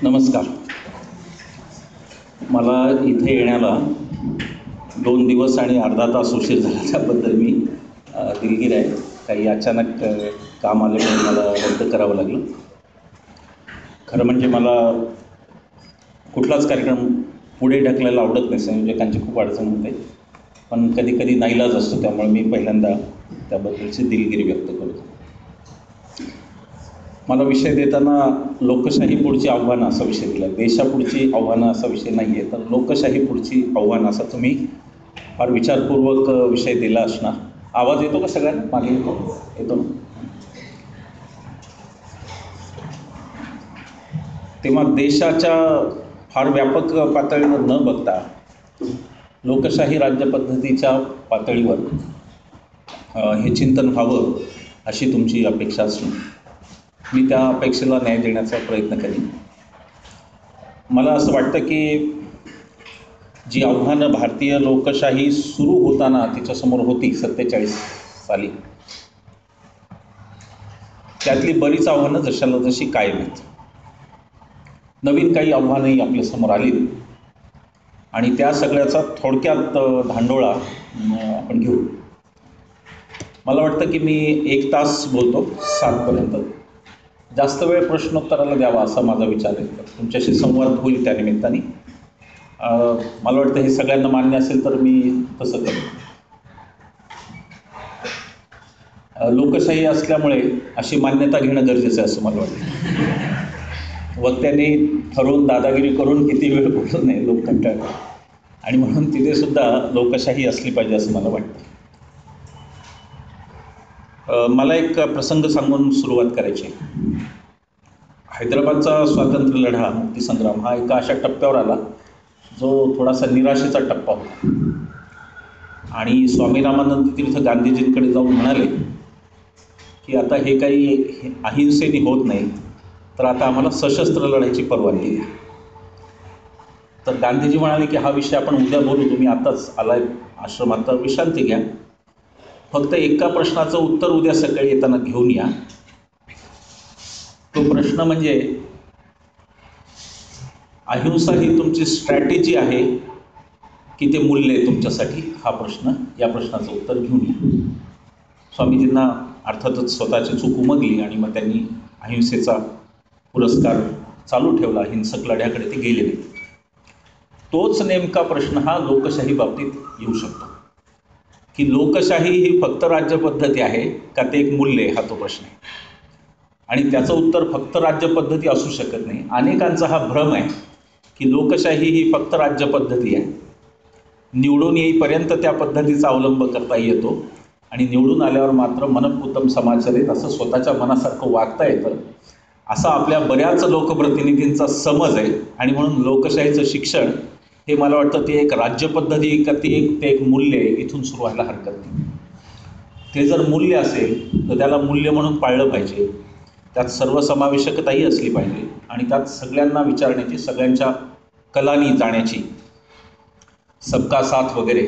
नमस्कार. मला इथे येण्याला 2 दिवस आणि अर्धा तास उशीर झाला, त्याबद्दल मी दिलगीर आहे. काही अचानक काम आल्यामुळे मला रद्द करावं लागलं. खरं म्हणजे मला कुठलाच कार्यक्रम पुढे ढकलायला आवडत नाही, संयोजकांची खूप अडचण होते, पण कधी कधी नाईलाज असतो, त्यामुळे मी पहिल्यांदा त्याबद्दलची दिलगिरी व्यक्त करतो. मला विषय देताना लोकशाही पुढची आव्हानं असा विषय दिला. देशापुढची आव्हानं असा विषय नाही आहे, तर लोकशाही पुढची आव्हानं असा तुम्ही फार विचारपूर्वक विषय दिला असणार. आवाज येतो का सगळ्यांना? मागे येतो ना? तेव्हा देशाच्या फार व्यापक पातळीवर न बघता लोकशाही राज्यपद्धतीच्या पातळीवर हे चिंतन व्हावं अशी तुमची अपेक्षा असून मी त्या अपेक्षेला न्याय देण्याचा प्रयत्न करीन. मला असं वाटतं की जी आव्हानं भारतीय लोकशाही सुरू होताना तिच्यासमोर होती 47 साली, त्यातली बरीच आव्हानं जशाला जशी कायम आहेत. नवीन काही आव्हानंही आपल्यासमोर आली आणि त्या सगळ्याचा थोडक्यात धांडोळा आपण घेऊ. मला वाटतं की मी 1 तास बोलतो, 7 पर्यंत. जास्त वेळ प्रश्नोत्तराला द्यावा असा माझा विचार आहे. तुमच्याशी संवाद होईल त्या निमित्ताने. मला वाटतं हे सगळ्यांना मान्य असेल तर मी तसं करेन. लोकशाही असल्यामुळे अशी मान्यता घेणं गरजेचं आहे असं मला वाटतं. वक्त्यांनी ठरवून दादागिरी करून किती वेळ बोलू नये, लोक कंटाळतात, आणि म्हणून तिथे सुद्धा लोकशाही असली पाहिजे असं मला वाटतं. मला एक प्रसंग सांगून सुरुवात करायची. हैदराबादचा स्वातंत्र्य लढा, मुक्तीसंग्राम हा एका अशा टप्प्यावर आला जो थोडासा निराशेचा टप्पा होता. आणि स्वामी रामानंद तीर्थ गांधीजींकडे जाऊन म्हणाले की आता हे काही अहिंसेने होत नाही, तर आता आम्हाला सशस्त्र लढायची परवानगी द्या. तर गांधीजी म्हणाले की हा विषय आपण उद्या बोलू, तुम्ही आताच आलाय आश्रमात, तर विश्रांती घ्या. फक्त एका प्रश्नाचं उत्तर उद्या सकाळी येताना घेऊन या. तो प्रश्न म्हणजे अहिंसा ही तुमची स्ट्रॅटेजी आहे की ते मूल्य आहे तुमच्यासाठी, हा प्रश्न, या प्रश्नाचं उत्तर घेऊन या. स्वामीजींना अर्थातच स्वतःची चूक उमगली आणि मग त्यांनी अहिंसेचा पुरस्कार चालू ठेवला. हिंसक लढ्याकडे ते गेले नाही. तोच नेमका प्रश्न हा लोकशाही बाबतीत येऊ शकतो की लोकशाही ही फक्त राज्यपद्धती आहे का ते एक मूल्य आहे, हा तो प्रश्न आहे. आणि त्याचं उत्तर फक्त राज्यपद्धती असू शकत नाही. अनेकांचा हा भ्रम आहे की लोकशाही ही फक्त राज्यपद्धती आहे, निवडून येईपर्यंत त्या पद्धतीचा अवलंब करता येतो आणि निवडून आल्यावर मात्र मनपूतम समाचरित असं स्वतःच्या मनासारखं वागता येतं, असा आपल्या बऱ्याच लोकप्रतिनिधींचा समज आहे. आणि म्हणून लोकशाहीचं शिक्षण हे मला वाटतं ते एक राज्यपद्धती का ते एक मूल्य आहे, इथून सुरू व्हायला हरकत नाही. ते जर मूल्य असेल तर त्याला मूल्य म्हणून पाळलं पाहिजे. त्यात सर्वसमावेशकताही असली पाहिजे आणि त्यात सगळ्यांना विचारण्याची, सगळ्यांच्या कलानी जाण्याची, सबका साथ वगैरे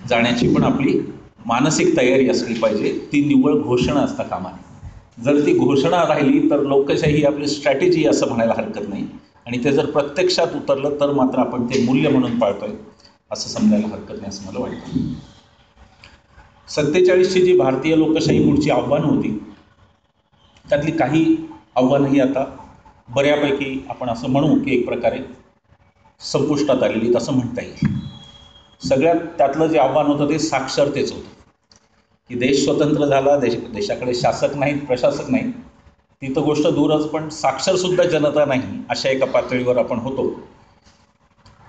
जाण्याची पण आपली मानसिक तयारी असली पाहिजे. ती निव्वळ घोषणा असता कामा नये. जर ती घोषणा राहिली तर लोकशाही ही आपली स्ट्रॅटेजी असं म्हणायला हरकत नाही, आणि ते जर प्रत्यक्षात उतरलं तर मात्र आपण ते मूल्य म्हणून पाळतोय असं समजायला हरकत नाही असं मला वाटतं. 47ची जी भारतीय लोकशाही पुढची आव्हानं होती त्यातली काही आव्हानं ही आता बऱ्यापैकी आपण असं म्हणू की एक प्रकारे संपुष्टात आलेली असं म्हणता येईल. सगळ्यात त्यातलं जे आव्हान होतं ते साक्षरतेचं होतं की देश स्वतंत्र झाला, देशाकडे शासक नाहीत, प्रशासक नाहीत, ती तर गोष्ट दूरच, पण साक्षरसुद्धा जनता नाही अशा एका पातळीवर आपण होतो.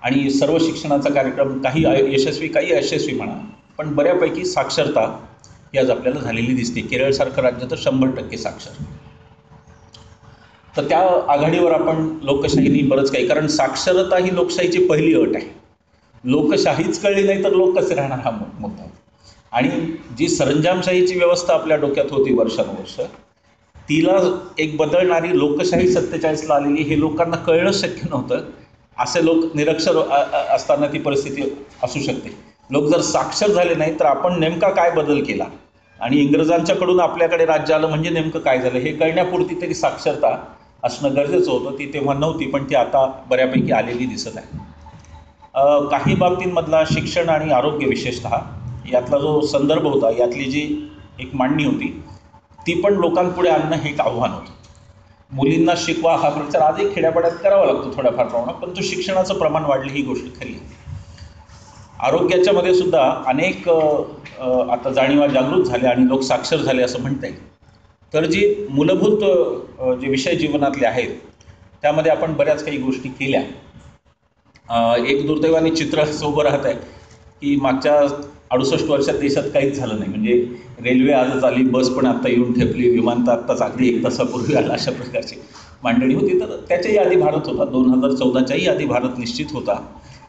आणि सर्व शिक्षणाचा कार्यक्रम काही यशस्वी काही अयशस्वी म्हणा, पण बऱ्यापैकी साक्षरता ही आज आपल्याला झालेली दिसते. केरळसारखं राज्य तर 100% साक्षर. तर त्या आघाडीवर आपण लोकशाहीने बरंच काही, कारण साक्षरता ही लोकशाहीची पहिली अट आहे. लोकशाहीच कळली नाही तर लोक कसे राहणार, हा मुद्दा. आणि जी सरंजामशाहीची व्यवस्था आपल्या डोक्यात होती वर्षानुवर्ष, तिला एक बदलणारी लोकशाही 47ला आलेली, हे लोकांना कळणं शक्य नव्हतं. असे लोक निरक्षर असताना ती परिस्थिती असू शकते. लोक जर साक्षर झाले नाही तर आपण नेमका काय बदल केला आणि इंग्रजांच्याकडून आपल्याकडे राज्य आलं म्हणजे नेमकं काय झालं हे कळण्यापुरती तरी साक्षरता असणं गरजेचं होतं, ती तेव्हा नव्हती, पण ती आता बऱ्यापैकी आलेली दिसत आहे. काही बाबतींमधला शिक्षण आणि आरोग्य विशेषतः यातला जो संदर्भ होता, यातली जी एक मांडणी होती, ती पण लोकांपुढे आणणं हे एक आव्हान होतं. मुलींना शिकवा हा प्रचार आजही खेड्यापाड्यात करावा लागतो थोड्याफार प्रमाणात, परंतु शिक्षणाचं प्रमाण वाढलं ही गोष्ट खरी आहे. आरोग्याच्या मध्ये सुद्धा अनेक आता जाणीवा जागृत झाल्या आणि लोक साक्षर झाले असं म्हणता येईल. तर जी मूलभूत जे विषय जीवनातले आहेत त्यामध्ये आपण बऱ्याच काही गोष्टी केल्या. एक दुर्दैवाने चित्र असं उभं राहत आहे की मागच्या 68 वर्षात देशात काहीच झालं नाही. म्हणजे रेल्वे आजच आली, बस पण आत्ता येऊन ठेपली, विमान तर आत्ताच अगदी 1 तासापूर्वी आला, अशा प्रकारची मांडणी होती. तर त्याच्याही आधी भारत होता, 2014च्याही आधी भारत निश्चित होता.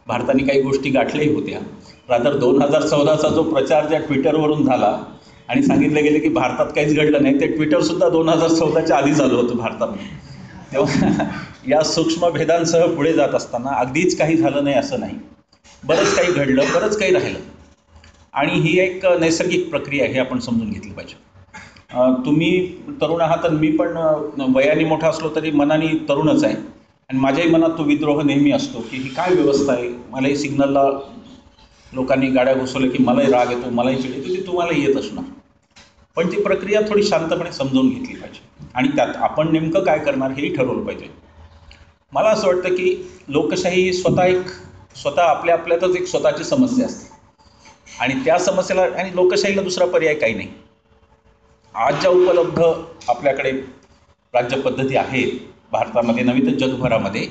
भारताने काही गोष्टी गाठल्याही होत्या. रादर 2014चा जो प्रचार ज्या ट्विटरवरून झाला आणि सांगितलं गेलं की भारतात काहीच घडलं नाही, ते ट्विटरसुद्धा 2014च्या आधी झालं होतं भारतामध्ये. तेव्हा या सूक्ष्म भेदांसह पुढे जात असताना अगदीच काही झालं नाही असं नाही, बरंच काही घडलं, बरंच काही राहिलं. आणि ही एक नैसर्गिक प्रक्रिया आहे, हे आपण समजून घेतली पाहिजे. तुम्ही तरुण आहात आणि मी पण वयाने मोठा असलो तरी मनाने तरुणच आहे, आणि माझ्याही मनात तो विद्रोह नेहमी असतो की ही काय व्यवस्था आहे. मलाही सिग्नलला लोकांनी गाड्या घुसवल्या की मलाही राग येतो, मलाही चिड येतो, ती तुम्हाला येत असणार. पण ती प्रक्रिया थोडी शांतपणे समजून घेतली पाहिजे आणि त्यात आपण नेमकं काय करणार हेही ठरवलं पाहिजे. मला असं वाटतं की लोकशाही स्वतः आपल्या आपल्यातच एक स्वतःची समस्या असते आणि त्या समस्येला आणि लोकशाहीला दुसरा पर्याय काही नाही. आज ज्या उपलब्ध आपल्याकडे राज्यपद्धती आहेत भारतामध्ये नव्हे तर जगभरामध्ये,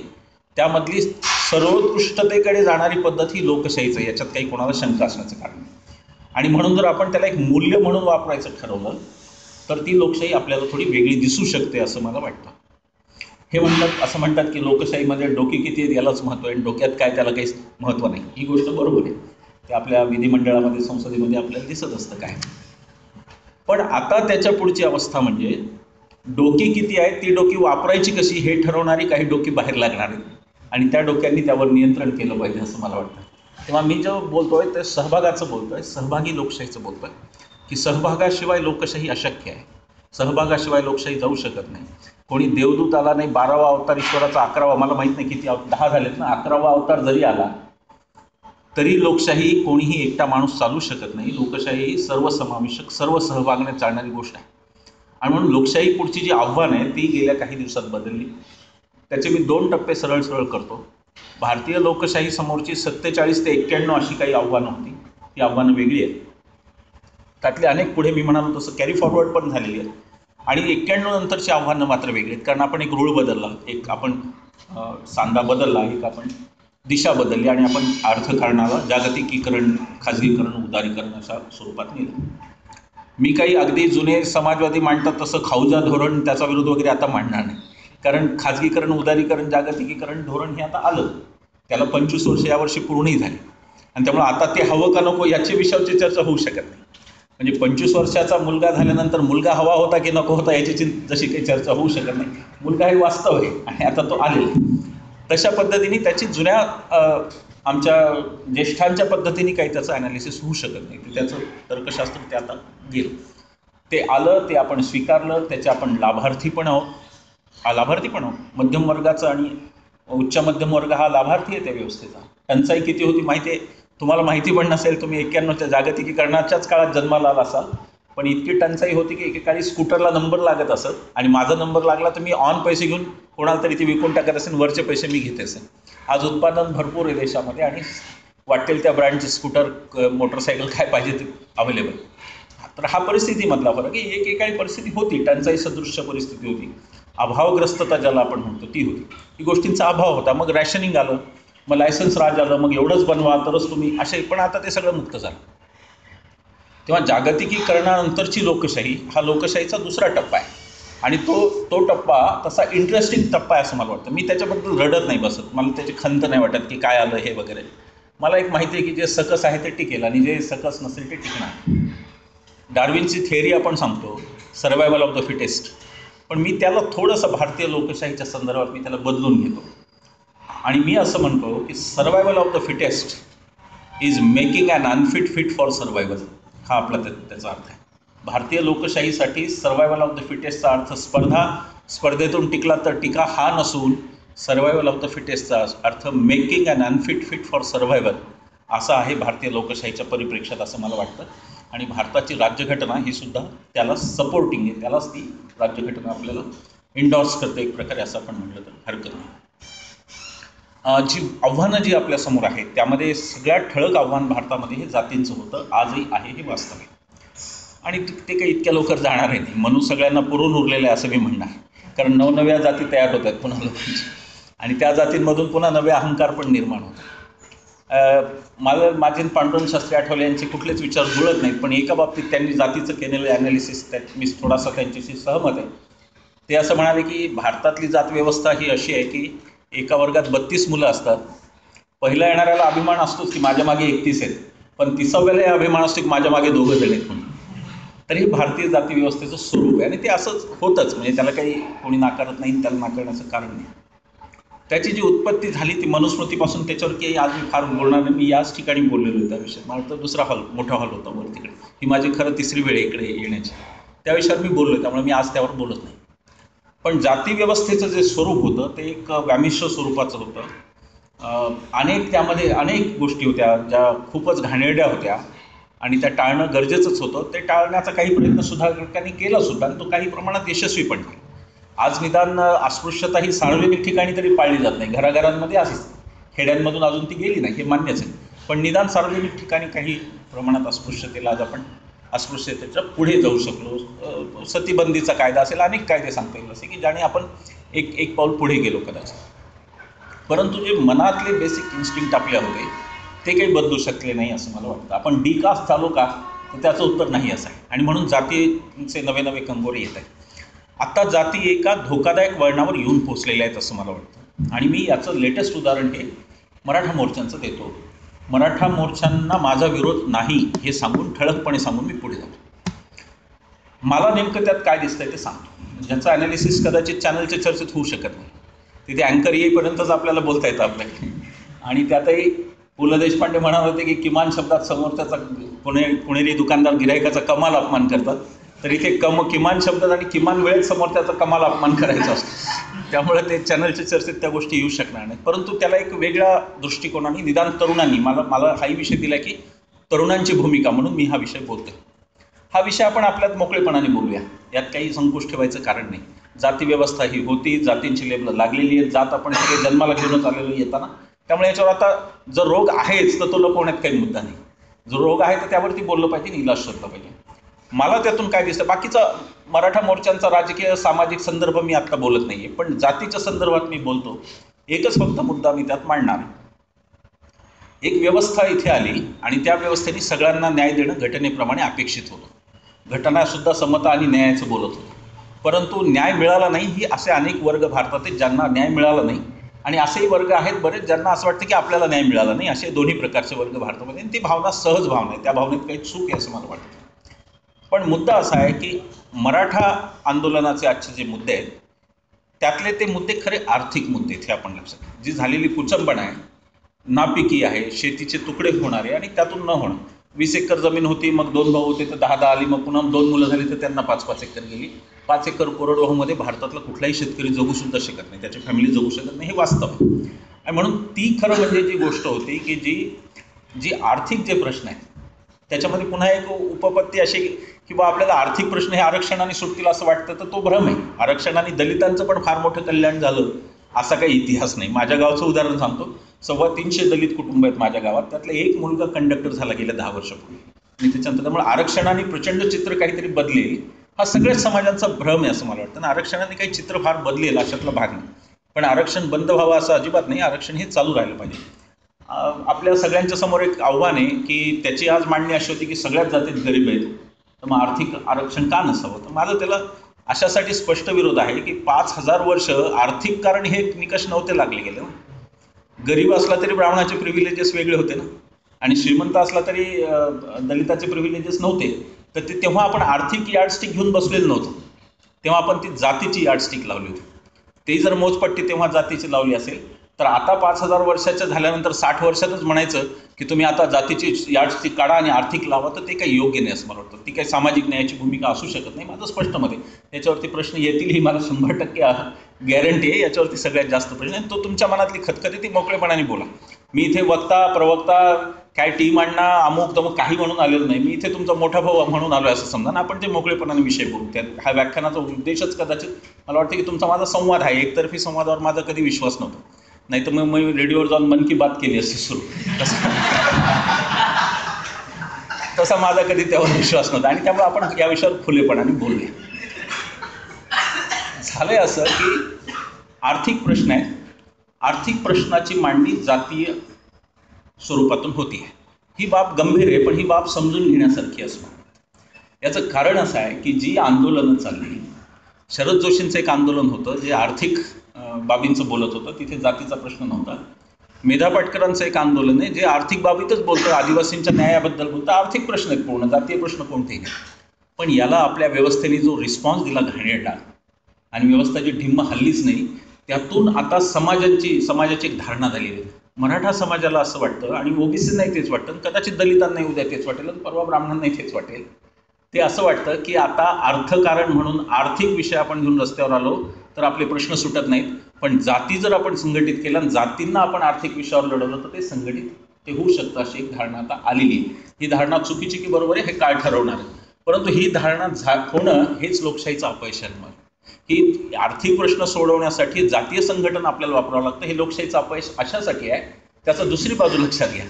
त्यामधली सर्वोत्कृष्टतेकडे जाणारी पद्धत ही लोकशाहीचं, याच्यात काही कोणाला शंका असण्याचं कारण नाही. आणि म्हणून जर आपण त्याला एक मूल्य म्हणून वापरायचं ठरवलं तर ती लोकशाही आपल्याला थोडी वेगळी दिसू शकते असं मला वाटतं. हे असं म्हणतात की लोकशाहीमध्ये डोके किती आहेत यालाच महत्त्व आहे, डोक्यात काय त्याला काही महत्त्व नाही. ही गोष्ट बरोबर आहे, ते आपल्या विधिमंडळामध्ये संसदेमध्ये आपल्याला दिसत असतं काय. पण आता त्याच्या पुढची अवस्था म्हणजे डोकी किती आहेत, ती डोकी वापरायची कशी हे ठरवणारी काही डोकी बाहेर लागणार आहेत आणि त्या डोक्यांनी त्यावर नियंत्रण केलं पाहिजे असं मला वाटतं. तेव्हा मी जो बोलतोय ते सहभागाचं बोलतोय, सहभागी लोकशाहीचं बोलतोय की सहभागाशिवाय लोकशाही अशक्य आहे, सहभागाशिवाय लोकशाही जाऊ शकत नाही. कोणी देवदूत आला नाही, 12वा अवतार ईश्वराचा, 11वा, मला माहीत नाही किती 10 झालेत ना, 11वा अवतार जरी आला तरी लोकशाही कोणीही एकटा माणूस चालू शकत नाही. लोकशाही ही सर्वसमावेशक, सर्व सहभागाने चालणारी गोष्ट आहे. आणि म्हणून लोकशाही पुढची जी आव्हानं आहे ती गेल्या काही दिवसात बदलली. त्याचे मी 2 टप्पे सरळ करतो. भारतीय लोकशाही समोरची 47 ते 91 अशी काही आव्हानं होती, ती आव्हानं वेगळी आहेत. त्यातले अनेक पुढे मी म्हणालो तसं कॅरी फॉरवर्ड पण झालेली आहेत आणि 91 नंतरची आव्हानं मात्र वेगळी आहेत. कारण आपण एक रूळ बदलला, एक आपण सांधा बदलला, एक आपण दिशा बदलली आणि आपण अर्थकारणाला जागतिकीकरण, खाजगीकरण, उदारीकरण अशा स्वरूपात नेलं. मी काही अगदी जुने समाजवादी मांडतात तसं खाऊजा धोरण, त्याचा विरोध वगैरे आता मांडणार नाही. कारण खाजगीकरण, उदारीकरण, जागतिकीकरण धोरण हे आता आलं, त्याला 25 वर्ष यावर्षी पूर्णही झाली आणि त्यामुळे आता ते हवं का नको याच्या विषयावरची चर्चा होऊ शकत नाही. म्हणजे 25 वर्षाचा मुलगा झाल्यानंतर मुलगा हवा होता की नको होता याची जशी काही चर्चा होऊ शकत नाही. मुलगा हे वास्तव आहे आणि आता तो आलेला. तशा पद्धतीने त्याची जुन्या आमच्या ज्येष्ठांच्या पद्धतीने काही त्याचं ॲनालिसिस होऊ शकत नाही. त्याचं तर्कशास्त्र ते आता गेलं, ते आलं, ते आपण स्वीकारलं, त्याचे आपण लाभार्थी पण आहोत. मध्यम वर्गाचा आणि उच्च मध्यम वर्ग हा लाभार्थी आहे त्या व्यवस्थेचा. टंचाई किती होती माहिती आहे तुम्हाला, माहिती पण नसेल. तुम्ही 91च्या जागतिकीकरणाच्याच काळात जन्माला आला असाल, पण इतकी टंचाई होती की एकेकाळी स्कूटरला नंबर लागत असत आणि माझा नंबर लागला तर मी ऑन पैसे घेऊन कोणाला तरी ते विकून टाकत असेल, वरचे पैसे मी घेत असेल. आज उत्पादन भरपूर आहे देशामध्ये आणि वाटेल त्या ब्रँडचे स्कूटर, मोटरसायकल काय पाहिजे ते अवेलेबल. तर हा परिस्थितीमधला फरक आहे. एकेकाळी परिस्थिती होती, टंचाई सदृश्य परिस्थिती होती, अभावग्रस्तता ज्याला आपण म्हणतो ती होती. ही गोष्टींचा अभाव होता. मग रॅशनिंग आलं, मग लायसन्स राज आलं, मग एवढंच बनवा तरच तुम्ही असे. पण आता ते सगळं मुक्त झालं. तेव्हा जागतिकीकरणानंतरची लोकशाही हा लोकशाहीचा दुसरा टप्पा आहे आणि तो टप्पा तसा इंटरेस्टिंग टप्पा आहे असं मला वाटतं. मी त्याच्याबद्दल रडत नाही बसत, मला त्याची खंत नाही वाटत की काय आलं हे वगैरे. मला एक माहिती आहे की जे सकस आहे ते टिकेल आणि जे सकस नसेल ते टिकणार. डार्विनची थिअरी आपण सांगतो, सर्वायवल ऑफ द फिटेस्ट, पण मी त्याला थोडंसं भारतीय लोकशाहीच्या संदर्भात मी त्याला बदलून घेतो आणि मी असं म्हणतो की survival of the fittest is making an unfit fit for survival. हा आपला त्याचा अर्थ आहे. भारतीय लोकशाहीसाठी सर्वायवल ऑफ द फिटेस्टचा अर्थ स्पर्धा, स्पर्धेतून टिकला तर टीका हा नसून सर्व्हायव्हल ऑफ द फिटेस्टचा अर्थ making an unfit fit for survival असा आहे भारतीय लोकशाहीच्या परिप्रेक्षात, असं मला वाटतं. आणि भारताची राज्यघटना ही सुद्धा त्याला सपोर्टिंग आहे, त्यालाच ती राज्यघटना आपल्याला इंडॉर्स करते एक प्रकारे, असं आपण म्हटलं तर हरकत नाही. जी आव्हानं जी आपल्यासमोर आहेत त्यामध्ये सगळ्यात ठळक आव्हान भारतामध्ये हे जातींचं होतं, आजही आहे, हे वास्तव आहे. आणि ते काही इतक्या लवकर जाणार आहे नाही, म्हणून सगळ्यांना पुरून उरलेलं आहे असं मी म्हणणार. कारण नवनव्या जाती तयार होत आहेत पुन्हा लोकांची, आणि त्या जातींमधून पुन्हा नवे अहंकार पण निर्माण होतात. मला माझे पांडुरंग शास्त्री आठवले यांचे कुठलेच विचार जुळत नाहीत, पण एका बाबतीत त्यांनी जातीचं केलेलं ॲनालिसिस त्यात मी थोडासा त्यांच्याशी सहमत आहे. ते असं म्हणाले की भारतातली जात व्यवस्था ही अशी आहे की एका वर्गात 32 मुलं असतात. पहिला येणाऱ्याला अभिमान असतोच की माझ्या मागे 31 आहेत, पण 30व्याला अभिमान असतो की माझ्या मागे 2 जण आहेत म्हणून. तर हे भारतीय जाती व्यवस्थेचं स्वरूप आहे, आणि ते असंच होतंच, म्हणजे त्याला काही कोणी नाकारत नाही, त्याला नाकारण्याचं कारण नाही. त्याची जी उत्पत्ती झाली ती मनुस्मृतीपासून, त्याच्यावर की आज मी फार बोलणार नाही, मी याच ठिकाणी बोललेलो आहे त्याविषयी. मला तर दुसरा हॉल, मोठा हॉल होता वर तिकडे, ही माझी खरं 3री वेळ इकडे येण्याची, त्या विषयावर मी बोललो, त्यामुळे मी आज त्यावर बोलत नाही. पण जाती व्यवस्थेचं जे स्वरूप होतं ते एक व्यामिश्र स्वरूपाचं होतं. त्यामध्ये अनेक गोष्टी होत्या ज्या खूपच घाणेरड्या होत्या, आणि त्या टाळणं गरजेचंच होतं. ते टाळण्याचा काही प्रयत्न सुधारकांनी केला सुद्धा, आणि तो काही प्रमाणात यशस्वी पण केला. आज निदान अस्पृश्यता ही सार्वजनिक ठिकाणी तरी पाळली जात नाही, घराघरांमध्ये असेच, खेड्यांमधून अजून ती गेली नाही, हे मान्यच आहे. पण निदान सार्वजनिक ठिकाणी काही प्रमाणात अस्पृश्यतेला आज आपण अस्पृश्यतेच्या पुढे जाऊ शकलो. सतीबंदीचा कायदा असेल, अनेक कायदे सांगता येईल असे की ज्याने आपण एक पाऊल पुढे गेलो कदाचित. परंतु जे मनातले बेसिक इन्स्टिंक्ट आपल्या होते ते काही बदलू शकले नाही असं मला वाटतं. आपण डिकास्ट झालो का, तर त्याचं उत्तर नाही असं आहे, आणि म्हणून जातीचे नवे नवे कंगोरे येत आहेत. आत्ता जाती एका धोकादायक वळणावर येऊन पोचलेल्या आहेत असं मला वाटतं. आणि मी याचं लेटेस्ट उदाहरण हे मराठा मोर्चांचं देतो. मराठा मोर्चांना माझा विरोध नाही हे सांगून, ठळकपणे सांगून मी पुढे जातो. मला नेमकं त्यात काय दिसतंय ते सांगतो, ज्याचं ॲनालिसिस कदाचित चॅनलच्या चर्चेत होऊ शकत नाही. तिथे अँकर येईपर्यंतच आपल्याला बोलता येतं आपल्याकडे. आणि त्यातही पु ल देशपांडे म्हणत होते की किमान शब्दात समोरच्याचा पुणेरी दुकानदार गिरायकाचा कमाल अपमान करतात, तर इथे किमान शब्दात आणि किमान वेळेत समोरच्याचा कमाल अपमान करायचा असतो. त्यामुळे ते चॅनलच्या चर्चेत त्या गोष्टी येऊ शकणार नाहीत. परंतु त्याला एक वेगळ्या दृष्टिकोनाने निदान तरुणांनी, मला हाही विषय दिला की तरुणांची भूमिका म्हणून मी हा विषय बोलतोय. हा विषय आपण आपल्यात मोकळेपणाने बोलूया, यात काही संकोच ठेवायचं कारण नाही. जाती व्यवस्था ही होती, जातींची लेबलं लागलेली आहेत, जात आपण सगळे जन्माला घेऊनच आलेलो येताना. त्यामुळे याच्यावर आता जर रोग आहेच तर तो लपवण्यात काही मुद्दा नाही. जो रोग आहे तर त्यावरती बोललं पाहिजे, इलाज शोधला पाहिजे. मला त्यातून काय दिसतं, बाकीचा मराठा मोर्चांचा राजकीय सामाजिक संदर्भ मी आत्ता बोलत नाही आहे, पण जातीच्या संदर्भात मी बोलतो. एकच फक्त मुद्दा मी त्यात मांडणार. एक व्यवस्था इथे आली आणि त्या व्यवस्थेने सगळ्यांना न्याय देणं घटनेप्रमाणे अपेक्षित होतं. घटनासुद्धा समता आणि न्यायाचं बोलत होतं. परंतु न्याय मिळाला नाही, ही असे अनेक वर्ग भारतात आहेत ज्यांना न्याय मिळाला नाही, आणि असेही वर्ग आहेत बरेच ज्यांना असं वाटतं की आपल्याला न्याय मिळाला नाही. असे दोन्ही प्रकारचे वर्ग भारतामध्ये, आणि ती भावना सहज भावना आहे, त्या भावनेत काही चूक आहे असं मला वाटतं. पण मुद्दा असा आहे की मराठा आंदोलनाचे आजचे जे मुद्दे आहेत त्यातले ते मुद्दे खरे आर्थिक मुद्दे आहेत. हे आपण लक्षात, जी झालेली कुचंबण आहे, नापिकी आहे, शेतीचे तुकडे होणारे आणि त्यातून न होणं. 20 एकर जमीन होती, मग 2 भाऊ होते तर 10 आली, मग पुन्हा 2 मुलं झाली तर त्यांना 5 एकर गेली. 5 एकर कोरडवाहूमध्ये भारतातला कुठलाही शेतकरी जगू सुद्धा शकत नाही, त्याची फॅमिली जगू शकत नाही, हे वास्तव आहे. आणि म्हणून ती खरं म्हणजे जी गोष्ट होती की जी आर्थिक जे प्रश्न आहेत त्याच्यामध्ये पुन्हा एक उपपत्ती अशी की बा आपल्याला आर्थिक प्रश्न हे आरक्षणाने सुटतील असं वाटतं, तर तो भ्रम आहे. आरक्षणाने दलितांचं पण फार मोठं कल्याण झालं असा काही इतिहास नाही. माझ्या गावचं उदाहरण सांगतो. 325 दलित कुटुंब आहेत माझ्या गावात, त्यातला एक मुलगा कंडक्टर झाला गेल्या 10 वर्षापूर्वी, आणि त्याच्यानंतर त्यामुळे आरक्षणाने प्रचंड चित्र काहीतरी बदलेल हा सगळ्याच समाजांचा भ्रम आहे असं मला वाटतं. आरक्षणाने काही चित्र फार बदलेल अशातला भाग नाही, पण आरक्षण बंद व्हावं असं अजिबात नाही. आरक्षण हे चालू राहिलं पाहिजे. आपल्या सगळ्यांच्या समोर एक आव्हान आहे की त्याची आज मांडणी अशी होती की सगळ्याच जातीत गरीब आहेत, तर मग आर्थिक आरक्षण का नसावं. तर माझं त्याला अशासाठी स्पष्ट विरोध आहे की 5000 वर्ष आर्थिक कारण हे निकष नव्हते लागले गेले ना. गरीब असला तरी ब्राह्मणाचे प्रिव्हिलेजेस वेगळे होते ना, आणि श्रीमंत असला तरी दलिताचे प्रिव्हिलेजेस नव्हते. तर ते तेव्हा आपण आर्थिक यार्डस्टिक घेऊन बसलेलं नव्हतं, तेव्हा आपण ती जातीची यार्डस्टिक लावली होती. ते जर मोजपट्टी तेव्हा जातीची लावली असेल तर आता 5000 वर्षाच्या झाल्यानंतर 60 वर्षातच म्हणायचं की तुम्ही आता जातीची यार्डस्टिक काढा आणि आर्थिक लावा, तर ते काही योग्य नाही असं मला वाटतं. ती काही सामाजिक न्यायाची भूमिका असू शकत नाही. माझं स्पष्ट मत आहे. याच्यावरती प्रश्न येतील ही मला 100% गॅरंटी आहे. याच्यावरती सगळ्यात जास्त प्रश्न आहे. तो तुमच्या मनातली खतखत ती मोकळेपणाने बोला. मी इथे वक्ता प्रवक्ता काय टीम आणणं अमुक तमुक काही म्हणून आलेलो नाही. मी इथे तुमचा मोठा भाऊ म्हणून आलो असं समजा ना. आपण ते मोकळेपणाने विषय बोलू. त्या हा व्याख्यानाचा उद्देशच कदाचित मला वाटतं की तुमचा माझा संवाद आहे. एकतर्फी संवादावर माझा कधी विश्वास नव्हता. नाही तर मग मी रेडिओवर जाऊन मन की बात केली असती सुरू. तसा माझा कधी त्यावर विश्वास नव्हता आणि त्यामुळे आपण या विषयावर खुलेपणाने बोलूया. झालंय असं की आर्थिक प्रश्न आहे. आर्थिक प्रश्नाची मांडणी जातीय स्वरूपातून होती आहे. ही बाब गंभीर आहे, पण ही बाब समजून घेण्यासारखी असणं. याचं कारण असं आहे की जी आंदोलनं चालली, शरद जोशींचं एक आंदोलन होतं जे आर्थिक बाबींचं बोलत होतं, तिथे जातीचा प्रश्न नव्हता. मेधा पाटकरांचं एक आंदोलन आहे जे आर्थिक बाबीतच बोलतं, आदिवासींच्या न्यायाबद्दल बोलतं. आर्थिक प्रश्न आहेत पूर्ण, जातीय प्रश्न कोणतेही नाही. पण याला आपल्या व्यवस्थेने जो रिस्पॉन्स दिला घाणेरडा आणि व्यवस्था जी ढिम्म हल्लीच नाही, त्यातून आता समाजाची एक धारणा झालेली आहे. मराठा समाजाला असं वाटतं आणि ओबीसींनाही तेच वाटतं, कदाचित दलितांनाही उद्या तेच वाटेल आणि परवा ब्राह्मणांनाही तेच वाटेल. ते असं वाटतं की आता अर्थकारण म्हणून आर्थिक विषय आपण घेऊन रस्त्यावर आलो तर आपले प्रश्न सुटत नाहीत, पण जाती जर आपण संघटित केल्या आणि जातींना आपण आर्थिक विषयावर लढवलं तर ते संघटित ते होऊ शकतं अशी एक धारणा आता आलेली आहे. ही धारणा चुकीची की बरोबर आहे हे काळ ठरवणार आहे. परंतु ही धारणा होणं हेच लोकशाहीचं अपयश आहे. की आर्थिक प्रश्न सोडवण्यासाठी जातीय संघटन आपल्याला वापरावं लागतं, हे लोकशाहीचं अपयश अशासाठी आहे. त्याचा दुसरी बाजू लक्षात घ्या.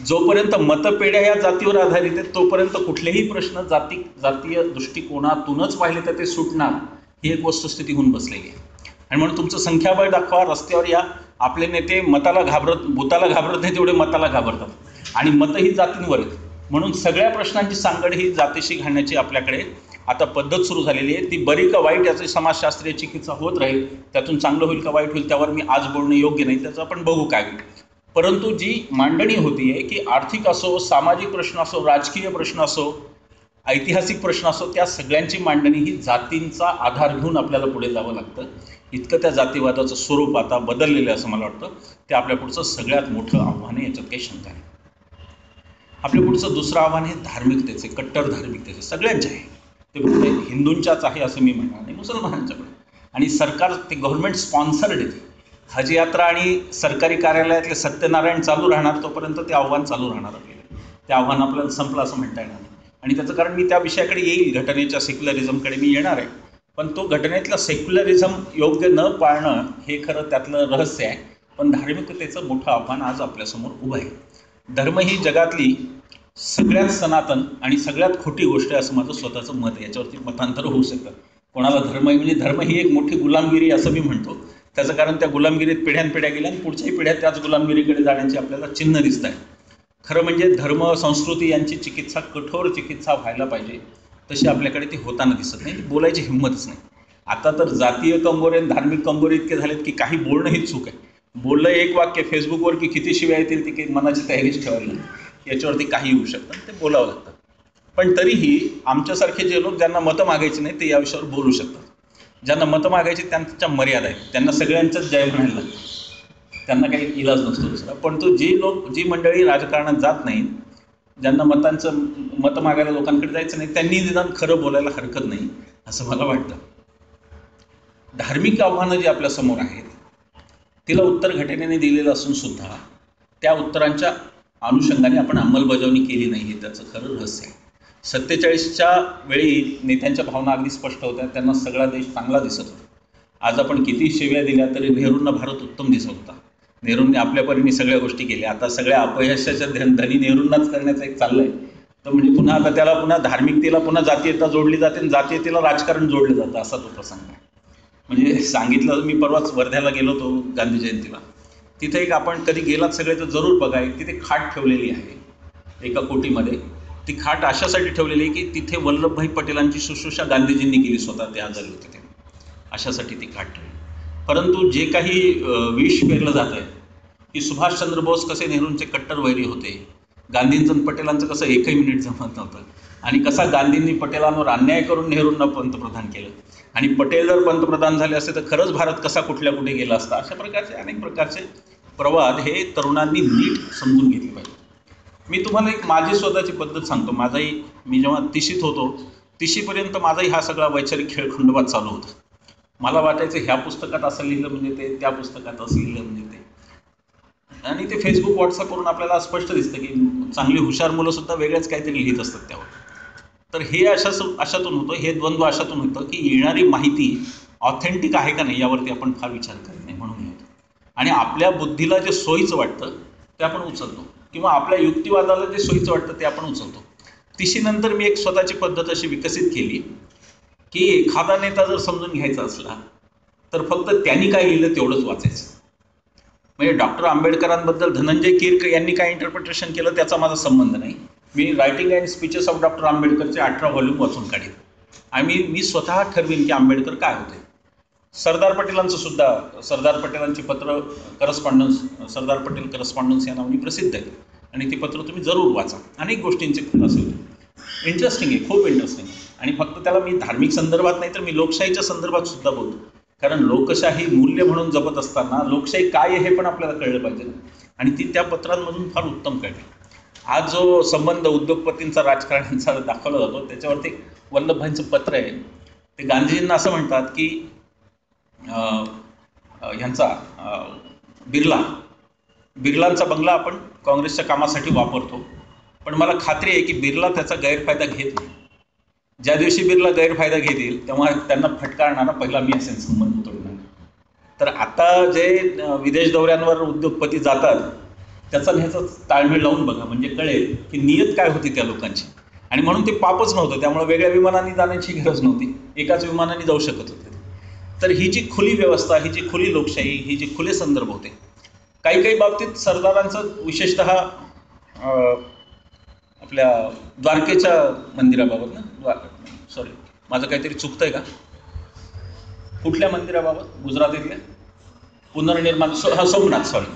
जोपर्यंत मतपेढ्या या जातीवर आधारित आहेत तोपर्यंत कुठलेही प्रश्न जातीय दृष्टिकोनातूनच पाहिले तर ते सुटणार, ही एक वस्तुस्थिती होऊन बसलेली आहे. आणि म्हणून तुमचं संख्याबळ दाखवा, रस्त्यावर या. आपले नेते भूताला घाबरत नाही तेवढे मताला घाबरतात आणि मतं ही जातींवर आहेत. म्हणून सगळ्या प्रश्नांची सांगड ही जातीशी घालण्याची आपल्याकडे आता पद्धत सुरू झालेली आहे. ती बरी का वाईट याची समाजशास्त्रीय चिकित्सा होत राहील. त्यातून चांगलं होईल का वाईट होईल त्यावर मी आज बोलणं योग्य नाही, त्याचं आपण बघू काय होईल. परंतु जी मांडणी होती आहे की आर्थिक असो, सामाजिक प्रश्न असो, राजकीय प्रश्न असो, ऐतिहासिक प्रश्न असो, त्या सगळ्यांची मांडणी ही जातींचा आधार घेऊन आपल्याला पुढे जावं लागतं. इतकं त्या जातीवादाचं स्वरूप आता बदललेलं असं मला वाटतं. ते आपल्या पुढचं सगळ्यात मोठं आव्हान आहे, याच्यात काही शंका नाही. आपल्या पुढचं दुसरं आव्हान हे धार्मिकतेचे, कट्टर धार्मिकतेचे. सगळ्यांचे आहे, ते फक्त हिंदूंच्याच आहे असं मी म्हणणार नाही, मुसलमानांच्या पण. आणि सरकार ते गव्हर्नमेंट स्पॉन्सर्ड आहे. हज यात्रा आणि सरकारी कार्यालयातले सत्यनारायण चालू राहणार तोपर्यंत ते आव्हान चालू राहणार आपल्याला. ते आव्हान आपल्याला संपलं असं म्हणता येणार नाही. आणि त्याचं कारण मी त्या विषयाकडे येईल, घटनेच्या सेक्युलरिझमकडे मी येणार आहे. पण तो घटनेतला सेक्युलरिझम योग्य न पाळणं हे खरं त्यातलं रहस्य आहे. पण धार्मिकतेचं मोठं आव्हान आज आपल्यासमोर उभं आहे. धर्म ही जगातली सगळ्यात सनातन आणि सगळ्यात खोटी गोष्ट आहे असं माझं स्वतःचं मत आहे. याच्यावरती मतांतर होऊ शकतं. कोणाला धर्म ही एक मोठी गुलामगिरी असं मी म्हणतो. त्याचं कारण त्या गुलामगिरीत पिढ्यानपिढ्या गेल्या आणि पुढच्याही पिढ्या त्याच गुलामगिरीकडे जाण्याची आपल्याला चिन्ह दिसत आहे. खरं म्हणजे धर्म संस्कृती यांची चिकित्सा, कठोर चिकित्सा व्हायला पाहिजे, तशी आपल्याकडे ती होताना दिसत नाही. बोलायची हिंमतच नाही. आता तर जातीय कंगोरे आणि धार्मिक कंगोरे इतके झालेत की काही बोलणं ही चूक आहे. बोललं एक वाक्य फेसबुकवर की किती शिव्या येतील ती काही मनाची तयारीच ठेवायला नाही. याच्यावरती काही येऊ शकतं, ते बोलावं लागतं. पण तरीही आमच्यासारखे जे लोक ज्यांना मतं मागायची नाही ते या विषयावर बोलू शकतात. ज्यांना मतं मागायची त्यांच्या मर्यादा आहेत, त्यांना सगळ्यांचंच जय म्हणायला लागतं, त्यांना काही इलाज नसतो दुसरा. पण तो जी मंडळी राजकारणात जात नाहीत, ज्यांना मतं मागायला लोकांकडे जायचं नाही, त्यांनी निदान खरं बोलायला हरकत नाही असं मला वाटतं. धार्मिक आव्हानं जी आपल्यासमोर आहेत तिला उत्तर घटनेने दिलेलं असून सुद्धा त्या उत्तरांच्या अनुषंगाने आपण अंमलबजावणी केली नाही, हे त्याचं खरं रहस्य आहे. 47च्या वेळी नेत्यांच्या भावना अगदी स्पष्ट होत्या. त्यांना सगळा देश चांगला दिसत होता. आज आपण किती शिव्या दिल्या तरी नेहरूंना भारत उत्तम दिसत होता. नेहरूंनी आपल्या परीने सगळ्या गोष्टी केल्या. आता सगळ्या अपयशाच्या धनी नेहरूंनाच करण्याचं एक चाललं आहे. तर म्हणजे पुन्हा आता त्याला पुन्हा धार्मिकतेला पुन्हा जातीयता जोडली जाते आणि जातीयतेला राजकारण जोडलं जातं असा तो प्रसंग आहे. म्हणजे सांगितलं, मी परवाच वर्ध्याला गेलो होतो गांधी जयंतीला. तिथे एक, आपण कधी गेलात सगळे तर जरूर बघा, तिथे खाट ठेवलेली आहे एका कोटीमध्ये. ती खाट अशासाठी ठेवलेली आहे की तिथे वल्लभभाई पटेलांची शुश्रूषा गांधीजींनी केली, स्वतः ते आजारी होते ते, अशासाठी ती खाट ठेवली. परंतु जे काही विष पेरलं जात आहे की सुभाषचंद्र बोस कसे नेहरूंचे कट्टर वैरी होते, गांधींचं पटेलांचं कसं एकही मिनिट जमत नव्हतं, आणि कसा गांधींनी पटेलांवर अन्याय करून नेहरूंना पंतप्रधान केलं, आणि पटेल जर पंतप्रधान झाले असते तर खरंच भारत कसा कुठल्या कुठे गेला असता. अशा प्रकारचे अनेक प्रकारचे प्रवाद हे तरुणांनी नीट समजून घेतले पाहिजे. मी तुम्हाला एक माझी स्वतःची पद्धत सांगतो. मी जेव्हा तिशीत होतो, तिशीपर्यंत माझाही हा सगळा वैचारिक खेळखंडोबा चालू होता. मला वाटायचं ह्या पुस्तकात असं लिहिलं म्हणजे ते, त्या पुस्तकात असं लिहिलं म्हणजे ते. आणि ते फेसबुक व्हॉट्सअपवरून आपल्याला स्पष्ट दिसतं की चांगली हुशार मुलंसुद्धा वेगळ्याच काहीतरी लिहित असतात त्यावर. तर हे अशातून होतं, हे द्वंद्व अशातून होतं की येणारी माहिती ऑथेंटिक आहे का नाही यावरती आपण फार विचार करत नाही म्हणून होतं. आणि आपल्या बुद्धीला जे सोयीचं वाटतं ते आपण उचलतो, किंवा आपल्या युक्तिवादाला जे सोयीचं वाटतं ते आपण उचलतो. तिशीनंतर मी एक स्वतःची पद्धत अशी विकसित केली की एखादा नेता जर समजून घ्यायचा असला तर फक्त त्यांनी काय लिहिलं तेवढंच वाचायचं. म्हणजे डॉक्टर आंबेडकरांबद्दल धनंजय कीर यांनी काय इंटरप्रिटेशन केलं त्याचा माझा संबंध नाही. मी writing and speeches of doctor आंबेडकरचे 18 व्हॉल्यूम वाचून काढेन आणि मी स्वतः ठरवीन की आंबेडकर काय होते. सरदार पटेलांचं सुद्धा, सरदार पटेलांची पत्र सरदार पटेल करस्पॉन्डन्स या नावाने प्रसिद्ध आहे आणि ती पत्र तुम्ही जरूर वाचा. अनेक गोष्टींचे खुलासे होते. इंटरेस्टिंग आहे, खूप इंटरेस्टिंग आहे. आणि फक्त त्याला मी धार्मिक संदर्भात नाही तर मी लोकशाहीच्या संदर्भात सुद्धा बोलतो. कारण लोकशाही मूल्य म्हणून जपत असताना लोकशाही काय आहे हे पण आपल्याला कळलं पाहिजे आणि ती त्या पत्रांमधून फार उत्तम कळते. आज जो संबंध उद्योगपतींचा राजकारण्यांचा दाखवला जातो त्याच्यावरती वल्लभभाईंचं पत्र आहे. ते गांधीजींना असं म्हणतात की ह्यांचा बिर्लांचा बंगला आपण काँग्रेसच्या कामासाठी वापरतो, पण मला खात्री आहे की बिर्ला त्याचा गैरफायदा घेत नाही. ज्या दिवशी बिर्ला गैरफायदा घेतील तेव्हा त्यांना फटकारणारा पहिला मी असेल संबंध तोडणार. तर आता जे विदेश दौऱ्यांवर उद्योगपती जातात त्याचा ह्याचा ताळमेळ लावून बघा, म्हणजे कळेल की नियत काय होती त्या लोकांची. आणि म्हणून ते पापच नव्हतं, त्यामुळे वेगळ्या विमानांनी जाण्याची गरज नव्हती, एकाच विमानाने जाऊ शकत होते. तर ही जी खुली व्यवस्था, ही जी खुली लोकशाही, ही जी खुले संदर्भ होते, काही बाबतीत सरदारांचं विशेषतः आपल्या द्वारकेच्या मंदिराबाबत सॉरी माझं काहीतरी चुकतंय का, कुठल्या मंदिराबाबत, गुजरातीतल्या पुनर्निर्माण सोमनाथ, सॉरी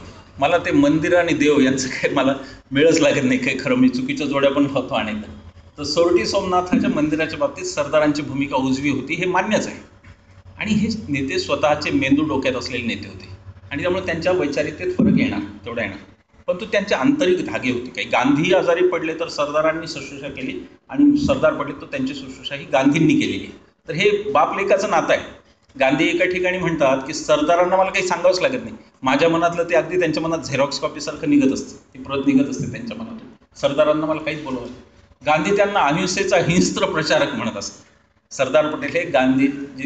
मला ते मंदिर आणि देव यांचं काही मला मिळच लागत नाही काही खरं, मी चुकीच्या जोड्या पण होतो अनेकदा. तर सोरटी सोमनाथाच्या मंदिराच्या बाबतीत सरदारांची भूमिका उजवी होती हे मान्यच आहे. आणि हे नेते स्वतःचे मेंदू डोक्यात असलेले नेते होते आणि त्यामुळे त्यांच्या वैचारिकतेत फरक येणार, तेवढा येणार. परंतु त्यांचे आंतरिक धागे होते. काही गांधी आजारी पडले तर सरदारांनी शुश्रूषा केली आणि सरदार पडले तर त्यांची शुश्रूषा ही गांधींनी केलेली. तर हे बापलेकाचं नातं आहे. गांधी एका ठिकाणी म्हणतात की सरदारांना मला काही सांगावंच लागत नाही, माझ्या मनातलं ते अगदी त्यांच्या मनात झेरॉक्स कॉपीसारखं निघत असतं, ती प्रत निघत असते त्यांच्या मनातून. सरदारांना मला काहीच बोलावं. गांधी त्यांना अहिंसेचा हिंस्त्र प्रचारक म्हणत असतात. सरदार पटेल हे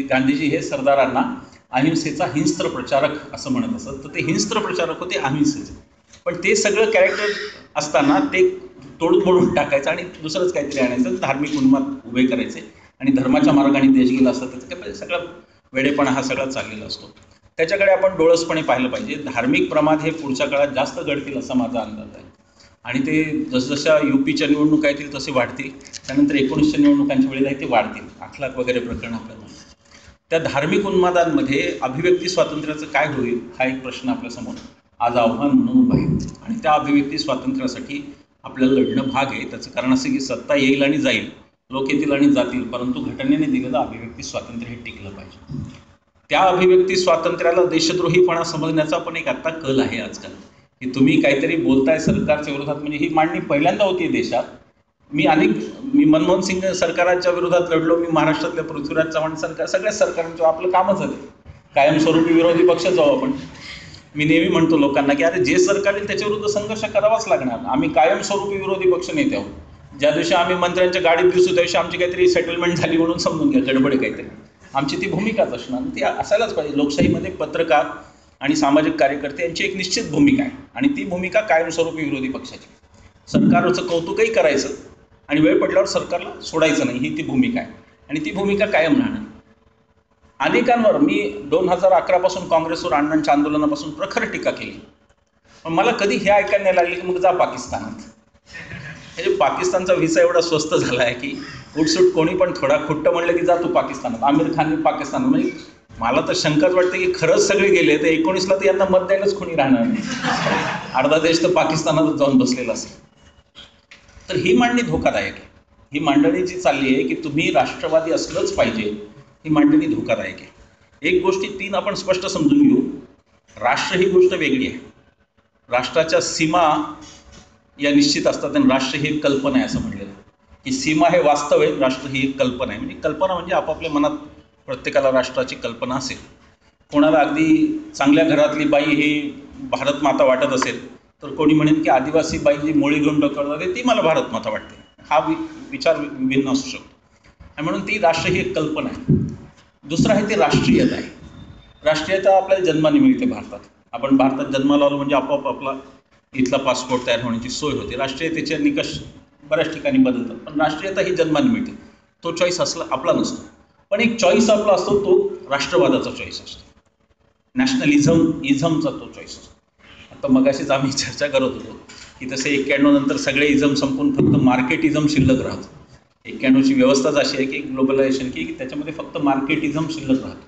गांधीजी हे सरदारांना अहिंसेचा हिंस्त्र प्रचारक असं म्हणत असत. तर ते हिंस्त्र प्रचारक होते अहिंसेचे, पण ते सगळं कॅरेक्टर असताना ते तोडून मोडून टाकायचं आणि दुसरंच काहीतरी आणायचं, धार्मिक उन्माद उभे करायचे आणि धर्माच्या मार्गाने देश गेला असता त्याचं काय सगळा वेडेपणा हा सगळा चाललेला असतो. त्याच्याकडे आपण डोळसपणे पाहिलं पाहिजे. धार्मिक प्रमाद हे पुढच्या काळात जास्त घडतील असा माझा अंदाज आहे आणि ते जसजशा UPच्या निवडणुका येतील तसे वाढतील. त्यानंतर 1900 निवडणुकांच्या वेळेला ते वाढतील. अखलाक वगैरे प्रकरण आपल्याला त्या धार्मिक उन्मादांमध्ये अभिव्यक्ती स्वातंत्र्याचं काय होईल हा एक प्रश्न आपल्यासमोर आज आव्हान म्हणून उभा आहे आणि त्या अभिव्यक्ती स्वातंत्र्यासाठी आपल्याला लढणं भाग आहे. त्याचं कारण असं की सत्ता येईल आणि जाईल, लोक येतील आणि जातील, परंतु घटनेने दिलेलं अभिव्यक्ती स्वातंत्र्य हे टिकलं पाहिजे. त्या अभिव्यक्ती स्वातंत्र्याला देशद्रोहीपणा समजण्याचा पण एक आत्ता कल आहे आजकाल, की तुम्ही काहीतरी बोलताय सरकारच्या विरोधात. म्हणजे ही मांडणी पहिल्यांदा होती देशात. मी मनमोहन सिंग सरकारांच्या विरोधात लढलो, मी महाराष्ट्रातल्या पृथ्वीराज चव्हाण सरकार, सगळ्या सरकारांच्या आपलं कामच आहे कायमस्वरूपी विरोधी पक्ष जाऊ आपण. मी नेहमी म्हणतो लोकांना की अरे जे सरकार येईल त्याच्याविरुद्ध संघर्ष करावाच लागणार. आम्ही कायमस्वरूपी विरोधी पक्ष नेते आहोत. ज्या दिवशी आम्ही मंत्र्यांच्या गाडीत दिसू त्या दिवशी आमची काहीतरी सेटलमेंट झाली म्हणून समजून घ्या, गडबड काहीतरी. आमची ती भूमिकाच असणार, ती असायलाच पाहिजे. लोकशाहीमध्ये पत्रकार आणि सामाजिक कार्यकर्ते यांची एक निश्चित भूमिका आहे आणि ती भूमिका कायमस्वरूपी विरोधी पक्षाची. सरकारचं कौतुकही करायचं आणि वेळ पडल्यावर सरकारला सोडायचं नाही, ही ती भूमिका आहे आणि ती भूमिका कायम राहणार. अनेकांवर मी 2011 पासून काँग्रेसवर अण्णांच्या आंदोलनापासून प्रखर टीका केली, पण मला कधी हे ऐकायला नाही लागले की मग जा पाकिस्तानात. म्हणजे पाकिस्तानचा व्हिसा एवढा स्वस्त झाला आहे की उठसूट कोणी पण थोडा खुट्ट म्हणलं की जा तू पाकिस्तानात. आमिर खानने पाकिस्तानात, म्हणजे मला तर शंकाच वाटते की खरंच सगळे गेले तर 19ला तर यांना मत द्यायलाच कोणी राहणार नाही. अर्धा देश तर पाकिस्तानातच जाऊन बसलेला असेल. तर ही मांडणी धोकादायक आहे. ही मांडणी जी चालली आहे की तुम्ही राष्ट्रवादी असलंच पाहिजे, ही मांडणी धोकादायक आहे. एक गोष्टी 3 आपण स्पष्ट समजून घेऊ. राष्ट्र ही गोष्ट वेगळी आहे. राष्ट्राच्या सीमा या निश्चित असतात आणि राष्ट्र ही एक कल्पना आहे असं म्हणलेलं की सीमा हे वास्तव आहे, राष्ट्र ही एक कल्पना आहे. म्हणजे कल्पना म्हणजे आपापल्या मनात प्रत्येकाला राष्ट्राची कल्पना असेल. कोणाला अगदी चांगल्या घरातली बाई ही भारत माता वाटत असेल तर कोणी म्हणेन की आदिवासी बाई जी मोळी घेऊन डोक्यावर ती मला भारत माता वाटते. हा विचार भिन्न असू शकतो आणि म्हणून ती राष्ट्र ही एक कल्पना आहे. दुसरं आहे ते राष्ट्रीयता आहे. राष्ट्रीयता आपल्याला जन्माने मिळते भारतात. आपण भारतात जन्माला आलो म्हणजे आपोआप आपला इथला पासपोर्ट तयार होण्याची सोय होते. राष्ट्रीयतेचे निकष बऱ्याच ठिकाणी बदलतात, पण राष्ट्रीयता ही जन्माने मिळते. तो चॉईस असला आपला नसतो, पण एक चॉईस आपला असतो, तो राष्ट्रवादाचा चॉईस असतो, इझमचा तो चॉईस असतो. आता मगाशीच आम्ही चर्चा करत होतो की तसे 91 नंतर सगळे इझम संपून फक्त मार्केटिझम शिल्लक राहतो. 91ची व्यवस्थाच अशी आहे की ग्लोबलायझेशन की त्याच्यामध्ये फक्त मार्केटिझम शिल्लक राहतो.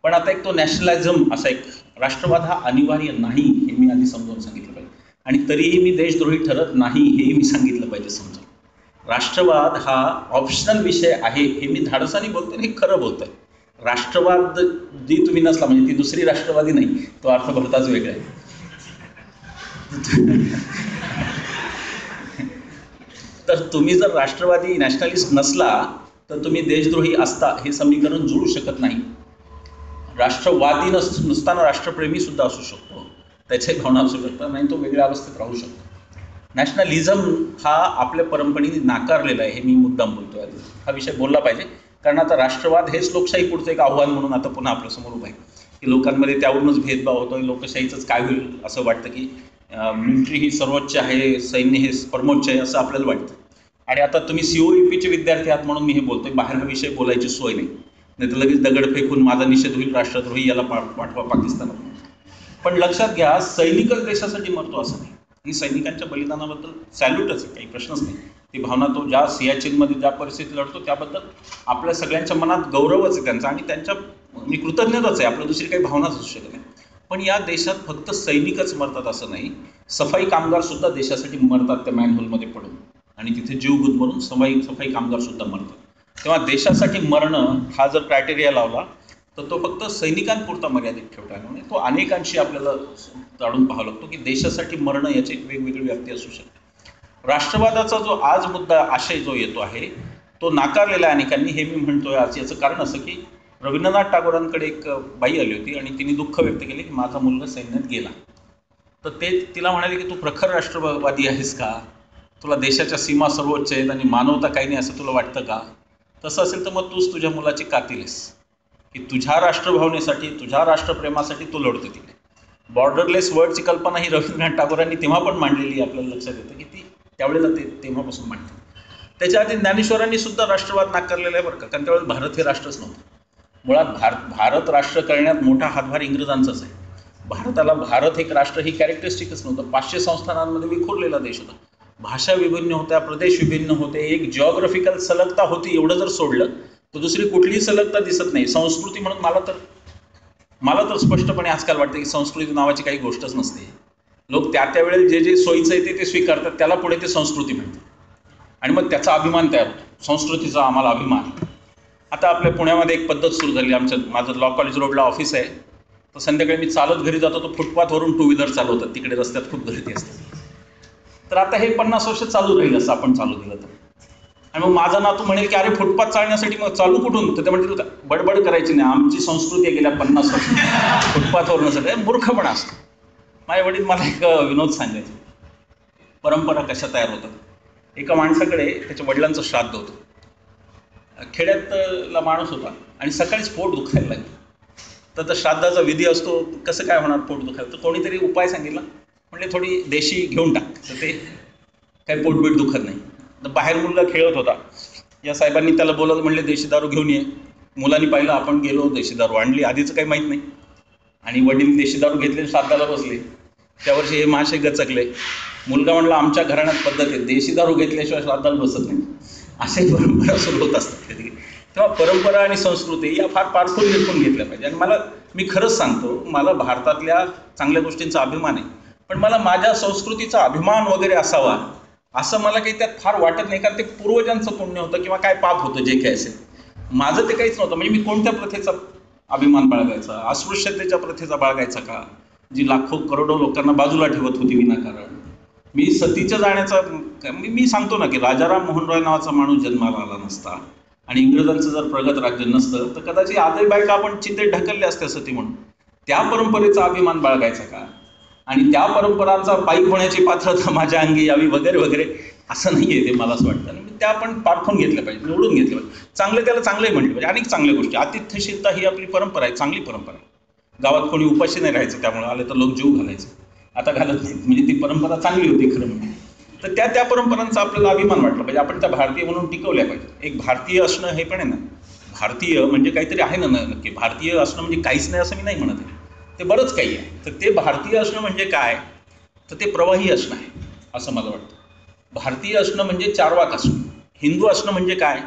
पण आता एक तो नॅशनलिझम असा एक राष्ट्रवाद हा अनिवार्य नाही हे मी आधी समजावून सांगितलं पाहिजे. आणि तरीही मी देशद्रोही ठरत नाही हेही मी सांगितलं पाहिजे समजून. राष्ट्रवाद हा ऑप्शनल विषय आहे हे मी धाडसाने बोलतोय आणि हे खरं बोलतोय. राष्ट्रवाद जी तुम्ही नसला म्हणजे ती दुसरी राष्ट्रवादी नाही, तो अर्थ भरताच वेगळा आहे. तर तुम्ही जर राष्ट्रवादी नॅशनलिस्ट नसला तर तुम्ही देशद्रोही असता हे समीकरण जुळू शकत नाही. राष्ट्रवादी नसताना राष्ट्रप्रेमी सुद्धा असू शकतो, त्याचे भावना असू शकतात, नाही तो वेगळ्या अवस्थेत राहू शकतो. नॅशनलिझम हा आपल्या परंपरेने नाकारलेला आहे हे मी मुद्दाम बोलतोय. हा विषय बोलला पाहिजे कारण आता राष्ट्रवाद हेच लोकशाही पुढचं एक आव्हान म्हणून आता पुन्हा आपल्यासमोर उभं आहे की लोकांमध्ये त्यावरूनच भेदभाव होतोय. लोकशाहीचंच काय होईल असं वाटतं की मिलिटरी ही सर्वोच्च आहे, सैन्य हे परमोच्च आहे असं आपल्याला वाटतं. आणि आता तुम्ही COEPचे विद्यार्थी आहात म्हणून मी हे बोलतोय, बाहेर हा विषय बोलायची सोय नाही, नाही तर लगेच दगड फेकून माझा निषेध होईल, राष्ट्रद्रोही याला पाठवा पाकिस्तानात. पण लक्षात घ्या, सैनिकच देशासाठी मरतो असं नाही आणि सैनिकांच्या बलिदानाबद्दल सॅल्यूटच आहे, काही प्रश्नच नाही. ती भावना तो ज्या सियाचीनमध्ये ज्या परिस्थितीत लढतो त्याबद्दल आपल्या सगळ्यांच्या मनात गौरवच आहे त्यांचा आणि त्यांच्या मी कृतज्ञताच आहे, आपल्या दुसरी काही भावनाच असू शकत नाही. पण या देशात फक्त सैनिकच मरतात असं नाही, सफाई कामगार सुद्धा देशासाठी मरतात त्या मॅनहोलमध्ये पडून आणि तिथे जीव गुदमरून सफाई कामगार सुद्धा मरतात. तेव्हा देशासाठी मरणं हा जर क्रायटेरिया लावला तर तो फक्त सैनिकांपुरता मर्यादित ठेवता येणार नाही, तो अनेकांशी आपल्याला काढून पाहावा लागतो की देशासाठी मरणं याची वेगवेगळी व्याप्ती असू शकते. राष्ट्रवादाचा जो आज मुद्दा आशय जो येतो आहे तो नाकारलेला आहे अनेकांनी. हे मी म्हणतोय आज याचं कारण असं की रवींद्रनाथ टागोरांकडे एक बाई आली होती आणि तिने दुःख व्यक्त केले की माझा मुलगा सैन्यात गेला. तर ते तिला म्हणाले की तू प्रखर राष्ट्रवादी आहेस का, तुला देशाच्या सीमा सर्वोच्च आहेत आणि मानवता काही नाही असं तुला वाटतं का? तसं असेल तर मग तूच तुझ्या मुलाची कातील आहेस की तुझ्या राष्ट्रभावनेसाठी तुझ्या राष्ट्रप्रेमासाठी तू लढतो तिकडे. बॉर्डरलेस वर्ल्डची कल्पना ही रवींद्रनाथ टागोरांनी तेव्हा पण मांडलेली आपल्याला लक्षात येतं की ती त्यावेळेला तेव्हापासून मांडतात. त्याच्या आधी ज्ञानेश्वरांनी सुद्धा राष्ट्रवाद नाकारलेला आहे बरं का, कारण त्यावेळेस भारत हे राष्ट्रच नव्हतं. मुळात भारत राष्ट्र करण्यात मोठा हातभार इंग्रजांचाच आहे. भारताला भारत एक राष्ट्र ही कॅरेक्टरिस्टिकच नव्हतं. 500 संस्थानांमध्ये विखुरलेला देश होता, भाषा विभिन्न होत्या, प्रदेश विभिन्न होते, एक जिओग्राफिकल सलगता होती. एवढं जर सोडलं तर दुसरी कुठलीही सलगता दिसत नाही. संस्कृती म्हणून मला तर स्पष्टपणे आजकाल वाटतं की संस्कृती नावाची काही गोष्टच नसते. लोक त्यावेळेला जे सोयीचं आहे ते स्वीकारतात, त्याला पुढे ते संस्कृती म्हणतात आणि मग त्याचा अभिमान तयार होतो, संस्कृतीचा आम्हाला अभिमान. आता आपल्या पुण्यामध्ये एक पद्धत सुरू झाली. माझं लॉ कॉलेज रोडला ऑफिस आहे, तर संध्याकाळी मी चालत घरी जातो तर फुटपाथवरून 2 व्हीलर चालवतात, तिकडे रस्त्यात खूप गर्दी असते. तर आता हे 50 वर्ष चालू राहील असं आपण चालू दिलं तर. आणि मग माझा नातू म्हणेल की अरे फुटपाथ चालण्यासाठी मग चालू कुठून, तर ते म्हणतील बडबड करायची नाही, आमची संस्कृती आहे गेल्या 50 वर्ष फुटपाथवरून सगळं मूर्खपणा असतो. माझे वडील मला एक विनोद सांगायचे, परंपरा कशा तयार होतात. एका माणसाकडे त्याच्या वडिलांचं श्राद्ध होतं. खेड्यातला माणूस होता आणि सकाळीच पोट दुखायला लागलं. तर श्राद्धाचा विधी असतो, कसं काय होणार पोट दुखायला, तर कोणीतरी उपाय सांगितला, म्हणजे थोडी देशी घेऊन टाक, तर ते काही पोटबीट दुखत नाही. तर बाहेर मुलगा खेळत होता, या साहेबांनी त्याला बोलावलं, म्हणले देशी दारू घेऊन ये. मुलांनी पाहिलं, आपण गेलो, देशी दारू आणली, आधीचं काही माहीत नाही. आणि वडील देशी दारू घेतले, श्राद्धाला बसले. त्यावर्षी हे महाशय गचकले. मुलगा म्हणला आमच्या घराण्यात पद्धत आहे, देशी दारू घेतल्याशिवाय श्राद्धाला बसत नाही. अशा परंपरा सुरू होत असतात कधी. तेव्हा परंपरा आणि संस्कृती या फार पारखून निरखून घेतल्या पाहिजे. आणि मी खरंच सांगतो, मला भारतातल्या चांगल्या गोष्टींचा अभिमान आहे, पण मला माझ्या संस्कृतीचा अभिमान वगैरे असावा असं मला काही त्यात फार वाटत नाही, कारण ते पूर्वजांचं पुण्य होतं किंवा काय पाप होतं जे काही असेल. माझं ते काहीच नव्हतं. म्हणजे मी कोणत्या प्रथेचा अभिमान बाळगायचा, अस्पृश्यतेच्या प्रथेचा बाळगायचा का, जी लाखो करोडो लोकांना बाजूला ठेवत होती विनाकारण. मी सतीच्या जाण्याचा मी सांगतो ना की राजाराम मोहन रॉय नावाचा माणूस जन्माला आला नसता आणि इंग्रजांचं जर प्रगत राज्य नसतं तर कदाचित आजही बायका आपण चितेत ढकलले असते सती म्हणून. त्या परंपरेचा अभिमान बाळगायचा का आणि त्या परंपरांचा पायी होण्याची पात्रता माझ्या अंगी यावी वगैरे वगैरे असं नाही आहे ते मला असं वाटतं. आणि त्या आपण पारखून घेतल्या पाहिजे, निवडून घेतल्या पाहिजे. चांगले त्याला चांगले म्हटले पाहिजे. अनेक चांगल्या गोष्टी. आतिथ्यशीलता ही आपली परंपरा आहे, चांगली परंपरा आहे. गावात कोणी उपाशी नाही राहायचं, त्यामुळे आले तर लोक जीव घालायचे, आता घालत नाहीत. म्हणजे ती परंपरा चांगली होती खरं म्हणजे. तर त्या परंपरांचा आपल्याला अभिमान वाटला पाहिजे. आपण त्या भारतीय म्हणून टिकवल्या पाहिजे. एक भारतीय असणं हे पण आहे ना, भारतीय म्हणजे काहीतरी आहे ना नक्की. भारतीय असणं म्हणजे काहीच नाही असं मी नाही म्हणत आहे, ते बरंच काही आहे. तर ते भारतीय असणं म्हणजे काय, तर ते प्रवाही असणं आहे असं मला वाटतं. भारतीय असणं म्हणजे चार्वाक असणं. हिंदू असणं म्हणजे काय,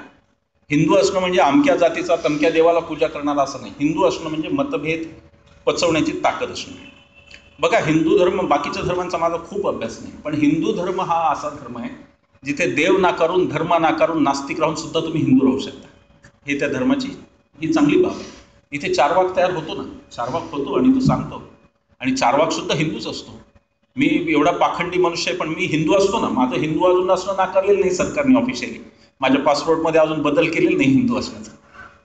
हिंदू असणं म्हणजे अमक्या जातीचा तमक्या देवाला पूजा करणारा असं नाही. हिंदू असणं म्हणजे मतभेद पचवण्याची ताकद असणं. बघा, हिंदू धर्म, बाकीच्या धर्मांचा माझा खूप अभ्यास नाही, पण हिंदू धर्म हा असा धर्म आहे जिथे देव नाकारून, धर्म नाकारून, नास्तिक राहून सुद्धा तुम्ही हिंदू राहू शकता. हे त्या धर्माची ही चांगली बाब आहे. इथे चार्वाक तयार होतो ना, चार्वाक होतो आणि तो सांगतो. आणि चार्वाक सुद्धा हिंदूच असतो. मी एवढा पाखंडी मनुष्य आहे, पण मी हिंदू असतो ना. माझं हिंदू अजून असणं नाकारलेलं नाही सरकारने ऑफिशियली. माझ्या पासपोर्टमध्ये अजून बदल केलेला नाही हिंदू असण्याचा.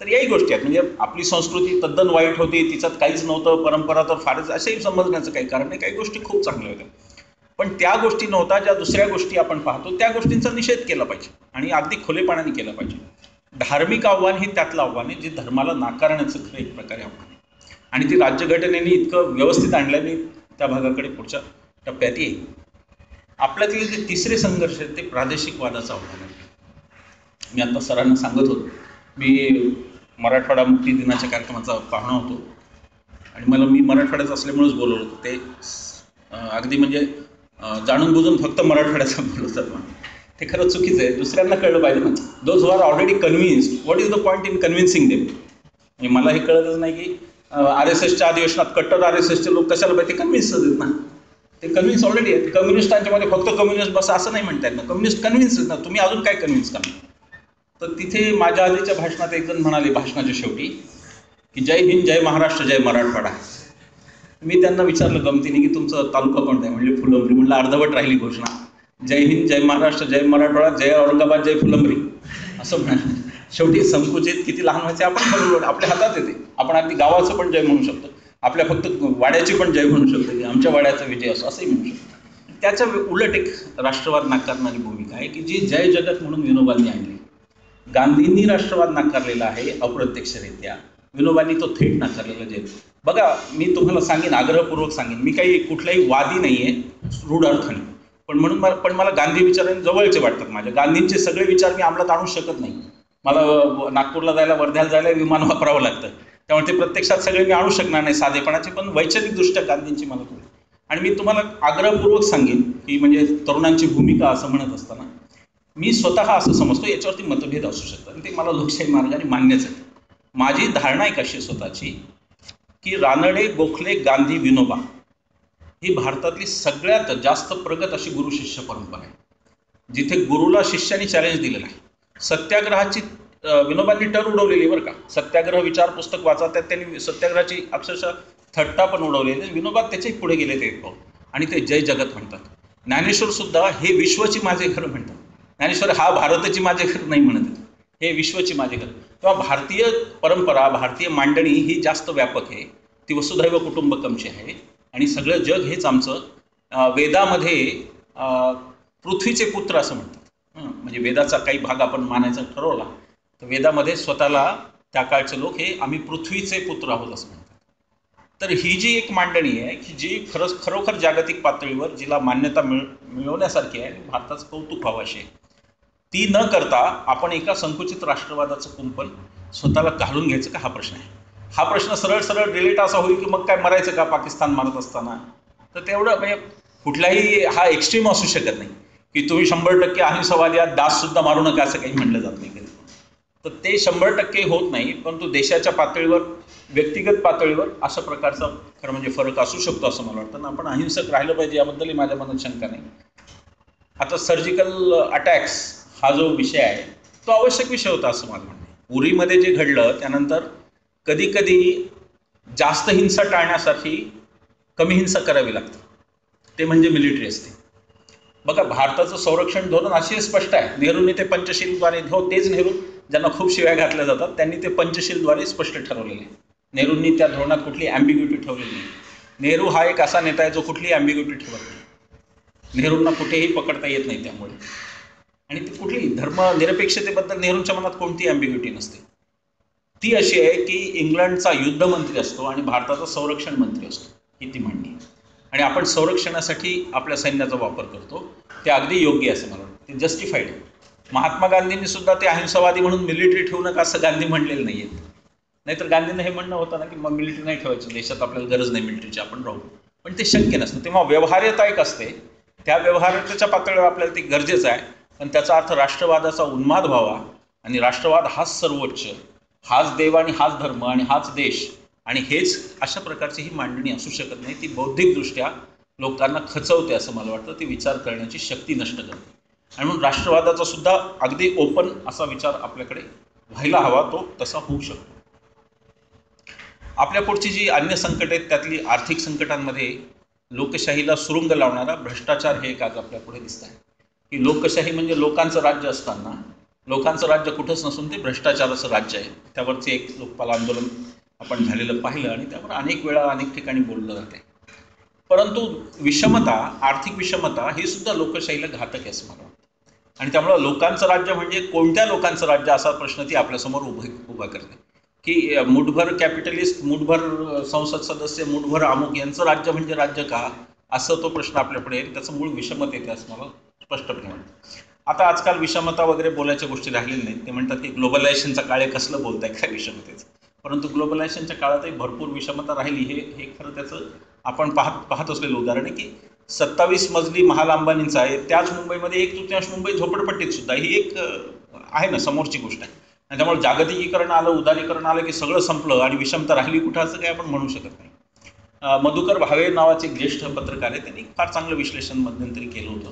तर याही गोष्टी आहेत. म्हणजे आपली संस्कृती तद्दन वाईट होती, तिच्यात काहीच नव्हतं, परंपरा तर फारच, असेही समजण्याचं काही कारण नाही. काही गोष्टी खूप चांगल्या होत्या, पण त्या गोष्टी नव्हत्या ज्या दुसऱ्या गोष्टी आपण पाहतो. त्या गोष्टींचा निषेध केला पाहिजे आणि अगदी खुलेपणाने केला पाहिजे. धार्मिक आव्हान हे त्यातलं आव्हान आहे जे धर्माला नाकारण्याचं खरं एक प्रकारे आव्हान आहे. आणि ती राज्यघटनेने इतकं व्यवस्थित आणल्याने त्या भागाकडे पुढच्या टप्प्यात येईल. आपल्यातले जे तिसरे संघर्ष आहेत ते प्रादेशिक वादाचं आव्हान आहे. मी आता सरांना सांगत होतो, मी मराठवाडा मुक्ती दिनाच्या कार्यक्रमाचा पाहुणा होतो आणि मी मराठवाड्याचं असल्यामुळेच बोलवलं होतं. ते अगदी म्हणजे जाणून बुजून फक्त मराठवाड्याचं बोलवतात म्हणून ते खरं चुकीचं आहे. दुसऱ्यांना कळलं पाहिजे ना. Those who are already convinced, what is the point in convincing them. म्हणजे मला हे कळतच नाही की RSSच्या अधिवेशनात कट्टर RSSचे लोक कशाला पाहिजे, ते कन्व्हिन्स आहेत ना. ते कन्व्हिन्स ऑलरेडी आहेत. कम्युनिस्टांच्या मध्ये फक्त कम्युनिस्ट बस असं नाही म्हणता येत ना. कम्युनिस्ट कन्व्हिन्स आहेत ना, तुम्ही अजून काय कन्व्हिन्स करणार. तर तिथे माझ्या आधीच्या भाषणात एक जण म्हणाले भाषणाच्या शेवटी की जय हिंद, जय महाराष्ट्र, जय मराठवाडा. मी त्यांना विचारलं गमतीने की तुमचं तालुका कोणता आहे, म्हणजे फुलंब्री. म्हणलं अर्धवट राहिली घोषणा. जय हिंद, जय महाराष्ट्र, जय मराठवाडा, जय औरंगाबाद, जय फुलंब्री असं म्हणाले. शेवटी संकुचित किती लहान व्हायचे आपण आपल्या हातात येते. आपण अगदी गावाचं पण जय म्हणू शकतो, आपल्या फक्त वाड्याची पण जय म्हणू शकतो की आमच्या वाड्याचा विजय असो असंही म्हणू शकतो. त्याच्या उलट एक राष्ट्रवाद नाकारणारी भूमिका आहे की जी जय जगत म्हणून विनोबांनी आणली. गांधींनी राष्ट्रवाद नाकारलेला आहे अप्रत्यक्षरित्या, विनोबांनी तो थेट नाकारलेला जय. बघा, मी तुम्हाला सांगेन, आग्रहपूर्वक सांगेन, मी काही कुठलाही वादी नाही आहे रूढ अर्थाने, पण मला गांधी विचारांनी जवळचे वाटतात. माझ्या गांधींचे सगळे विचार मी अंमलात आणू शकत नाही. मला नागपूरला जायला, वर्ध्याला जायला विमान वापरावं लागतं, त्यामुळे ते प्रत्यक्षात सगळे मी आणू शकणार नाही साधेपणाचे, पण वैचारिकदृष्ट्या गांधींची मला थोडी. आणि मी तुम्हाला आग्रहपूर्वक सांगेन की म्हणजे तरुणांची भूमिका असं म्हणत असताना मी स्वतः असं समजतो, याच्यावरती मतभेद असू शकतात आणि ते मला लोकशाही मार्गाने मान्यच आहे. माझी धारणा एक अशी स्वतःची की रानडे, गोखले, गांधी, विनोबा ही भारतातली सगळ्यात जास्त प्रगत अशी गुरु शिष्य परंपरा आहे, जिथे गुरुला शिष्याने चॅलेंज दिलेलं आहे. सत्याग्रहाची विनोबांनी टर उडवलेली बरं का. सत्याग्रह विचार पुस्तक वाचा, त्यात त्यांनी सत्याग्रहाची अक्षरशः थट्टा पण उडवलेली. विनोबा त्याच्याही पुढे गेले ते आणि ते जय जगत म्हणतात. ज्ञानेश्वर सुद्धा हे विश्वची माझे घर म्हणतात. ज्ञानेश्वर हा भारताची माझे घर नाही म्हणत, हे विश्वची माझे घर. तेव्हा भारतीय परंपरा, भारतीय मांडणी ही जास्त व्यापक आहे. ती वसुधैव कुटुंबकमची आहे आणि सगळं जग हेच आमचं. वेदामध्ये पृथ्वीचे पुत्र असं म्हणतात. म्हणजे वेदाचा काही भाग आपण मानायचा ठरवला तर वेदामध्ये स्वतःला त्या काळचे लोक हे आम्ही पृथ्वीचे पुत्र आहोत असं म्हणतात. तर ही जी एक मांडणी आहे की जी खरोखर जागतिक पातळीवर जिला मान्यता मिळवण्यासारखी आहे, भारताचं कौतुक व्हावं अशी आहे. ती न करता आपण एका संकुचित राष्ट्रवादाचं कुंपण स्वतःला घालून घ्यायचं का, हा प्रश्न आहे. हा प्रश्न सरळ सरळ रिलेट असा होईल की मग काय मरायचं का पाकिस्तान मारत असताना. तर तेवढं म्हणजे कुठलाही हा एक्स्ट्रीम असू शकत नाही की तुम्ही 100% अहिंसावादी आहात, दाससुद्धा मारू नका असं काही म्हणलं जात नाही कधी. तर ते 100% होत नाही, परंतु देशाच्या पातळीवर, व्यक्तिगत पातळीवर अशा प्रकारचा खरं म्हणजे फरक असू शकतो असं मला वाटतं. आपण अहिंसक राहिलं पाहिजे याबद्दलही माझ्या मनात शंका नाही. आता सर्जिकल अटॅक्स हा जो विषय आहे तो आवश्यक विषय होता असं मला म्हणणं आहे. उरीमध्ये जे घडलं त्यानंतर कधी कधी जास्त हिंसा टाळण्यासाठी कमी हिंसा करावी लागते, ते म्हणजे मिलिटरी असते. बघा, भारताचं संरक्षण धोरण असे स्पष्ट आहे. नेहरूंनी ते पंचशीलद्वारे, हो तेच नेहरू ज्यांना खूप शिव्या घातल्या जातात, त्यांनी ते पंचशीलद्वारे स्पष्ट ठरवलेले आहे. नेहरूंनी त्या धोरणात कुठली ॲम्बिग्युटी ठेवलेली नाही. नेहरू हा एक असा नेता आहे जो कुठली ॲम्बिग्युटी ठेवत नाही. नेहरूंना कुठेही पकडता येत नाही त्यामुळे. आणि ती कुठली धर्मनिरपेक्षतेबद्दल नेहरूंच्या मनात कोणती ॲम्बिग्युटी नसते. ती अशी आहे की इंग्लंडचा युद्धमंत्री असतो आणि भारताचा संरक्षण मंत्री असतो, ही ती मांडणी. आणि आपण संरक्षणासाठी आपल्या सैन्याचा वापर करतो, ते अगदी योग्य असं मला वाटतं, ते जस्टिफाईड आहे. महात्मा गांधींनी सुद्धा ते अहिंसावादी म्हणून मिलिटरी ठेवू नका असं गांधी म्हणलेलं नाही आहेत. नाहीतर गांधींना हे म्हणणं होतं ना की मग मिलिटरी नाही ठेवायचं, देशात आपल्याला गरज नाही मिलिटरीची, आपण राहू. पण ते शक्य नसतं. तेव्हा व्यवहार्यता एक असते, त्या व्यवहार्यतेच्या पातळीवर आपल्याला ते गरजेचं आहे. पण त्याचा अर्थ राष्ट्रवादाचा उन्माद व्हावा आणि राष्ट्रवाद हाच सर्वोच्च, हाच देव आणि हाच धर्म आणि हाच देश आणि हेच, अशा प्रकारची ही मांडणी असू शकत नाही. ती बौद्धिकदृष्ट्या लोकांना खचवते असं मला वाटतं. ती विचार करण्याची शक्ती नष्ट करते. आणि म्हणून राष्ट्रवादाचा सुद्धा अगदी ओपन असा विचार आपल्याकडे व्हायला हवा, तो तसा होऊ शकतो. आपल्या पुढची जी अन्य संकट आहेत त्यातली आर्थिक संकटांमध्ये लोकशाहीला सुरुंग लावणारा भ्रष्टाचार हे एक आज आपल्या पुढे दिसत आहे. की लोकशाही म्हणजे लोकांचं राज्य असताना लोकांचं राज्य कुठंच नसून ते भ्रष्टाचाराचं राज्य आहे. त्यावरचे एक लोकपाल आंदोलन आपण झालेलं पाहिलं आणि त्यावर अनेक वेळा अनेक ठिकाणी बोललं जाते. परंतु विषमता, आर्थिक विषमता ही सुद्धा लोकशाहीला घातक आहे असं मला वाटतं. आणि त्यामुळं लोकांचं राज्य म्हणजे कोणत्या लोकांचं राज्य असा प्रश्न ती आपल्यासमोर उभा करते. की मुठभर कॅपिटलिस्ट, मुठभर संसद सदस्य, मुठभर अमुक यांचं राज्य म्हणजे राज्य का, असं तो प्रश्न आपल्यापुढे येईल. त्याचं मूळ विषमता येते असं मला स्पष्टपणे वाटतं. आता आजकाल विषमता वगैरे बोलायच्या गोष्टी राहिलेल्या नाहीत. ते म्हणतात की ग्लोबलायझेशनचा काळ आहे, कसलं बोलताय काय विषमतेचं. परंतु ग्लोबलायझेशनच्या काळातही भरपूर विषमता राहिली. हे खरं त्याचं आपण पाहत असलेलं उदाहरण आहे की 27 मजली महाल अंबानींचा आहे, त्याच मुंबईमध्ये 1/3 मुंबई झोपडपट्टीत सुद्धा, ही एक आहे ना समोरची गोष्ट आहे. आणि त्यामुळे जागतिकीकरण आलं, उदारीकरण आलं की सगळं संपलं आणि विषमता राहिली कुठं असं काही आपण म्हणू शकत नाही. मधुकर भावे नावाचे ज्येष्ठ पत्रकार आहे, त्यांनी फार चांगलं विश्लेषण मध्यंतरी केलं होतं.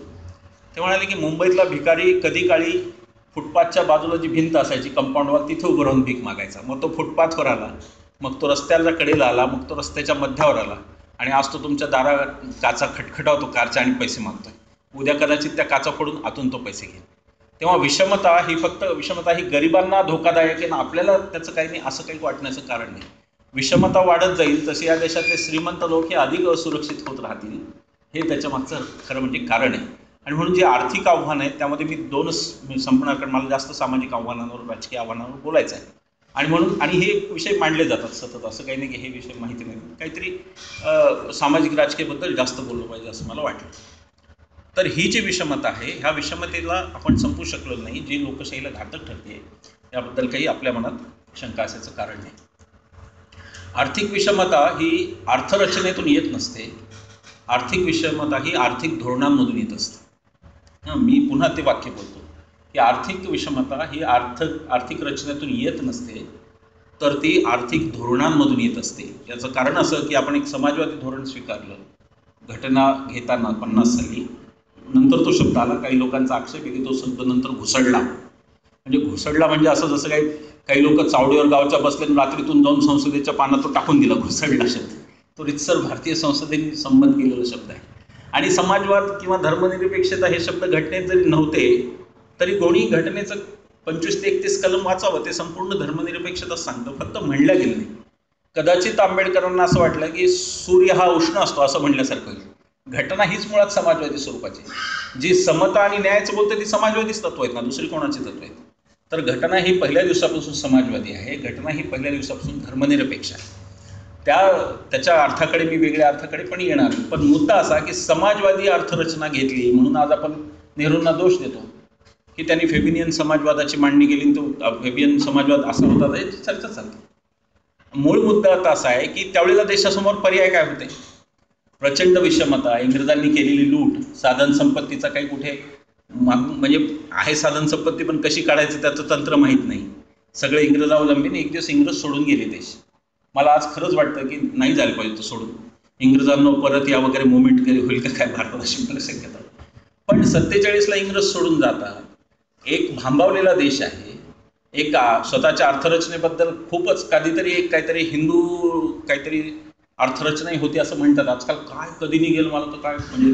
ते म्हणाले की मुंबईतला भिकारी कधी काळी फुटपाथच्या बाजूला जी भिंत असायची कंपाऊंडवर, तिथे उभं राहून भीक मागायचा. मग तो फुटपाथवर आला, मग तो रस्त्याच्या कडेला आला, मग तो रस्त्याच्या मध्यावर आला आणि आज तो तुमच्या दारा काचा खटखटावतो कारचा आणि पैसे मागतोय. उद्या कदाचित त्या काचा फोडून आतून तो पैसे घेईल. तेव्हा विषमता ही गरिबांना धोकादायक आहे ना, आपल्याला त्याचं काही नाही असं काही वाटण्याचं कारण नाही. विषमता वाढत जाईल तसे या देशातले श्रीमंत लोक हे अधिक असुरक्षित होत राहतील, हे त्याच्या मागचं खरं म्हणजे कारण आहे. आणि म्हणून जे आर्थिक आव्हान आहेत त्यामध्ये मी दोनच संपणार, कारण मला जास्त सामाजिक आव्हानांवर, राजकीय आव्हानांवर बोलायचं आहे. आणि म्हणून हे विषय मांडले जातात सतत, असं काही नाही की हे विषय माहिती नाही, काहीतरी सामाजिक राजकीयबद्दल जास्त बोललं पाहिजे असं मला वाटलं. तर ही जी विषमता आहे, ह्या विषमतेला आपण संपू शकलो नाही, जी लोकशाहीला घातक ठरते, याबद्दल काही आपल्या मनात शंका असायचं कारण नाही. आर्थिक विषमता ही अर्थरचनेतून येत नसते. आर्थिक विषमता ही आर्थिक धोरणांमधून येत असते. मी पुन्हा ते वाक्य बोलतो की आर्थिक विषमता ही आर्थिक रचनेतून येत नसते, तर ती आर्थिक धोरणांमधून येत असते. याचं कारण असं की आपण एक समाजवादी धोरण स्वीकारलं घटना घेताना 50 साली, नंतर तो शब्द आला. काही लोकांचा आक्षेप आहे की तो शब्द नंतर घुसडला. म्हणजे घुसडला म्हणजे असं जसं काही लोक चावडीवर गावच्या बसले रात्रीतून जाऊन संसदेच्या पानात तो टाकून दिला, घुसडला शब्द. तो रितसर भारतीय संसदेने संबंध केलेला शब्द आहे. आणि समाजवाद किंवा धर्मनिरपेक्षता हे शब्द घटनेत जरी नव्हते तरी कोणी घटनेचं 25 ते 31 कलम वाचावं, ते संपूर्ण धर्मनिरपेक्षता सांगतं, फक्त म्हणल्या गेलं नाही. कदाचित आंबेडकरांना असं वाटलं की सूर्य हा उष्ण असतो असं म्हणल्यासारखं. घटना हीच मुळात समाजवादी स्वरूपाची, जी समता आणि न्यायाचं बोलते ती समाजवादीच तत्व आहेत ना, दुसरी कोणाची तत्व आहेत. तर घटना ही पहिल्या दिवसापासून समाजवादी आहे, घटना ही पहिल्या दिवसापासून धर्मनिरपेक्ष आहे. त्याच्या अर्थाकडे मी वेगळ्या अर्थाकडे पण येणार. पण मुद्दा असा की समाजवादी अर्थरचना घेतली म्हणून आज आपण नेहरूंना दोष देतो की त्यांनी फेबिनियन समाजवादाची मांडणी केली, तो फेबियन समाजवाद असा होता, याची चर्चा चालते. मूळ मुद्दा आता असा आहे की त्यावेळेला देशासमोर पर्याय काय होते? प्रचंड विषमता, इंग्रजांनी केलेली लूट, साधन संपत्तीचा काही कुठे म्हणजे आहे साधन संपत्ती पण कशी काढायचं त्याचं तंत्र माहीत नाही, सगळे इंग्रजावलंबीन. एक दिवस इंग्रज सोडून गेले देश. मला आज खरंच वाटतं की नाही जायला पाहिजे तो सोडून. इंग्रजांना परत या वगैरे मुवमेंट केली होईल का काय भारतात अशी मला शक्यता. पण 47ला इंग्रज सोडून जातात. एक भांबावलेला देश आहे, एक स्वतःच्या अर्थरचनेबद्दल खूपच काहीतरी हिंदू काहीतरी अर्थरचनाही होती असं म्हणतात. आजकाल काय कधी निघेल मला तर काय म्हणजे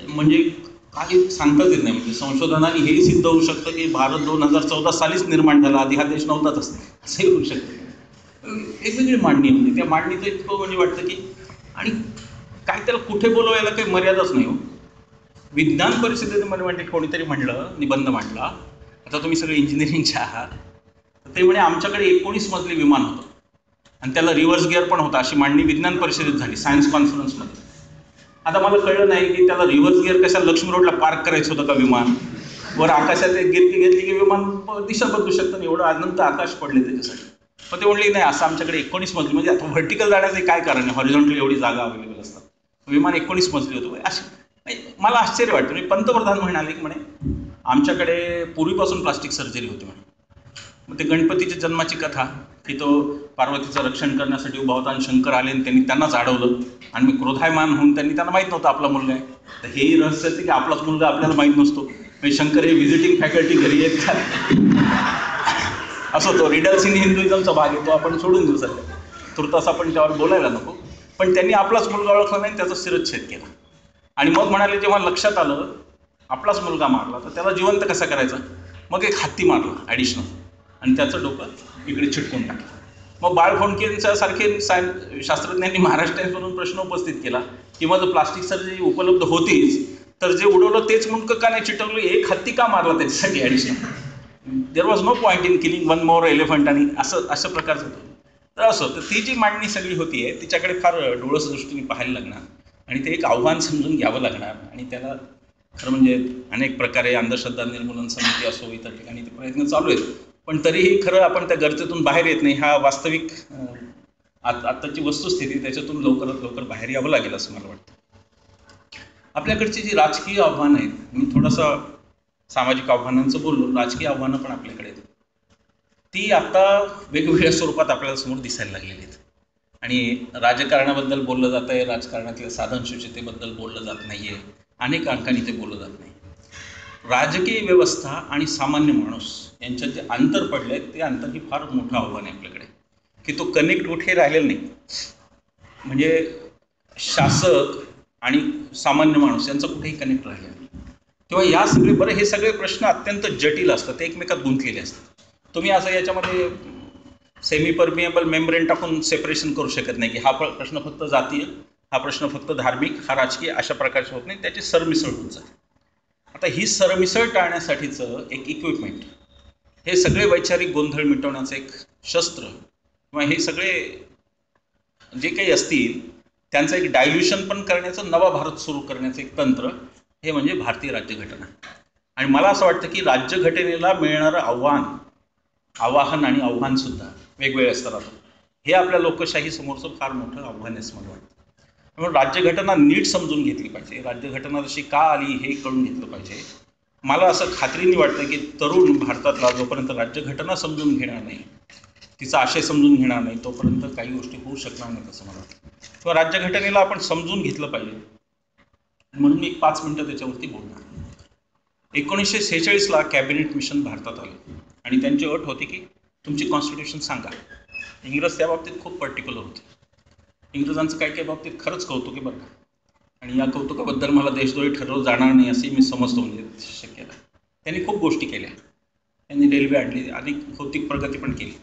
म्हणजे काही सांगताच येत नाही. म्हणजे संशोधनाने हेही सिद्ध होऊ शकतं की भारत 2014 सालीच निर्माण झाला, आधी हा देश नव्हताच असंही होऊ शकतं. वेगवेगळी मांडणी म्हणजे त्या मांडणीचं इतकं म्हणजे वाटतं की, आणि काय त्याला कुठे बोलवायला काही मर्यादाच नाही हो. विज्ञान परिषदेमध्ये म्हणजे कोणीतरी म्हणलं, निबंध मांडला, आता तुम्ही सगळे इंजिनिअरिंगचे आहात, तर ते म्हणे आमच्याकडे 19 मजली विमान होतं आणि त्याला रिव्हर्स गिअर पण होता, अशी मांडणी विज्ञान परिषदेत झाली, सायन्स कॉन्फरन्समध्ये. आता मला कळलं नाही की त्याला रिव्हर्स गिअर कशा लक्ष्मी रोडला पार्क करायचं होतं का विमान, वर आकाशात एक घेतली की विमान दिशा बदलू शकतं ना, एवढं अनंत आकाश पडले त्याच्यासाठी. पण ते म्हणले नाही, असं आमच्याकडे 19 मजली, म्हणजे आता व्हर्टिकल जाण्याचं काय कारण आहे, हॉरिझॉन्टली एवढी जागा अवेलेबल असतात, विमान 19 मजली होतं. अशी मला आश्चर्य वाटतं. म्हणजे पंतप्रधान म्हणाले की म्हणे आमच्याकडे पूर्वीपासून प्लास्टिक सर्जरी होती म्हणे. मग ते गणपतीच्या जन्माची कथा की तो पार्वतीचं रक्षण करण्यासाठी उभा होता आणि शंकर आले आणि त्यांनी त्यांनाच अडवलं आणि मी क्रोधायमान होऊन त्यांना माहीत नव्हतं आपला मुलगा आहे. तर हेही रहस्यच आहे की आपलाच मुलगा आपल्याला माहीत नसतो. म्हणजे शंकर हे व्हिजिटिंग फॅकल्टी घरी येत असं तो रिडल्स इन हिंदुइझमचा भाग आहे, तो आपण सोडून देऊ सध्या, तुर्तास आपण त्यावर बोलायला नको. पण त्यांनी आपलाच मुलगा ओळखला नाही, त्याचा शिरच्छेद केला. आणि मग म्हणाले जेव्हा लक्षात आलं आपलाच मुलगा मारला तर त्याला जिवंत कसा करायचा, मग एक हत्ती मारला ॲडिशनल आणि त्याचं डोकं इकडे चिटकून टाकलं. मग बाळफोंडकेंच्या सारखे शास्त्रज्ञांनी महाराष्ट्रातून प्रश्न उपस्थित केला की मग प्लास्टिक सर्जरी उपलब्ध होतीच तर जे उडवलं तेच मुंडकं का नाही चिटकलं, एक हत्ती का मारला त्याच्यासाठी additional. There was no point in killing one more elephant, आणि अशा प्रकारचं होतं. तर असं तर ती जी मांडणी सगळी होती आहे तिच्याकडे फार डोळस दृष्टीने पाहायला लागणार आणि ते एक आव्हान समजून घ्यावं लागणार. आणि त्याला खरं म्हणजे अनेक प्रकारे अंधश्रद्धा निर्मूलन समिती असो, इतर ठिकाणी ते प्रयत्न चालू आहेत. पण तरीही खरं आपण त्या गर्तेतून बाहेर येत नाही. हा वास्तविक आत्ताची वस्तुस्थिती, त्याच्यातून लवकरात लवकर बाहेर यावं लागेल असं मला वाटतं. आपल्याकडची जी राजकीय आव्हानं आहेत, मी थोडासा सामाजिक आव्हानांचं बोललो, राजकीय आव्हानं पण आपल्याकडे आहेत. ती आता वेगवेगळ्या स्वरूपात आपल्याला समोर दिसायला लागलेली आहेत. आणि राजकारणाबद्दल बोललं जात आहे, राजकारणातल्या साधनसुचितेबद्दल बोललं जात नाही आहे, अनेक अंकांनी ते बोललं जात नाही. राजकीय व्यवस्था आणि सामान्य माणूस यांच्यात जे अंतर पडलं आहे, ते अंतर ही फार मोठं आव्हान आहे आपल्याकडे, की तो कनेक्ट कुठे राहिलेला नाही. म्हणजे शासक आणि सामान्य माणूस यांचा कुठेही कनेक्ट राहिलेला नाही. तेव्हा या सगळे हे सगळे प्रश्न अत्यंत जटिल असतात, ते एकमेकात गुंतलेले असतात. तुम्ही असं याच्यामध्ये सेमी परमिएबल मेम्ब्रेन टाकून सेपरेशन करू शकत नाही की हा प्रश्न फक्त जातीय, हा प्रश्न फक्त धार्मिक, हा राजकीय, अशा प्रकारचे होत नाही. त्याची सरमिसळ होत जाते. आता ही सरमिसळ टाळण्यासाठीचं एक इक्विपमेंट, हे सगळे वैचारिक गोंधळ मिटवण्याचं एक शस्त्र, किंवा हे सगळे जे काही असतील त्यांचं एक डायल्युशन पण करण्याचं, नवा भारत सुरू करण्याचं एक तंत्र, हे म्हणजे भारतीय राज्यघटना. आणि मला असं वाटतं की राज्यघटनेला मिळणारं आवाहन आणि आव्हानसुद्धा वेगवेगळ्या स्तरातून, हे आपल्या लोकशाही समोरचं फार मोठं आव्हान आहे असं मला वाटतं. त्यामुळे राज्यघटना नीट समजून घेतली पाहिजे. राज्यघटना जशी का आली हे कळून घेतलं पाहिजे. मला असं खात्रीने वाटतं की तरुण भारतातला जोपर्यंत राज्यघटना समजून घेणार नाही, तिचा आशय समजून घेणार नाही, तोपर्यंत काही गोष्टी होऊ शकणार नाहीत असं मला वाटतं. किंवा राज्यघटनेला आपण समजून घेतलं पाहिजे. म्हणून मी 5 मिनिटं त्याच्यावरती बोलणार. 1946ला कॅबिनेट मिशन भारतात आलं आणि त्यांची अट होती की तुमची कॉन्स्टिट्यूशन सांगा. इंग्रज त्या बाबतीत खूप पर्टिक्युलर होते. इंग्रजांचं काही बाबतीत खरंच कौतुक आहे बरं का, आणि या कौतुकाबद्दल मला देशद्रोही ठरवलं जाणार नाही असे मी समजतो. म्हणजे शक्यता त्यांनी खूप गोष्टी केल्या, त्यांनी रेल्वे आणली, अनेक भौतिक प्रगती पण केली,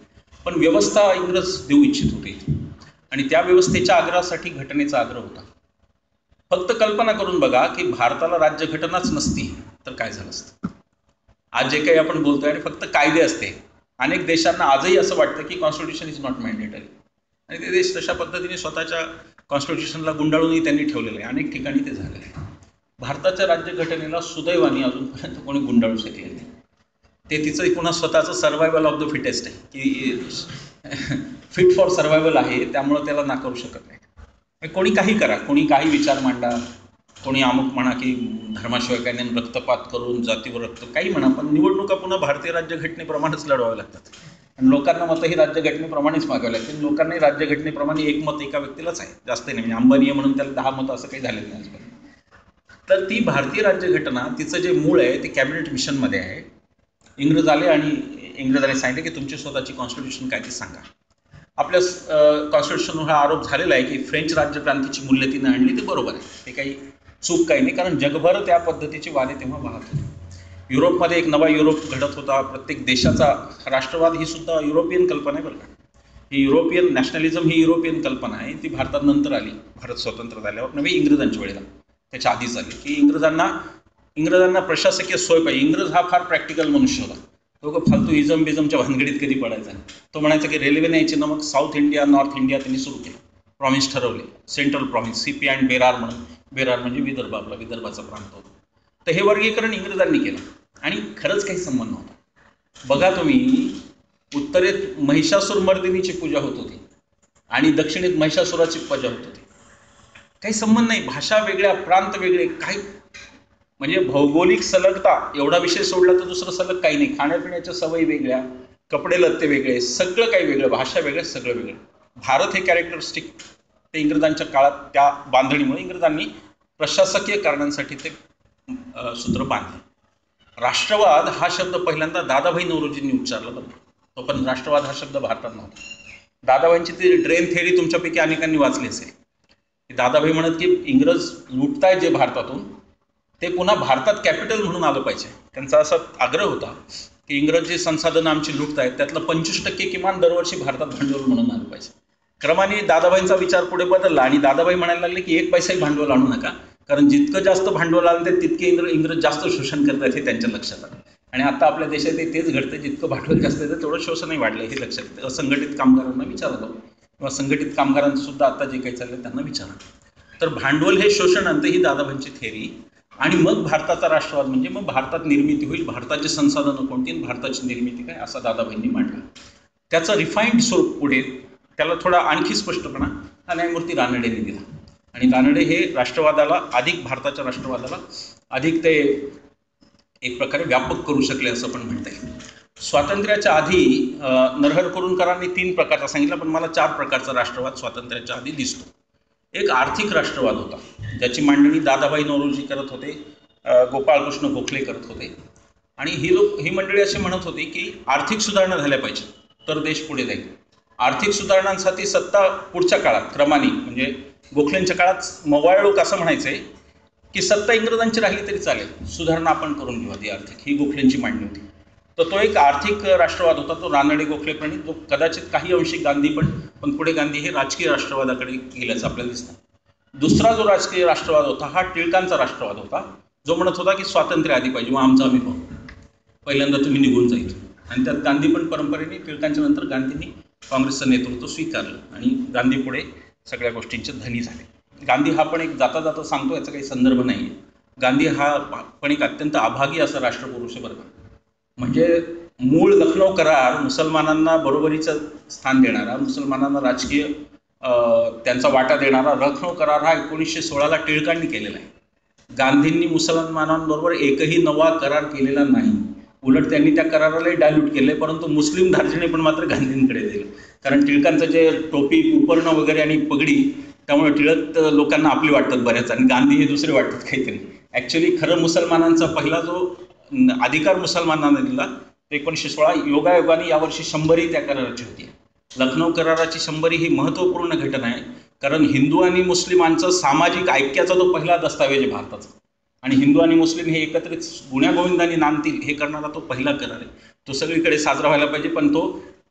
पण व्यवस्था इंग्रज देऊ इच्छित होते आणि त्या व्यवस्थेच्या आग्रहासाठी घटनेचा आग्रह होता. फक्त कल्पना करून बघा की भारताला राज्यघटनाच नसती तर काय झालं असतं. आज जे काही आपण बोलतोय आणि फक्त कायदे असते, अनेक देशांना आजही असं वाटतं की कॉन्स्टिट्यूशन इज नॉट मॅन्डेटरी, आणि ते देश तशा पद्धतीने स्वतःच्या कॉन्स्टिट्यूशनला गुंडाळूनही त्यांनी ठेवलेलं आहे. अनेक ठिकाणी ते झालेलं आहे. भारताच्या राज्यघटनेला सुदैवाने अजूनपर्यंत कोणी गुंडाळू शकले नाही. ते तिचं पुन्हा स्वतःचं सर्व्हायवल ऑफ द फिटेस्ट आहे की फिट फॉर सर्व्हायवल आहे, त्यामुळं त्याला नाकारू शकत नाही. कोणी काही करा, कोणी काही विचार मांडा, कोणी अमुक म्हणा की धर्माशिवाय काही नाही, रक्तपात करून जातीवर रक्त काही म्हणा, पण निवडणुका पुन्हा भारतीय राज्यघटनेप्रमाणेच लढवाव्या लागतात आणि लोकांना मतही राज्यघटनेप्रमाणेच मागावं लागतील. लोकांनाही राज्यघटनेप्रमाणे एक मत एका व्यक्तीलाच आहे, जास्त नाही. म्हणजे अंबानी म्हणून त्याला 10 मतं असं काही झालेलं नाही आजपर्यंत. तर ती भारतीय राज्यघटना, तिचं जे मूळ आहे ते कॅबिनेट मिशनमध्ये आहे. इंग्रज आले आणि इंग्रजांनी सांगितलं की तुमची स्वतःची कॉन्स्टिट्यूशन काय ती सांगा. आपल्या कॉन्स्टिट्यूशनवर हा आरोप झालेला आहे की फ्रेंच राज्यक्रांतीची मूल्य तिने आणली, ते बरोबर आहे, ते काही चूक काही नाही, कारण जगभर त्या पद्धतीची वारे तेव्हा वाहत होती. युरोपमध्ये एक नवा युरोप घडत होता. प्रत्येक देशाचा राष्ट्रवाद ही सुद्धा युरोपियन कल्पना आहे बरं का. ही युरोपियन नॅशनलिझम ही युरोपियन कल्पना आहे. ती भारतात नंतर आली, भारत स्वतंत्र झाल्यावर, नव्हे इंग्रजांच्या वेळेला. त्याच्या आधीच आली की इंग्रजांना प्रशासकीय सोय पाहिजे. इंग्रज हा फार प्रॅक्टिकल मनुष्य होता. तो फालतू इजम बिजमच्या भानगडीत कधी पडायचा नाही. तो म्हणायचा की रेल्वे न्यायची ना, मग साऊथ इंडिया नॉर्थ इंडिया त्यांनी सुरू केलं. प्रॉव्हिन्स ठरवले, central province, CP and Berar म्हणून. बेरार म्हणजे विदर्भ, आपला विदर्भाचा प्रांत होता. तर हे वर्गीकरण इंग्रजांनी केलं आणि खरंच काही संबंध नव्हता. बघा तुम्ही, उत्तरेत महिषासुरमर्दिनीची पूजा होत होती आणि दक्षिणेत महिषासुराची पूजा होत होती. काही संबंध नाही. भाषा वेगळ्या, प्रांत वेगळे, काही म्हणजे भौगोलिक सलगता एवढा विषय सोडला तर दुसरं सलग काही नाही. खाण्यापिण्याच्या सवयी वेगळ्या, कपडे लत्ते वेगळे, सगळं काही वेगळं, भाषा वेगळं, सगळं वेगळं. भारत हे कॅरेक्टरिस्टिक ते इंग्रजांच्या काळात त्या बांधणीमुळे इंग्रजांनी प्रशासकीय कारणांसाठी ते सूत्र बांधले. राष्ट्रवाद हा शब्द पहिल्यांदा दादाभाई नौरोजींनी उच्चारला बरं. तो पण राष्ट्रवाद हा शब्द भारतात नव्हता. दादाभाईंची ती ड्रेन थेअरी तुमच्यापैकी अनेकांनी वाचली असेल. दादाभाई म्हणत की इंग्रज लुटताय जे भारतातून, ते पुन्हा भारतात कॅपिटल म्हणून आलं पाहिजे. त्यांचा असा आग्रह होता की इंग्रज जे संसाधनं आमची लुटत आहेत त्यातलं 25% किमान दरवर्षी भारतात भांडवल म्हणून आलं पाहिजे. क्रमाने दादाभाईंचा विचार पुढे बदलला आणि दादाभाई म्हणायला लागले की 1 पैसाही भांडवल आणू नका, कारण जितकं जास्त भांडवल आलं ते तितके इंग्रज जास्त शोषण करतात हे त्यांच्या लक्षात आलं. आणि आता आपल्या देशात तेच घडतं. जितकं भांडवल जास्त येतं तेवढं शोषणही वाढलं हे लक्षात येतं. असंघटित कामगारांना विचारलं किंवा संघटित कामगारांचं सुद्धा आता जे काही चाललं त्यांना विचारलं. तर भांडवल हे शोषण आणतं ही दादाभाईंची थेअरी. आणि मग भारताचा राष्ट्रवाद म्हणजे मग भारतात निर्मिती होईल, भारताची संसाधनं कोणती, भारताची निर्मिती काय, असा दादाभाईंनी मांडला. त्याचं रिफाईंड स्वरूप पुढे त्याला थोडा आणखी स्पष्टपणा हा न्यायमूर्ती रानडेंनी दिला. आणि रानडे हे राष्ट्रवादाला अधिक, भारताच्या राष्ट्रवादाला अधिक ते एक प्रकारे व्यापक करू शकले असं पण म्हणता येईल. स्वातंत्र्याच्या आधी नरहर कुरुंदकरांनी 3 प्रकारचा सांगितला, पण मला 4 प्रकारचा राष्ट्रवाद स्वातंत्र्याच्या आधी दिसतो. एक आर्थिक राष्ट्रवाद होता, ज्याची मांडणी दादाभाई नौरोजी करत होते, गोपाळकृष्ण गोखले करत होते. आणि ही मंडळी अशी म्हणत होती की आर्थिक सुधारणा झाल्या पाहिजे तर देश पुढे जाईल. आर्थिक सुधारणांसाठी सत्ता पुढच्या काळात क्रमाने, म्हणजे गोखलेंच्या काळात मवाळ लोक असं म्हणायचे की सत्ता इंग्रजांची राहिली तरी चालेल, सुधारणा आपण करून घेऊ आधी आर्थिक, ही गोखलेंची मांडणी होती. तर तो एक आर्थिक राष्ट्रवाद होता, तो रानडे गोखले प्रणित, जो कदाचित काही अंशी गांधी पण पुढे गांधी हे राजकीय राष्ट्रवादाकडे गेल्याचं आपल्याला दिसतं. दुसरा जो राजकीय राष्ट्रवाद होता हा टिळकांचा राष्ट्रवाद होता, जो म्हणत होता की स्वातंत्र्य आधी पाहिजे, मग आमचं आम्ही पाहू, पहिल्यांदा तुम्ही निघून जाईल. आणि त्यात गांधी पण परंपरेने, टिळकांच्या नंतर गांधींनी काँग्रेसचं नेतृत्व स्वीकारलं आणि गांधी पुढे सगळ्या गोष्टींचे धनी झाले. गांधी हा पण एक जाता जाता सांगतो, याचा काही संदर्भ नाही आहे. गांधी हा पण एक अत्यंत अभागी असा राष्ट्रपुरुष आहे बरं का. म्हणजे मूळ लखनौ करार मुसलमानांना बरोबरीचं स्थान देणारा, मुसलमानांना राजकीय त्यांचा वाटा देणारा लखनौ करार हा 1916ला टिळकांनी केलेला आहे. गांधींनी मुसलमानांबरोबर एकही नवा करार केलेला नाही. उलट त्यांनी त्या करारालाही डायल्यूट केले, परंतु मुस्लिम धार्जिणे पण मात्र गांधींकडे दिले. कारण टिळकांचं जे टोपी, उपर्ण वगैरे आणि पगडी, त्यामुळे टिळक लोकांना आपली वाटतात बऱ्याच आणि गांधी हे दुसरे वाटतात काहीतरी. ॲक्च्युली खरं मुसलमानांचा पहिला जो अधिकार मुसलमानांना दिला तो 1916 योगायोगाने यावर्षी 100वी त्या कराराची होती. लखनौ कराराची 100वी ही महत्त्वपूर्ण घटना आहे, कारण हिंदू आणि मुस्लिमांचं सामाजिक ऐक्याचा तो पहिला दस्तावेज आहे भारताचा. आणि हिंदू आणि मुस्लिम हे एकत्रित गुण्यागोविंदाने नांदतील हे करणारा तो पहिला करार आहे. तो सगळीकडे साजरा व्हायला पाहिजे, पण तो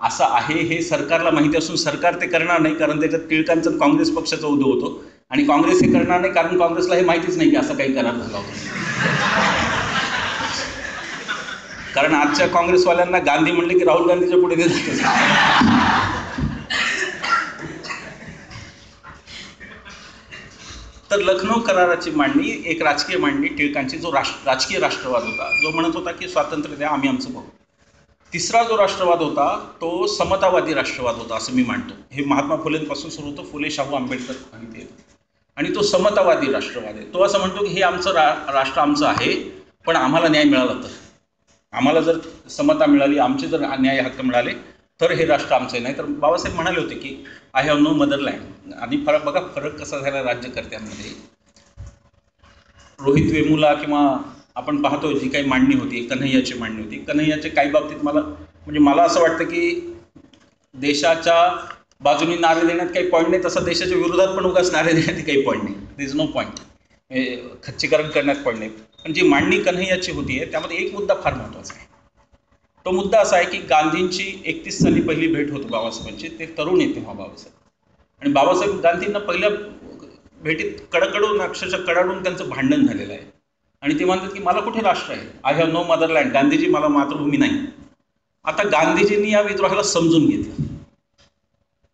असा आहे हे सरकारला माहिती असून सरकार ते करणार नाही, कारण त्याच्यात टिळकांचं काँग्रेस पक्षाचा उदय होतो. आणि काँग्रेस हे करणार नाही कारण काँग्रेसला हे माहितीच नाही की असा काही करार झाला होता. कारण आजच्या काँग्रेसवाल्यांना गांधी म्हणले की राहुल गांधीच्या पुढे ते जातात. तर लखनौ कराराची मांडणी एक राजकीय मांडणी टिळकांची, जो राजकीय राष्ट्रवाद होता, जो म्हणत होता की स्वातंत्र्य द्या, आम्ही आमचं बघू. तिसरा जो राष्ट्रवाद होता तो समतावादी राष्ट्रवाद होता असं मी मानतो. हे महात्मा फुलेंपासून सुरू होतं, फुले, शाहू, आंबेडकर आणि ते, आणि तो समतावादी राष्ट्रवाद आहे. तो असं म्हणतो की हे आमचं राष्ट्र आमचं आहे, पण आम्हाला न्याय मिळाला तर, आम्हाला जर समता मिळाली, आमचे जर न्याय हक्क मिळाले तर हे राष्ट्र आमचं नाही. तर बाबासाहेब म्हणाले होते की आय हॅव नो मदरलँड. आणि फरक कसा झाला राज्यकर्त्यांमध्ये. रोहित वेमुला किंवा आपण पाहतो जी काही मांडणी होती, कन्हैयाची मांडणी होती. कन्हैयाच्या काही बाबतीत मला असं वाटतं की देशाच्या बाजूने नारे देण्यात काही पॉईंट नाही, तसं देशाच्या विरोधात पण उगाच नारे देण्यात काही पॉईंट नाही. There is no point. खच्चीकरण करण्यात पडणे. पण जी मांडणी कन्हैयाची होती आहे त्यामध्ये एक मुद्दा फार महत्त्वाचा आहे. तो मुद्दा असा आहे की गांधींची 31 साली पहिली भेट होती बाबासाहेबांची. ते तरुण आहेत तेव्हा बाबासाहेब, आणि बाबासाहेब गांधींना पहिल्या भेटीत कडकडून अक्षरशः कडाडून त्यांचं भांडण झालेलं आहे. आणि ते म्हणतात की मला कुठे राष्ट्र आहे, I have no motherland, Gandhiji मला मातृभूमी नाही. आता गांधीजींनी या विद्रोहाला समजून घेतलं.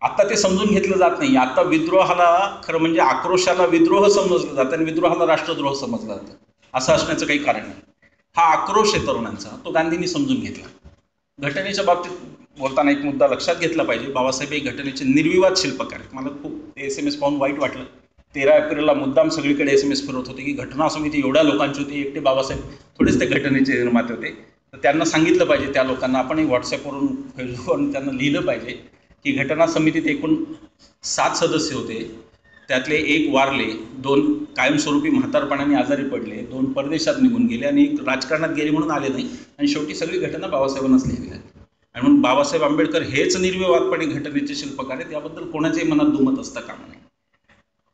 आता ते समजून घेतलं जात नाही. आता विद्रोहाला खरं म्हणजे आक्रोशाला विद्रोह समजलं जातं आणि विद्रोहाला राष्ट्रद्रोह समजलं जातं. असं असण्याचं काही कारण नाही. हा आक्रोश आहे तरुणांचा, तो गांधींनी समजून घेतला. घटनेच्या बाबतीत बोलताना एक मुद्दा लक्षात घेतला पाहिजे. बाबासाहेब हे घटनेचे निर्विवाद शिल्पकार आहेत. मला खूप SMS पाहून वाईट वाटलं. 13 एप्रिलला मुद्दाम सगळीकडे SMS फिरवत होते की घटना समिती एवढ्या लोकांची होती, एकटे बाबासाहेब थोडेच ते घटनेचे निर्माते होते. तर त्यांना सांगितलं पाहिजे, त्या लोकांना आपणही व्हॉट्सअपवरून फेसबुकवरून त्यांना लिहिलं पाहिजे की घटना समितीत एकूण 7 सदस्य होते. त्यातले 1 वारले, 2 कायमस्वरूपी म्हातारपणाने आजारी पडले, 2 परदेशात निघून गेले आणि 1 राजकारणात गेले म्हणून आले नाही. आणि शेवटी सगळी घटना बाबासाहेबांनाच लिहिली आहे. आणि म्हणून बाबासाहेब आंबेडकर हेच निर्विवादपणे घटनेचे शिल्पकार आहेत. याबद्दल कोणाच्याही मनात दुमत असता कामा नये.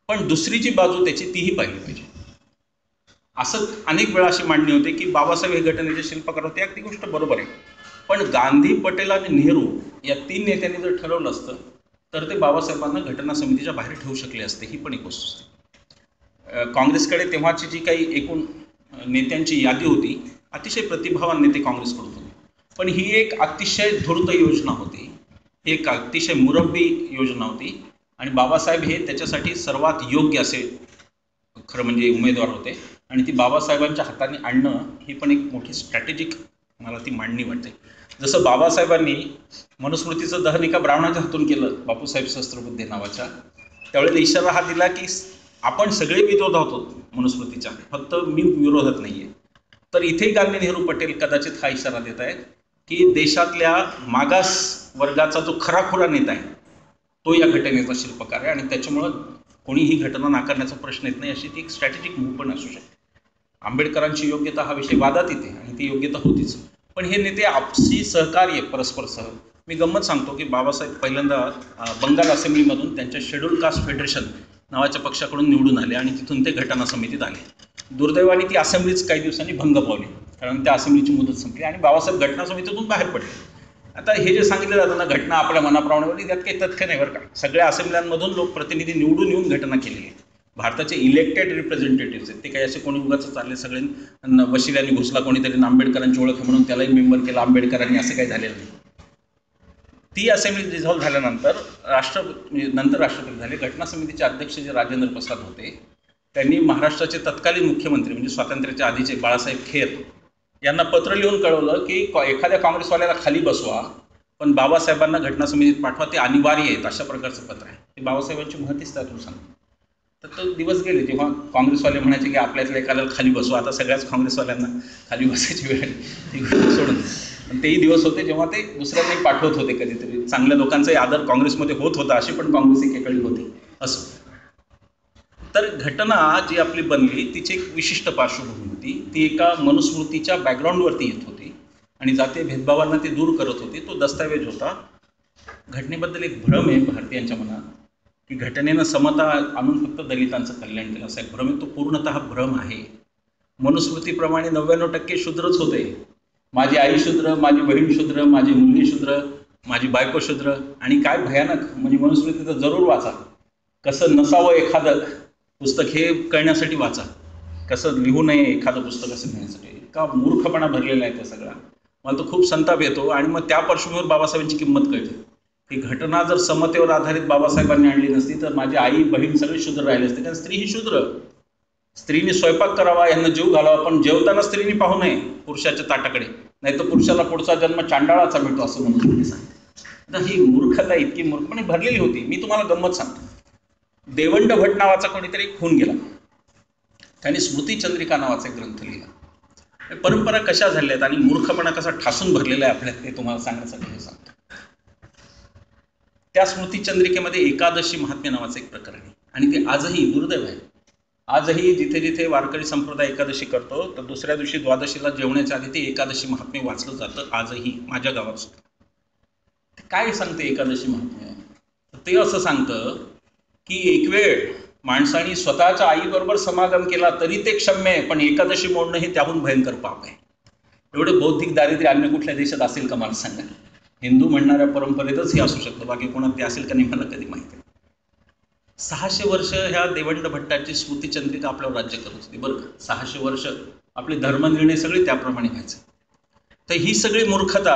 पण दुसरी जी बाजू त्याची तीही पाहिली पाहिजे. असं अनेक वेळा अशी मांडणी होते की बाबासाहेब हे घटनेचे शिल्पकार होते. अगदी गोष्ट बरोबर आहे. पण गांधी, पटेल आणि नेहरू या 3 नेत्यांनी जर ठरवलं असतं तर ते बाबासाहेबांना घटना समितीच्या बाहेर ठेवू शकले असते. ही पण एक गोष्ट असते. काँग्रेसकडे तेव्हाची जी काही एकूण नेत्यांची यादी होती, अतिशय प्रतिभावान नेते काँग्रेसकडून होते. पण ही एक अतिशय धूर्त योजना होती, एक अतिशय मुरब्बी योजना होती. आणि बाबासाहेब हे त्याच्यासाठी सर्वात योग्य असे खरं म्हणजे उमेदवार होते. आणि ती बाबासाहेबांच्या हाताने आणणं ही पण एक मोठी स्ट्रॅटेजिक मला ती मांडणी वाटते. जसं बाबासाहेबांनी मनुस्मृतीचं दहन एका ब्राह्मणाच्या हातून केलं, बापूसाहेब सहस्त्रबुद्धे नावाच्या, त्यावेळेला इशारा हा दिला की आपण सगळे विरोधात होतो मनुस्मृतीच्या, फक्त मी विरोधात नाही आहे. तर इथेही गांधी, नेहरू, पटेल कदाचित हा इशारा देत आहेत की देशातल्या मागास वर्गाचा जो खराखुरा नेता आहे तो या घटनेचा शिल्पकार आहे. आणि त्याच्यामुळं कोणी ही घटना नाकारण्याचा प्रश्न येत नाही, अशी ती एक स्ट्रॅटेजिक मूव्ह पण असू शकते. आंबेडकरांची योग्यता हा विषय वादात येते आणि ती योग्यता होतीच. पण हे नेते आपसी सहकार्य परस्पर मी गंमत सांगतो की बाबासाहेब पहिल्यांदा बंगाल असेंब्लीमधून त्यांच्या शेड्यूल कास्ट फेडरेशन नावाच्या पक्षाकडून निवडून आले आणि तिथून ते घटना समितीत आले. दुर्दैवाने ती असेंब्लीच काही दिवसांनी भंग पावली, कारण त्या असेंब्लीची मुदत संपली आणि बाबासाहेब घटना समितीतून बाहेर पडले. आता हे जे सांगितलं जातं ना, घटना आपल्या मनाप्रमाणे होती, त्यात काही तथ्य नाही बरं का. सगळ्या असेंब्ल्यांमधून लोकप्रतिनिधी निवडून येऊन घटना केली आहे. भारताचे इलेक्टेड रिप्रेझेंटेटिव्ह आहेत ते, काही असे कोणी उगाच चालले सगळे वशिल्याने घुसला कोणीतरी आंबेडकरांची ओळख म्हणून त्यालाही मेंबर केला आंबेडकरांनी, असं काही झालेलं नाही. ती असेंब्ली रिझॉल्व्ह झाल्यानंतर नंतर राष्ट्रपती झाले. घटना समितीचे अध्यक्ष जे राजेंद्र प्रसाद होते त्यांनी महाराष्ट्राचे तत्कालीन मुख्यमंत्री म्हणजे स्वातंत्र्याच्या आधीचे बाळासाहेब खेर यांना पत्र लिहून कळवलं की एखाद्या काँग्रेसवाल्याला खाली बसवा, पण बाबासाहेबांना घटना समितीत पाठवा, ते अनिवार्य आहेत, अशा प्रकारचं पत्र आहे. ते बाबासाहेबांची महतीच त्यातून सांगतो. तर तो दिवस गेले तेव्हा काँग्रेसवाले म्हणायचे की आपल्यातल्या एखाद्याला खाली बसवा. आता सगळ्याच काँग्रेसवाल्यांना खाली बसायची वेळ ती गोष्ट सोडून. पण तेही दिवस होते जेव्हा ते दुसऱ्यांनाही पाठवत होते. कधीतरी चांगल्या लोकांचाही आदर काँग्रेसमध्ये होत होता, अशी पण काँग्रेस एकेकाळी होती. असो, तर घटना जी आपली बनली तिची एक विशिष्ट पार्श्वभूमी होती. ती एका मनुस्मृतीच्या बॅकग्राऊंडवरती येत होती आणि जातीय भेदभावांना ती दूर करत होती. तो दस्तावेज होता. घटनेबद्दल एक भ्रम आहे भारतीयांच्या मनात की घटनेनं समता आणून फक्त दलितांचं कल्याण केलं, असा एक भ्रम आहे. तो पूर्णतः भ्रम आहे. मनुस्मृतीप्रमाणे 99% शूद्रच होते. माझी आई शूद्र, माझी बहीण शूद्र, माझी मुलगी शूद्र, माझी बायको शूद्र. आणि काय भयानक म्हणजे मनुस्मृतीचं जरूर वाचा. कसं नसावं एखादं पुस्तक हे कळण्यासाठी वाचा, कसं लिहू नये एखादं पुस्तक असं लिहिण्यासाठी. इतका मूर्खपणा भरलेला आहे त्या सगळा. मला तो खूप संताप येतो. आणि मग त्या पार्श्वभूमीवर बाबासाहेबांची किंमत कळते की घटना जर समतेवर आधारित बाबासाहेबांनी आणली नसती तर माझी आई बहीण सगळे शूद्र राहिले असते. कारण स्त्री ही शूद्र. स्त्रीने स्वयंपाक करावा, यांना जीव घालावा, पण जेवताना स्त्रीने पाहू नये पुरुषाच्या ताटाकडे, नाही तर पुरुषाला पुढचा जन्म चांडाळाचा मिळतो, असं म्हणून सांगतो. आता ही मूर्खता इतकी मूर्खपणे भरलेली होती. मी तुम्हाला गंमत सांगतो. देवंड भट नावाचा कोणीतरी खून गेला, त्यांनी स्मृतिचंद्रिका नावाचा एक ग्रंथ लिहिला. परंपरा कशा झाल्या आहेत आणि मूर्खपणा कसा ठासून भरलेला आहे आपल्यात ते तुम्हाला सांगण्यासाठी हे सांगतो. त्या स्मृतिचंद्रिकेमध्ये एकादशी महात्म्य नावाचं एक प्रकरण आहे आणि ते आजही दुर्दैव आहे. आजही जिथे जिथे वारकरी संप्रदाय एकादशी करतो तर दुसऱ्या दिवशी द्वादशीला जेवण्याच्या आधी ते एकादशी महात्म्य वाचलं जातं. आजही माझ्या गावात सुद्धा. काय सांगते एकादशी महात्म्य? ते असं सांगतं की एक वेळ माणसाने स्वतःच्या आईबरोबर समागम केला तरी ते क्षम्य आहे, पण एकादशी मोडणं हे त्याहून भयंकर पाप आहे. एवढं बौद्धिक दारिद्र्य अन्य कुठल्या देशात असेल का मला सांगा. हिंदू म्हणणाऱ्या परंपरेतच हे असू शकतं, बाकी कोणात ते असेल का नाही मला कधी माहिती नाही. 600 वर्ष ह्या देवंड भट्टाची स्मृतिचंद्रिका आपल्यावर राज्य करत होती बरं का. 600 वर्ष आपले धर्मनिर्णय सगळे त्याप्रमाणे व्हायचे. तर ही सगळी मूर्खता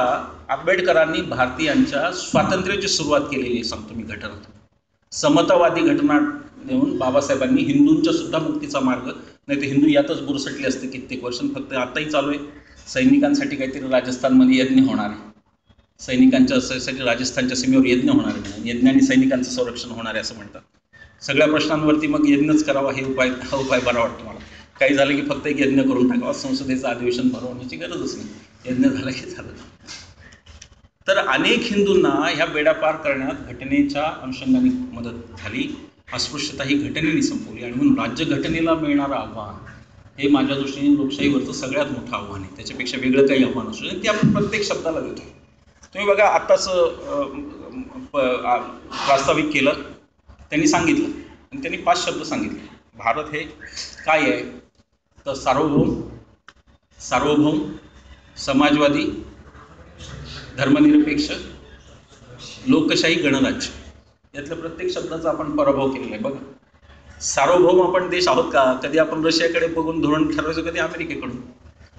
आंबेडकरांनी भारतीयांच्या स्वातंत्र्याची सुरुवात केलेली आहे सांगतो मी घटनात. समतावादी घटना देऊन बाबासाहेबांनी हिंदूंच्या सुद्धा मुक्तीचा मार्ग, नाही तर हिंदू यातच बुरसटले असते कित्येक वर्ष. फक्त आताही चालू आहे. सैनिकांसाठी काहीतरी राजस्थानमध्ये यज्ञ होणार आहे, सैनिकांच्या राजस्थानच्या सीमेवर यज्ञ होणार आहे, यज्ञाने सैनिकांचं संरक्षण होणार आहे असं म्हणतात. सगळ्या प्रश्नांवरती मग यज्ञच करावा हा उपाय बरा वाटतो मला. काही झालं की फक्त एक यज्ञ करून टाकावा, संसदेचं अधिवेशन भरवण्याची गरजच नाही, यज्ञ झालं की झालं. तर अनेक हिंदूंना ह्या बेडा पार करण्यात घटनेच्या अनुषंगाने मदत झाली. अस्पृश्यता ही घटनेने संपवली. आणि म्हणून राज्यघटनेला मिळणारं आव्हान हे माझ्या दृष्टीने लोकशाहीवरचं सगळ्यात मोठं आव्हान आहे. त्याच्यापेक्षा वेगळं काही आव्हान असू नये, ते आपण प्रत्येक शब्दाला देतो. तुम्ही बघा आत्ताच प्रास्ताविक केलं, त्यांनी सांगितलं आणि त्यांनी 5 शब्द सांगितले. भारत हे काय आहे तर सार्वभौम, समाजवादी, धर्मनिरपेक्ष, लोकशाही, गणराज्य. यातल्या प्रत्येक शब्दाचा आपण पराभव केलेला आहे. बघा, सार्वभौम आपण देश आहोत का? कधी आपण रशियाकडे बघून धोरण ठरवायचं, कधी अमेरिकेकडून.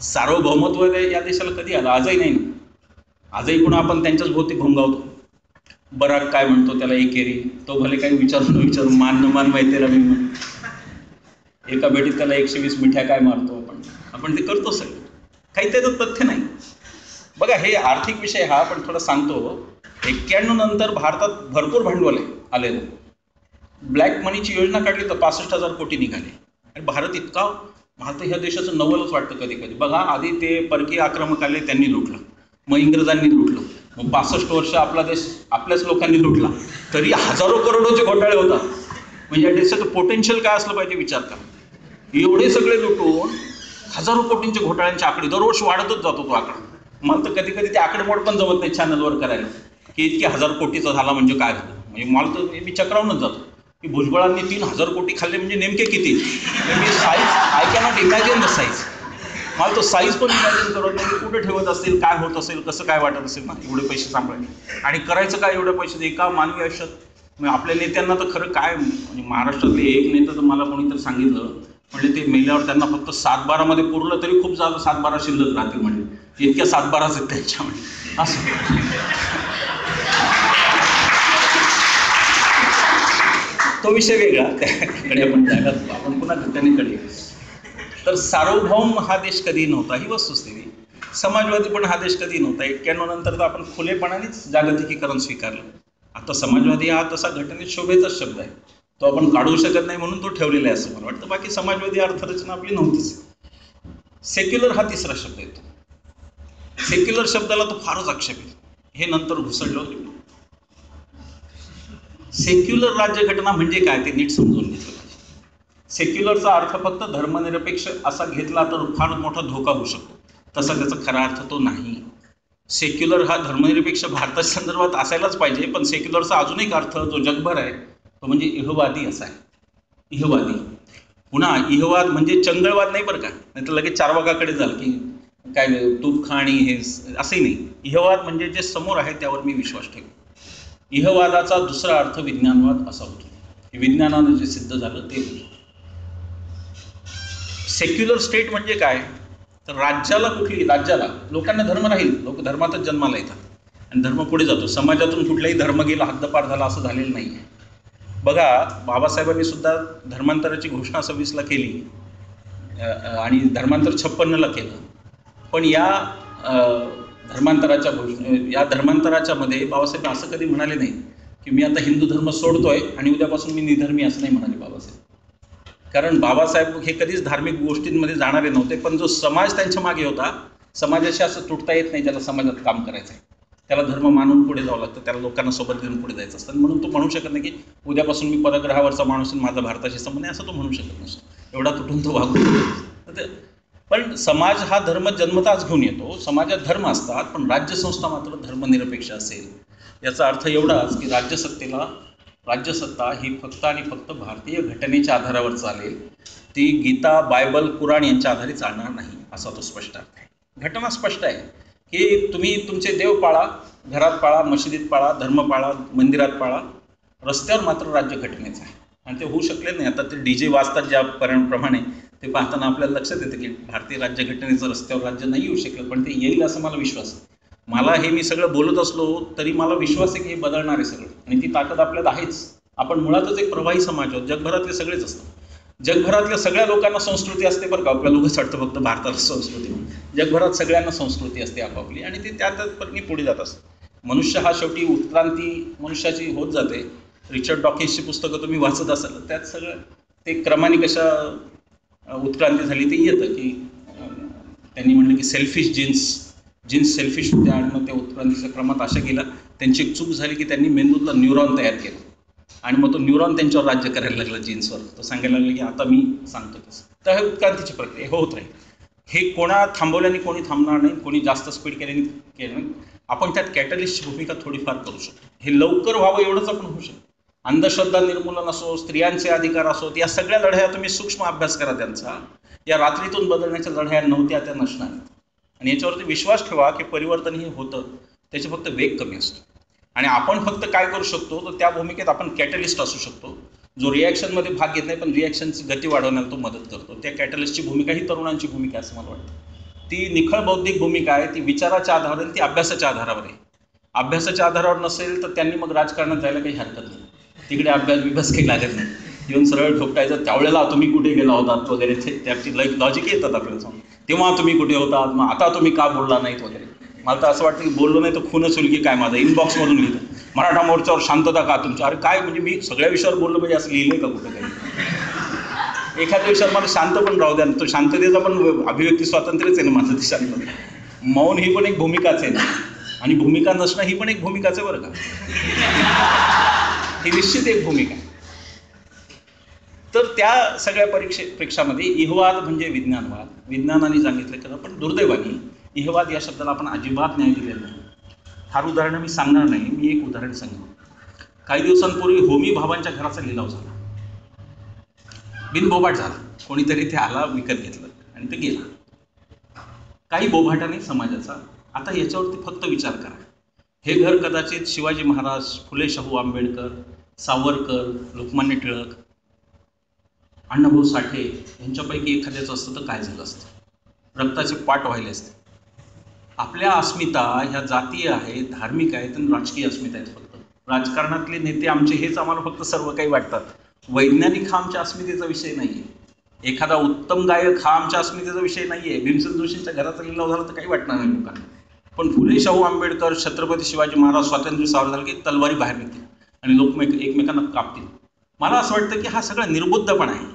सार्वभौमत्व या देशाला कधी आलं? आजही नाही. आजही पुन्हा आपण त्यांच्याच भोवती घुमगावतो. बराक काय म्हणतो त्याला एकेरी, तो भले काही विचारून मान न मान माहितीला मी एका बेटीत त्याला 120 मिठ्या काय मारतो आपण ते करतो सगळं. काही त्याचं तथ्य नाही. बघा, हे आर्थिक विषय हा पण थोडा सांगतो. 91 नंतर भारतात भरपूर भांडवल आलेलं. ब्लॅक मनीची योजना काढली तर 65,000 कोटी निघाले. आणि भारत इतका, मला तर ह्या देशाचं नवलच वाटतं कधी कधी. बघा, आधी ते परकीय आक्रमक आले, त्यांनी लुटलं, मग इंग्रजांनी लुटलं, मग 65 वर्ष आपला देश आपल्याच लोकांनी लुटला, तरी हजारो करोडोचे घोटाळे होतात. म्हणजे या देशाचं पोटेन्शियल काय असलं पाहिजे विचार करा. एवढे सगळे लुटून हजारो कोटींचे घोटाळ्यांचे आकडे दरवर्षी वाढतच जातो तो आकडा. मला तर कधी कधी ते आकडेमोड पण जमत नाही चॅनलवर करायला, की इतके 1000 कोटीचा झाला म्हणजे काय झालं. म्हणजे मला तर मी चक्रावूनच जातो की भुजबळांनी 3000 कोटी खाल्ले म्हणजे नेमके किती. मी size I cannot imagine the size. मला तो साईज पण इमॅजिन करत नाही. कुठे ठेवत असतील, काय होत असेल, कसं काय वाटत असेल ना एवढे पैसे सांभाळले. आणि करायचं काय एवढे पैसे एका मानवी आयुष्यात. म्हणजे आपल्या नेत्यांना तर खरं काय, म्हणजे महाराष्ट्रातले एक नेता तर मला कोणीतरी सांगितलं, म्हणजे ते मेल्यावर त्यांना फक्त 7-12 पुरलं तरी खूप झालं, 7-12 शिल्लक राहतील. म्हणजे इतक्या 7-12 आहेत त्यांच्यामध्ये असं. तो विषय वेगळा, त्याकडे आपण जागात आपण पुन्हा घटनेकडे. तर सार्वभौम हा देश कधी नव्हता ही वस्तुस्थिती. समाजवादी पण हा देश कधी नव्हता. 91 नंतर तर आपण खुलेपणानेच जागतिकीकरण स्वीकारलं. आता समाजवादी हा तसा घटनेत शोभेचाच शब्द आहे, तो आपण काढू शकत नाही म्हणून तो ठेवलेला आहे असं मला वाटतं. बाकी समाजवादी अर्थरचना आपली नव्हतीच. सेक्युलर हा तिसरा शब्द येतो. सेक्युलर शब्दाला तो फारच आक्षेप आहे, हे नंतर घुसळलं होतं. सेक्युलर राज्यघटना म्हणजे काय ते नीट समजून घेतलं पाहिजे. सेक्युलरचा अर्थ फक्त धर्मनिरपेक्ष असा घेतला तर फार मोठा धोका होऊ शकतो, तसा त्याचा खरा अर्थ तो नाही. सेक्युलर हा धर्मनिरपेक्ष भारताच्या संदर्भात असायलाच पाहिजे, पण सेक्युलरचा अजून एक अर्थ जो जगभर आहे तो म्हणजे इहवादी असा आहे. इहवादी, पुन्हा इहवाद म्हणजे चंगळवाद नाही बरं का, नाही तर लगेच चारवाकाकडे जाल की काय तूप खा आणि हे असंही नाही. इहवाद म्हणजे जे समोर आहे त्यावर मी विश्वास ठेवतो. इहवादाचा दुसरा अर्थ विज्ञानवाद असा होतो. विज्ञानानं जे सिद्ध झालं ते होतं. सेक्युलर स्टेट म्हणजे काय तर राज्याला लोकांना धर्म राहील, लोक धर्मातच जन्माला येतात आणि धर्म पुढे जातो. समाजातून कुठलाही धर्म गेला, हद्दपार झाला असं झालेलं नाही आहे. बघा, बाबासाहेबांनी सुद्धा धर्मांतराची घोषणा 26ला केली आणि धर्मांतर 56ला केलं. पण या धर्मांतराच्या मध्ये बाबासाहेब असं कधी म्हणाले नाही की मी आता हिंदू धर्म सोडतोय आणि उद्यापासून मी निधर्मी, असं नाही म्हणाले बाबासाहेब. कारण बाबासाहेब हे कधीच धार्मिक गोष्टींमध्ये जाणारे नव्हते, पण जो समाज त्यांच्या मागे होता, समाजाशी असं तुटता येत नाही. ज्याला समाजात काम करायचं आहे त्याला धर्म मानून पुढे जावं लागतं, त्याला लोकांना सोबत घेऊन पुढे जायचं असतं. म्हणून तो म्हणू शकत नाही की उद्यापासून मी परग्रहावरचा माणूस माझा भारताशी संबंध आहे, असं तो म्हणू शकत नसतो. एवढा तुटून तो वागू. पण समाज हा धर्म जन्मताच घेऊन येतो. समाजात धर्म असतात, पण राज्यसंस्था मात्र धर्मनिरपेक्ष असेल. याचा अर्थ एवढाच की राज्यसत्तेला राज्यसत्ता ही फक्त आणि फक्त भारतीय घटनेच्या आधारावर चालेल, ती गीता, बायबल, कुराण यांच्या आधारे चालणार नाही, असा तो स्पष्ट अर्थ आहे. घटना स्पष्ट आहे की तुम्ही तुमचे देव पाळा, घरात पाळा, मशिदीत पाळा, धर्म पाळा, मंदिरात पाळा, रस्त्यावर मात्र राज्य घटनेचं आहे. आणि ते होऊ शकले नाही. आता ते DJ वाचतात ज्या प्रमाणे ते पाहताना आपल्याला लक्षात येतं की भारतीय राज्यघटनेचं रस्त्यावर राज्य नाही येऊ शकलं, पण ते येईल असं मला विश्वास आहे. मला हे मी सगळं बोलत असलो तरी मला विश्वास आहे की हे बदलणार आहे सगळं, आणि ती ताकद आपल्यात आहेच. आपण मुळातच एक प्रवाही समाज आहोत. जगभरातले सगळेच असतात. जगभरातल्या सगळ्या लोकांना संस्कृती असते बरं का. आपल्याला लोकच वाटतं फक्त भारताला संस्कृती, जगभरात सगळ्यांना संस्कृती असते आपापली, आणि ते त्या पद्धतीने पुढे जात असतं. मनुष्य हा शेवटी उत्क्रांती मनुष्याची होत जाते. रिचर्ड डॉकिन्सची पुस्तकं तुम्ही वाचत असाल, त्यात सगळं ते क्रमाने कशा उत्क्रांती झाली ते येतं की त्यांनी म्हणलं की सेल्फिश जीन्स सेल्फिश होत्या, आणि मग त्या उत्क्रांतीच्या क्रमात अशा गेला. त्यांची एक चूक झाली की त्यांनी मेंदूतला न्यूरॉन तयार केला, आणि मग तो न्यूरॉन त्यांच्यावर राज्य करायला लागला जीन्सवर. तो सांगायला लागला की आता मी सांगतो तसं. तर हे उत्क्रांतीची प्रक्रिया होत राहील. हे कोणा थांबवल्याने कोणी थांबणार नाही, कोणी जास्त स्पीड केल्याने केलं नाही. आपण त्यात कॅटलिस्टची भूमिका थोडीफार करू शकतो. हे लवकर व्हावं एवढंच आपण होऊ शकतो. अंधश्रद्धा निर्मूलन असो, स्त्रियांचे अधिकार असोत, या सगळ्या लढ्या तुम्ही सूक्ष्म अभ्यास करा त्यांचा. या रात्रीतून बदलण्याच्या लढ्या नव्हत्या, त्या नसणार. आणि याच्यावरती विश्वास ठेवा की परिवर्तन हे होतं, त्याचे फक्त वेग कमी असतो. आणि आपण फक्त काय करू शकतो, तर त्या भूमिकेत आपण कॅटलिस्ट असू शकतो, जो रिॲक्शनमध्ये भाग घेत नाही पण रिॲक्शनची गती वाढवण्याला तो मदत करतो. त्या कॅटलिस्टची भूमिका ही तरुणांची भूमिका असं मला वाटतं. ती निखळ बौद्धिक भूमिका आहे, ती विचाराच्या आधारावर आणि ती अभ्यासाच्या आधारावर आहे. अभ्यासाच्या आधारावर नसेल तर त्यांनी मग राजकारणात जायला काही हरकत नाही. तिकडे अभ्यास काही लागत नाही. येऊन सरळ ठोकायचं, त्यावेळेला तुम्ही कुठे गेला होतात वगैरे, त्याची लॉजिक येतात आपल्याला समोर. तेव्हा तुम्ही कुठे होतात, मग आता तुम्ही का बोलला नाहीत वगैरे. मला तर असं वाटतं की बोललो नाही तर खूनच होईल की काय. माझं इनबॉक्समधून लिहिलं, मराठा मोर्चावर शांतता का तुमच्या. अरे काय म्हणजे मी सगळ्या विषयावर बोललो म्हणजे असं लिहिलंय का कुठं काही. एखाद्या विषयावर मला शांत पण राहू द्या. तो शांततेचा पण अभिव्यक्ती स्वातंत्र्यच आहे ना माझं. ते शांत मौन ही पण एक भूमिकाच आहे ना, आणि भूमिका नसणं ही पण एक भूमिकाच आहे बरं का. ही निश्चित एक भूमिका आहे. तर त्या सगळ्या परीक्षामध्ये इहवाद म्हणजे विज्ञानवाद, विज्ञानाने सांगितलं की, पण दुर्दैवाने इहवाद या शब्दाला आपण अजिबात न्याय दिलेला नाही. फार उदाहरणं मी सांगणार नाही, मी एक उदाहरण सांगतो. काही दिवसांपूर्वी होमी भावांच्या घराचा लिलाव झाला, बिनबोबाट झाला. कोणीतरी ते आला, विकत घेतलं आणि ते गेला. काही बोभाटाने समाजाचा. आता याच्यावरती फक्त विचार करा. हे घर कदाचित शिवाजी महाराज, फुले शाहू आंबेडकर, सावरकर, लोकमान्य टिळक, अण्णाभाऊ साठे यांच्यापैकी एखाद्याचं असतं तर काय झालं असतं. रक्ताचे पाट व्हायले असते. आपल्या अस्मिता ह्या जातीय आहेत, धार्मिक आहेत आणि राजकीय अस्मिता आहेत. फक्त राजकारणातले नेते आमचे हेच आम्हाला फक्त सर्व काही वाटतात. वैज्ञानिक हा आमच्या अस्मितेचा विषय नाही आहे. एखादा उत्तम गायक हा आमच्या अस्मितेचा विषय नाही आहे. भीमसेन जोशींच्या घराचा लिलाव झाला तर काही वाटणार नाही लोकांना. पण फुले शाहू आंबेडकर, छत्रपती शिवाजी महाराज, स्वातंत्र्य सावर झालं की तलवारी बाहेर निघतील आणि लोक एकमेकांना कापतील. मला असं वाटतं की हा सगळा निर्बुद्धपणा आहे.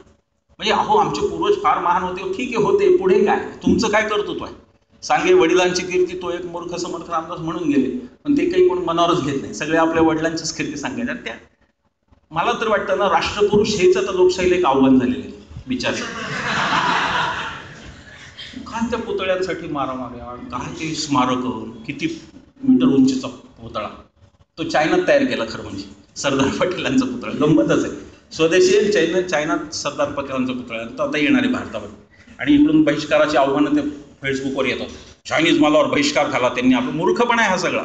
म्हणजे अहो आमचे पूर्वज फार महान होते, ठीक आहे होते, पुढे काय, तुमचं काय कर्तृत्व आहे. सांगे वडिलांची कीर्ती तो एक मूर्ख समर्थ रामदास म्हणून गेले, पण ते काही कोण मनावरच घेत नाही. सगळे आपल्या वडिलांचीच कीर्ती सांगायच्या. त्या मला तर वाटतं ना, राष्ट्रपुरुष हेच आता लोकशाहीला एक आव्हान झालेलं आहे. बिचारे काय त्या पुतळ्यांसाठी मारामाऱ्या, काय ते स्मारक, किती मीटर उंचीचा पुतळा तो चायनात तयार केला. खरं म्हणजे सरदार पटेलांचा पुतळा गंमतच आहे. स्वदेशी चायनात सरदार पटेलांचा पुतळा तो आता येणार आहे भारतावर. आणि इकडून बहिष्काराची आव्हानं ते फेसबुकवर येतात. चायनीज मालावर बहिष्कार घाला त्यांनी. आपलं मूर्खपणा आहे हा सगळा.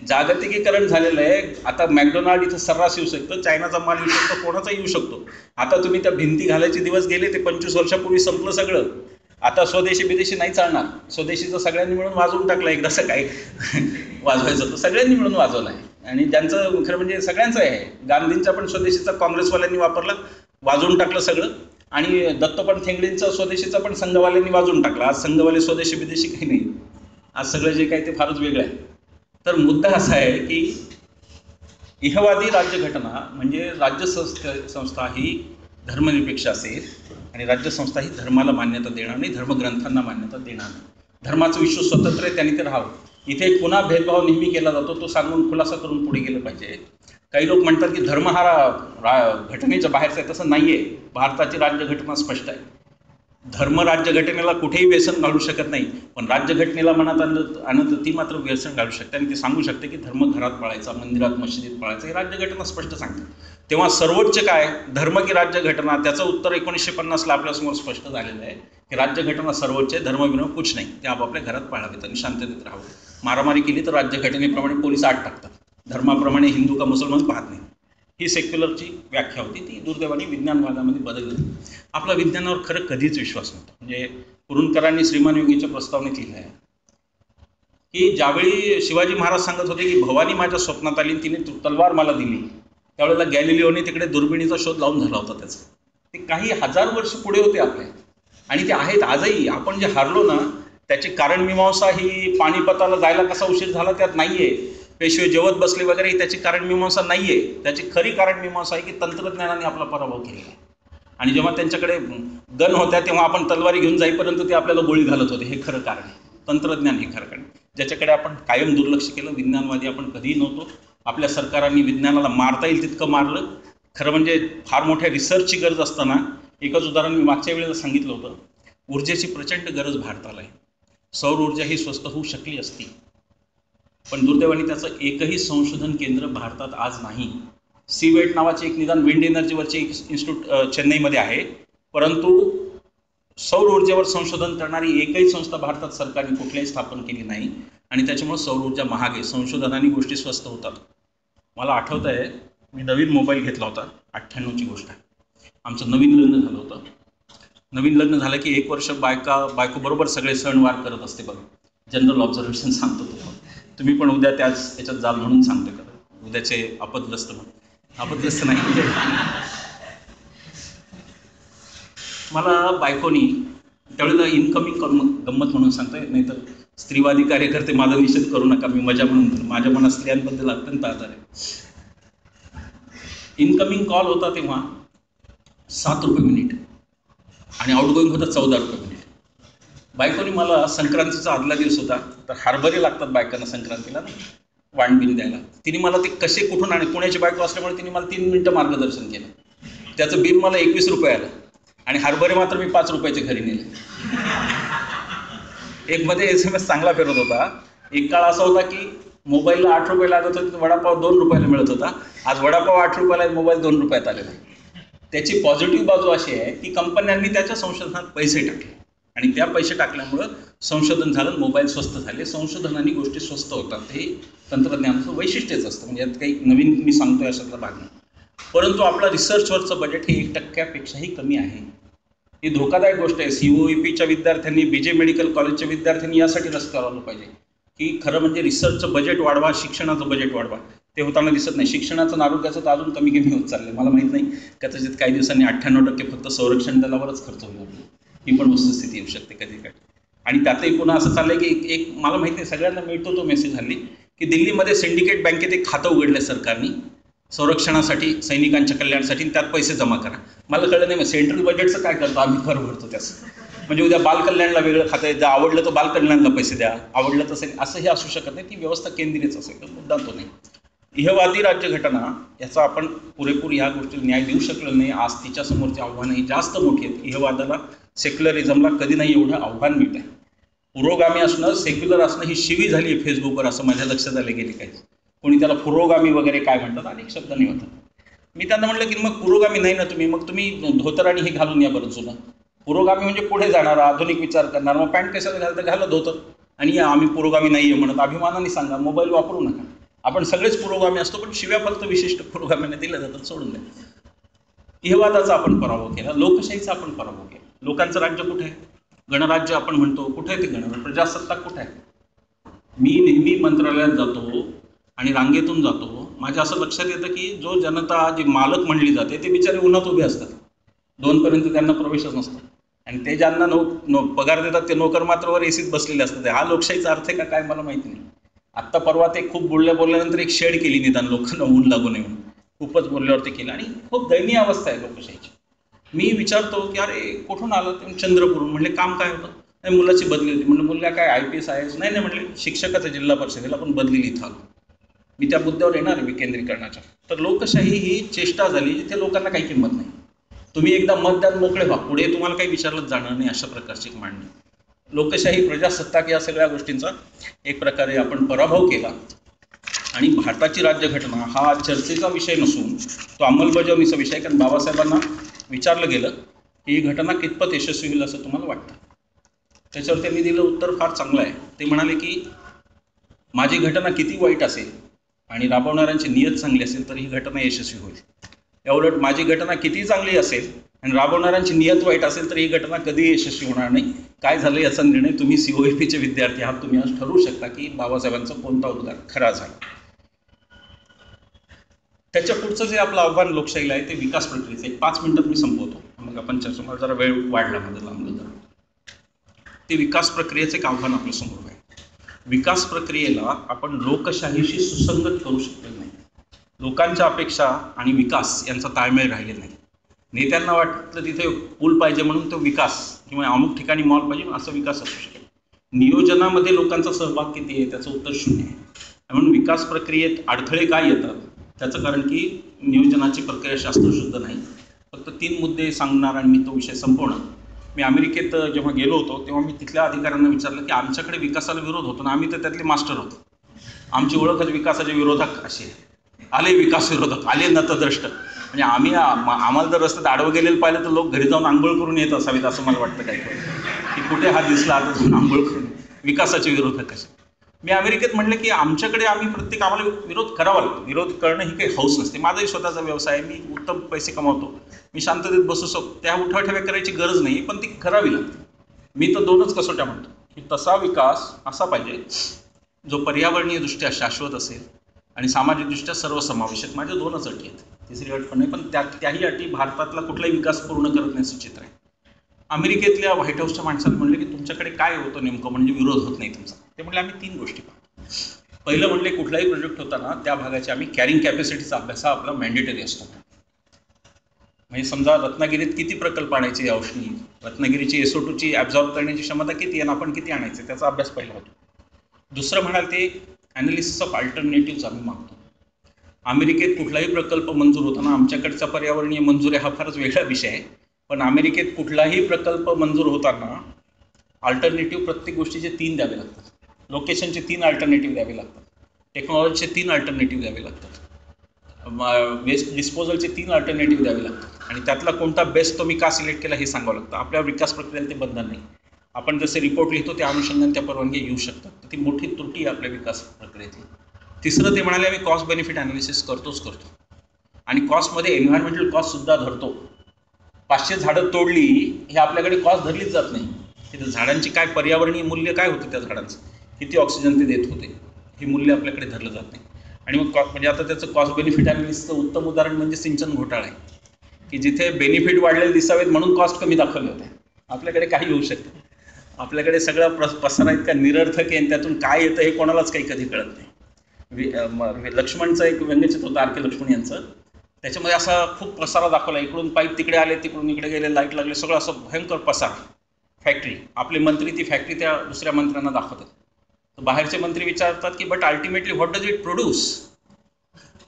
जागतिकीकरण झालेलं आहे. आता मॅकडोनाल्ड इथं सर्रास येऊ शकतं, चायनाचा माल येऊ शकतो, कोणाचा येऊ शकतो. आता तुम्ही त्या भिंती घालायचे दिवस गेले, ते 25 वर्षापूर्वी संपलं सगळं. आता स्वदेशी विदेशी नाही चालणार. स्वदेशीचं सगळ्यांनी मिळून वाजवून टाकलं. एकदा काय वाजवायचं तर सगळ्यांनी मिळून वाजवलं आहे. आणि ज्यांचं खरं म्हणजे सगळ्यांचं आहे. गांधींचा पण स्वदेशीचा काँग्रेसवाल्यांनी वापरला, वाजवून टाकलं सगळं. आणि दत्तोपंत ठेंगडींचा स्वदेशीचा पण संघवाल्यांनी वाजवून टाकला. आज संघवाले स्वदेशी विदेशी काही नाही. आज सगळं जे काही ते फारच वेगळं आहे. तर मुद्दा असा आहे की इहवादी राज्यघटना म्हणजे राज्यसंस्था ही धर्मनिरपेक्ष असेल आणि राज्यसंस्था ही धर्माला मान्यता देणार नाही, धर्मग्रंथांना मान्यता देणार नाही. धर्माचं विश्व स्वतंत्र आहे, त्यांनी ते राहावं. इथे पुन्हा भेदभाव नेहमी केला जातो, तो सांगून खुलासा करून पुढे गेलं पाहिजे. काही लोक म्हणतात की धर्म हा घटनेच्या बाहेरचा आहे. तसं नाही आहे. भारताची राज्यघटना स्पष्ट आहे. धर्म राज्यघटनेला कुठेही व्यसन घालू शकत नाही, पण राज्यघटनेला मनात आणत ती मात्र व्यसन घालू शकते आणि ते सांगू शकते की धर्म घरात पाळायचा, मंदिरात मशिदीत पाळायचा, हे राज्यघटना स्पष्ट सांगते. तेव्हा सर्वोच्च काय, धर्म की राज्यघटना, त्याचं उत्तर 1950ला आपल्यासमोर स्पष्ट झालेलं आहे की राज्यघटना सर्वोच्च आहे, धर्मविनोद कुछ नाही, ते आपापल्या घरात पाळावेत आणि शांततेत राहावं. मारामारी केली तर राज्यघटनेप्रमाणे पोलीस आत टाकतात, धर्माप्रमाणे हिंदू का मुसलमान पाहत नाही. ही सेक्युलरची व्याख्या होती, ती दुर्दैवाने विज्ञानवादामध्ये बदलली. आपला विज्ञानावर खरं कधीच विश्वास नव्हता. म्हणजे कुरुंदकरांनी श्रीमान योगीच्या प्रस्तावनेत लिहिलं आहे की ज्यावेळी शिवाजी महाराज सांगत होते की भवानी माझ्या स्वप्नात आली, तिने तलवार मला दिली, त्यावेळेला गॅलिलिओने तिकडे दुर्बिणीचा शोध लावून झाला होता त्याचा. ते काही हजार वर्ष पुढे होते आपले आणि ते आहेत आजही. आपण जे हारलो ना, त्याची कारणमीमांसा ही पानिपताला जायला कसा उशीर झाला त्यात नाही आहे, पेशवे जेवत बसले वगैरे त्याची कारणमीमांसा नाही आहे. त्याची खरी कारणमीमांसा आहे की तंत्रज्ञानाने आपला पराभव केलेला आहे. आणि जेव्हा त्यांच्याकडे गन होत्या तेव्हा आपण तलवारी घेऊन जाईपर्यंत ते आपल्याला गोळी घालत होते, हे खरं कारण आहे. तंत्रज्ञान हे खरं कारण, ज्याच्याकडे आपण कायम दुर्लक्ष केलं. विज्ञानवादी आपण कधीही नव्हतो. आपल्या सरकारांनी विज्ञानाला मारता येईल तितकं मारलं. खरं म्हणजे फार मोठ्या रिसर्चची गरज असताना, एकच उदाहरण मी मागच्या वेळेला सांगितलं होतं, ऊर्जेची प्रचंड गरज भारताला आहे. सौर ऊर्जा ही स्वस्त होऊ शकली असती, पण दुर्दैवाने त्याचं एकही संशोधन केंद्र भारतात आज नाही. सीवेट नावाचे एक निदान विंड एनर्जीवरचे एक इन्स्टिट्यूट चेन्नईमध्ये आहे, परंतु सौर ऊर्जेवर संशोधन करणारी एकही संस्था भारतात सरकारने कुठल्याही स्थापन केली नाही. आणि त्याच्यामुळे सौर ऊर्जा महाग आहे, संशोधनाने गोष्टी स्वस्त होतात. मला आठवत आहे, मी नवीन मोबाईल घेतला होता, 98ची गोष्ट आहे. आमचं नवीन लग्न झालं होतं. नवीन लग्न झालं की 1 वर्ष बायको बरोबर सगळे सणवार करत असते बघा. जनरल ऑब्झर्वेशन सांगतो तुम्ही पण उद्या त्याच याच्यात जाल म्हणून सांगते का, उद्याचे आपदग्रस्त म्हणून. आपदग्रस्त नाही, मला बायकोनी त्यावेळेला इनकमिंग गंमत म्हणून सांगतोय, नाहीतर स्त्रीवादी कार्यकर्ते माझा निषेध करू नका, मी मजा म्हणून, माझ्या मनात स्त्रियांबद्दल अत्यंत आदर आहे. इनकमिंग कॉल होता तेव्हा 7 रुपये मिनिट आणि आउटगोईंग होता 14 रुपये मिनिट. बायकोनी मला, संक्रांतीचा आदला दिवस होता, तर हरभरे लागतात बायकांना संक्रांतीला ना वाणबिन द्यायला, तिने मला ते कसे कुठून आणि पुण्याची बायको असल्यामुळे तिने मला 3 मिनिटं मार्गदर्शन केलं. त्याचं बिल मला 21 रुपये आलं आणि हरभरे मात्र मी 5 रुपयाचे घरी नेले. एक मध्ये SMS चांगला फिरत होता. एक काळ असा होता की मोबाईलला 8 रुपये लागत होते, वडापाव 2 रुपयाला मिळत होता. आज वडापाव 8 रुपयाला, मोबाईल 2 रुपयात आलेला आहे. त्याची पॉझिटिव्ह बाजू अशी आहे की कंपन्यांनी त्याच्या संशोधनात पैसे टाकले आणि त्या पैसे टाकल्यामुळं संशोधन झालं, मोबाईल स्वस्त झाले. संशोधनाने गोष्टी स्वस्त होतात, हे तंत्रज्ञानाचं वैशिष्ट्यच असतं. म्हणजे यात काही नवीन मी सांगतोय अशातला भाग नाही. परंतु आपला रिसर्चवरचं बजेट हे 1% कमी आहे. ही धोकादायक गोष्ट आहे. COEPच्या विद्यार्थ्यांनी, BJ मेडिकल कॉलेजच्या विद्यार्थ्यांनी यासाठी रस करावलं पाहिजे की खरं म्हणजे रिसर्चचं बजेट वाढवा, शिक्षणाचं बजेट वाढवा. ते होताना दिसत नाही. शिक्षणाचं आणि आरोग्याचं तर अजून कमी होत चाललं. मला माहीत नाही, कदाचित काही दिवसांनी 98% फक्त संरक्षण दलावरच खर्च होईल. ही पण वस्तुस्थिती येऊ शकते कधी कधी. आणि त्यातही पुन्हा असं चाललंय की एक मला माहिती नाही, सगळ्यांना मिळतो तो मेसेज हल्ली की दिल्लीमध्ये सिंडिकेट बँकेत एक खातं उघडलं सरकारने संरक्षणासाठी, सैनिकांच्या कल्याणासाठी, त्यात पैसे जमा करा. मला कळलं नाही, मग सेंट्रल बजेटचं काय करतो आम्ही, कर भरतो त्याचं. म्हणजे उद्या बालकल्याणला वेगळं खातं आहे, जर आवडलं तर बालकल्याणला पैसे द्या, आवडलं तसं असंही असू शकत नाही. ती व्यवस्था केंद्रीयच असेल, तर मुद्दा तो नाही. इहवादी राज्यघटना याचा आपण पुरेपूर ह्या गोष्टी न्याय देऊ शकलो नाही. आज तिच्यासमोरची आव्हानंही जास्त मोठी आहेत. इहवादाला, सेक्युलरिझमला कधी नाही एवढं आव्हान मिळत आहे. पुरोगामी असणं, सेक्युलर असणं ही शिवी झाली आहे फेसबुकवर, असं माझ्या लक्षात आलं गेली काही. कोणी त्याला पुरोगामी वगैरे काय म्हणतात, अनेक शब्द नाही होतात. मी त्यांना म्हटलं की मग पुरोगामी नाही ना तुम्ही, मग तुम्ही धोतर आणि हे घालून या बरं जुनं. पुरोगामी म्हणजे पुढे जाणारा, आधुनिक विचार करणार. मग पॅन्ट कशाला घालतं, घालं धोतर आणि या आम्ही पुरोगामी नाही आहे म्हणत अभिमानाने सांगा. मोबाईल वापरू नका. आपण सगळेच पुरोगामी असतो, पण शिव्या फक्त विशिष्ट पुरोगामीने दिल्या जातात, सोडून द्या. इहवादाचा आपण पराभव केला, लोकशाहीचा आपण पराभव केला. लोकांचं राज्य कुठे आहे? गणराज्य आपण म्हणतो, कुठे आहे ते गणराज्य? प्रजासत्ताक कुठे आहे? मी नेहमी मंत्रालयात जातो आणि रांगेतून जातो. माझ्या असं लक्षात येतं की जो जनता, जी मालक म्हणली जाते, ते बिचारे उन्हात उभे असतात. 2 पर्यंत त्यांना प्रवेशच नसतो. आणि ते ज्यांना पगार देतात ते नोकर मात्र वर एसीत बसलेले असतात. हा लोकशाहीचा अर्थ आहे का काय मला माहिती नाही. आत्ता परवा ते खूप बोलल्यानंतर एक शेड केली निदान लोकांना ऊन लागू नये म्हणून. खूपच बोलल्यावरती केलं आणि खूप दयनीय अवस्था आहे लोकशाहीची. मी विचारतो की अरे कुठून आलं? ते चंद्रपूरहून. म्हणले काम काय होतं? नाही मुलाची बदली होती. म्हणलं मुलगा काय IPS IAS? नाही म्हटले शिक्षकाचं जिल्हा परिषदेला, पण बदली इथं आलो. मी त्या मुद्द्यावर येणार आहे विकेंद्रीकरणाच्या. तर लोकशाही ही चेष्टा झाली जिथे लोकांना काही किंमत नाही. तुम्ही एकदा मतदान मोकळे व्हा, पुढे तुम्हाला काही विचारलंच जाणार नाही, अशा प्रकारची एक मांडणी. लोकशाही, प्रजासत्ताक या सगळ्या गोष्टींचा एक प्रकारे आपण पराभव केला आणि भारताची राज्यघटना हा चर्चेचा विषय नसून तो अंमलबजावणीचा विषय आहे. कारण बाबासाहेबांना विचारलं गेलं की ही घटना कितपत यशस्वी होईल असं तुम्हाला वाटतं. त्याच्यावर त्यांनी दिलं उत्तर फार चांगलं आहे. ते म्हणाले की माझी घटना किती वाईट असेल आणि राबवणाऱ्यांची नियत चांगली असेल तर ही घटना यशस्वी होईल. याउलट माझी घटना किती चांगली असेल आणि राबवणाऱ्यांची नियत वाईट असेल तर ही घटना कधी यशस्वी होणार नाही. काय झालं याचा निर्णय तुम्ही COAPचे विद्यार्थी आहात, तुम्ही आज ठरवू शकता की बाबासाहेबांचा कोणता उद्गार खरा झाला. त्याच्या पुढचं जे आपलं आव्हान लोकशाहीला आहे ते विकास प्रक्रियेचं. एक 5 मिनिटात मी संपवतो, मग आपण चर्चा, मला जरा वेळ वाढला, माझं लांबलं जरा. ते विकास प्रक्रियेचं एक आव्हान आपल्या समोर आहे. विकास प्रक्रियेला आपण लोकशाहीशी सुसंगत करू शकलो नाही. लोकांच्या अपेक्षा आणि विकास यांचा ताळमेळ राहिले नाही. नेत्यांना वाटतं तिथे पूल पाहिजे म्हणून तो विकास, किंवा अमुक ठिकाणी मॉल पाहिजे असा विकास असू शकेल. नियोजनामध्ये लोकांचा सहभाग किती आहे त्याचं उत्तर 0 आहे. म्हणून विकास प्रक्रियेत अडथळे काय येतात त्याचं कारण की नियोजनाची प्रक्रिया शास्त्रशुद्ध नाही. फक्त 3 मुद्दे सांगणार आणि मी तो विषय संपवणार. मी अमेरिकेत जेव्हा गेलो होतो तेव्हा मी तिथल्या अधिकाऱ्यांना विचारलं की आमच्याकडे विकासाला विरोध होतो ना, आम्ही तर त्यातले मास्टर होतो, आमची ओळखच विकासाचे विरोधक अशी आहे. आले विकास विरोधक, आले नतद्रष्ट. म्हणजे आम्हाला जर रस्त्यात आडवं गेलेलं पाहिलं तर लोक घरी जाऊन आंघोळ करून येत असावेत असं मला वाटतं. काही की कुठे हा दिसला आता जाऊन आंघोळ करून, विकासाचे विरोधक असे. मी अमेरिकेत म्हटलं की आमच्याकडे आम्हाला विरोध करावा लागतो. विरोध करणं ही काही हौस नसते. माझाही स्वतःचा व्यवसाय आहे, मी उत्तम पैसे कमावतो, मी शांततेत बसू शकतो, त्या उठाठेव्या करायची गरज नाही, पण ती करावी लागते. मी तर 2च कसोट्या म्हणतो की तसा विकास असा पाहिजे जो पर्यावरणीय दृष्ट्या शाश्वत असेल आणि सामाजिकदृष्ट्या सर्वसमावेशक. माझ्या 2च अटी आहेत, तिसरी अट पण नाही, पण त्याही अटी भारतातला कुठलाही विकास पूर्ण करत नाही असं चित्र आहे. अमेरिकेतल्या व्हाईट हाऊसच्या माणसाला म्हणलं की तुमच्याकडे काय होतं नेमकं म्हणजे विरोध होत नाही तुमचा. ते म्हटले आम्ही 3 गोष्टी पाहतो. पहिलं म्हणले कुठलाही प्रोजेक्ट होताना त्या भागाची आम्ही कॅरिंग कॅपॅसिटीचा अभ्यास हा आपला मॅन्डेटरी असतो. म्हणजे समजा रत्नागिरीत किती प्रकल्प आणायचे या औषधी, रत्नागिरीची SO2ची ॲब्झॉर्ब करण्याची क्षमता किती आणि आपण किती आणायचे त्याचा अभ्यास पहिला होतो. दुसरं म्हणाल ते ॲनालिसिस ऑफ अल्टरनेटिव्ज आम्ही मागतो. अमेरिकेत कुठलाही प्रकल्प मंजूर होताना, आमच्याकडचा पर्यावरणीय मंजुरी हा फारच वेगळा विषय आहे, पण अमेरिकेत कुठलाही प्रकल्प मंजूर होताना अल्टरनेटिव्ह प्रत्येक गोष्टीचे 3 द्यावे लागतात. लोकेशनचे 3 अल्टरनेटिव्ह द्यावे लागतात, टेक्नॉलॉजीचे 3 अल्टरनेटिव्ह द्यावे लागतात, वेस्ट डिस्पोजलचे 3 अल्टरनेटिव्ह द्यावे लागतात आणि त्यातला कोणता बेस्ट तुम्ही का सिलेक्ट केला हे सांगावं लागतं. आपल्या विकास प्रक्रियेला ते बंधन नाही. आपण जसे रिपोर्ट लिहितो त्या अनुषंगाने त्या परवानगी येऊ शकतात. तर ती मोठी त्रुटी आहे आपल्या विकास प्रक्रियेतली. तिसरं ते म्हणाले आम्ही कॉस्ट बेनिफिट ॲनालिसिस करतो आणि कॉस्टमध्ये एन्व्हायरमेंटल कॉस्टसुद्धा धरतो. 500 झाडं तोडली हे आपल्याकडे कॉस्ट धरलीच जात नाही. की झाडांची काय पर्यावरणीय मूल्य काय होतं, त्या झाडांचं किती ऑक्सिजन ते देत होते हे मूल्य आपल्याकडे धरलं जात नाही. आणि मग म्हणजे आता त्याचं कॉस्ट बेनिफिट ॲनालिसिसचं उत्तम उदाहरण म्हणजे सिंचन घोटाळा आहे की जिथे बेनिफिट वाढलेले दिसावेत म्हणून कॉस्ट कमी दाखवले होते. आपल्याकडे काही होऊ शकते, आपल्याकडे सगळा पसारा इतका निरर्थक आहे आणि त्यातून काय येतं हे कोणालाच काही कधी कळत नाही. लक्ष्मणचं एक व्यंगचित्र होतं आर के लक्ष्मण यांचं, त्याच्यामध्ये असा खूप पसारा दाखवला, इकडून पाईप तिकडे आले, तिकडून इकडे गेले, लाईट लागले, सगळं असं भयंकर पसारा. फॅक्टरी, आपले मंत्री ती फॅक्टरी त्या दुसऱ्या मंत्र्यांना दाखवतात. तर बाहेरचे मंत्री विचारतात की but ultimately what does it produce.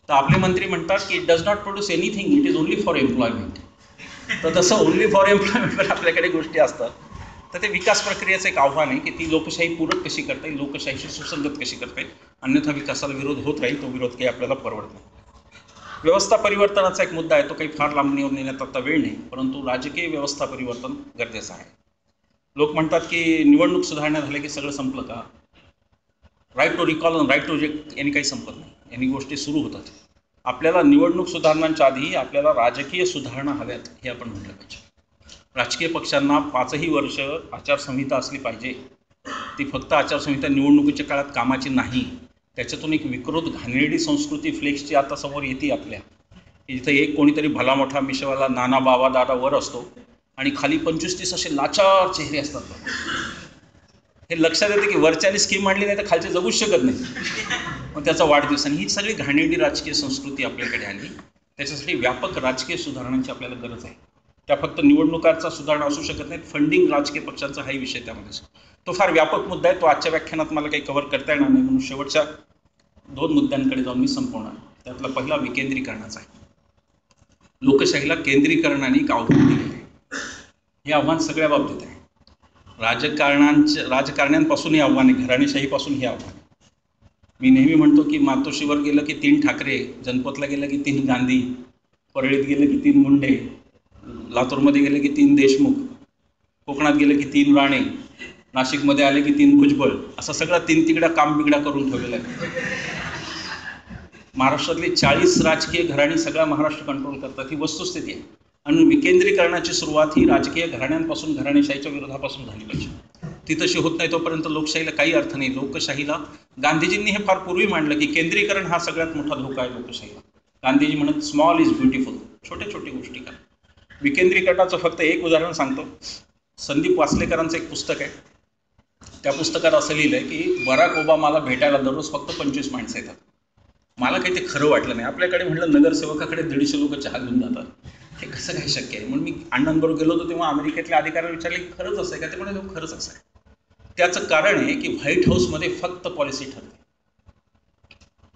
तर आपले मंत्री म्हणतात की it does not produce anything, it is only for employment. तर तसं ओनली फॉर एम्प्लॉयमेंटवर आपल्याकडे गोष्टी असतात. तर ते विकास प्रक्रियेचं एक आव्हान आहे की ती लोकशाही पूरक कशी करता येईल, लोकशाहीशी सुसंगत कशी करता येईल, अन्यथा विकासाला विरोध होत राहील. तो विरोध काही आपल्याला परवडत नाही. व्यवस्था परिवर्तनाचा एक मुद्दा आहे, तो काही फार लांब नेण्यात आता वेळ नाही, परंतु राजकीय व्यवस्था परिवर्तन गरजेचं आहे. लोक म्हणतात की निवडणूक सुधारणा झाल्या की सगळं संपलं का. राईट टू रिकॉल आणि राईट टू रिजेक्ट यांनी काही संपत नाही, यांनी गोष्टी सुरू होतात. आपल्याला निवडणूक सुधारणांच्या आधी आपल्याला राजकीय सुधारणा हव्यात हे आपण म्हटलं पाहिजे. राजकीय पक्षांना 5ही वर्ष आचारसंहिता असली पाहिजे. ती फक्त आचारसंहिता निवडणुकीच्या काळात कामाची नाही. त्याच्यातून एक विकृत घाणेरडी संस्कृती फ्लेक्सची आता समोर येते आपल्या, इथं एक कोणीतरी भला मोठा मिशवाला नाना बाबा दादा वर असतो आणि खाली 25-30 असे लाचार चेहरे असतात. हे लक्षात येते की वरच्याने स्कीम आणली नाही तर खालचे जगूच शकत नाही. मग त्याचा वाढदिवस, आणि ही सगळी घाणेरडी राजकीय संस्कृती आपल्याकडे आली. त्याच्यासाठी व्यापक राजकीय सुधारणांची आपल्याला गरज आहे. त्या फक्त निवडणुकांचा सुधारणा असू शकत नाहीत, फंडिंग राजकीय पक्षांचा हाही विषय त्यामध्ये. तो फार व्यापक मुद्दा आहे, तो आजच्या व्याख्यानात मला काही कव्हर करता येणार नाही, म्हणून शेवटच्या 2 मुद्द्यांकडे जाऊन मी संपवणार. त्यातला पहिला विकेंद्रीकरणाचा आहे. लोकशाहीला केंद्रीकरणाने एक आव्हान दिलेलं आहे. हे आव्हान सगळ्या बाबतीत आहे. राजकारण्यांपासून हे आव्हान आहे, घराणेशाहीपासून हे आव्हान आहे. मी नेहमी म्हणतो की मातोश्रीवर गेलं की 3 ठाकरे, जनपथला गेलं की 3 गांधी, परळीत गेलं की 3 मुंडे, लातूरमध्ये गेले की 3 देशमुख, कोकणात गेले की 3 राणे, नाशिकमध्ये आले की 3 भुजबळ, असं सगळं 3 तिकडा काम बिगडा करून ठेवलेलं आहे. महाराष्ट्रातली 40 राजकीय घराणी सगळा महाराष्ट्र कंट्रोल करतात, ही वस्तुस्थिती आहे. आणि विकेंद्रीकरणाची सुरुवात ही राजकीय घराण्यांपासून, घराणेशाहीच्या विरोधापासून झाली पाहिजे. ती तशी होत नाही तोपर्यंत लोकशाहीला काही अर्थ नाही. लोकशाहीला गांधीजींनी हे फार पूर्वी मांडलं की केंद्रीकरण हा सगळ्यात मोठा धोका आहे लोकशाहीला. गांधीजी म्हणत स्मॉल इज ब्युटिफुल, छोट्या छोटी गोष्टी करा. विकेंद्रीकरणाचं फक्त एक उदाहरण सांगतो. संदीप वासलेकरांचं एक पुस्तक आहे. त्या पुस्तकात असं लिहिलं आहे की बराक ओबामाला भेटायला दररोज फक्त 25 माणसं येतात. मला काही ते खरं वाटलं नाही. आपल्याकडे म्हटलं नगरसेवकाकडे 150 लोक चहा घेऊन जातात, हे कसं काय शक्य आहे. म्हणून मी अण्णांबरोबर गेलो होतो तेव्हा अमेरिकेतल्या अधिकाऱ्याला विचारले की खरंच असं आहे का. ते म्हणाले खरंच असं आहे. त्याचं कारण आहे की व्हाईट हाऊसमध्ये फक्त पॉलिसी ठरते.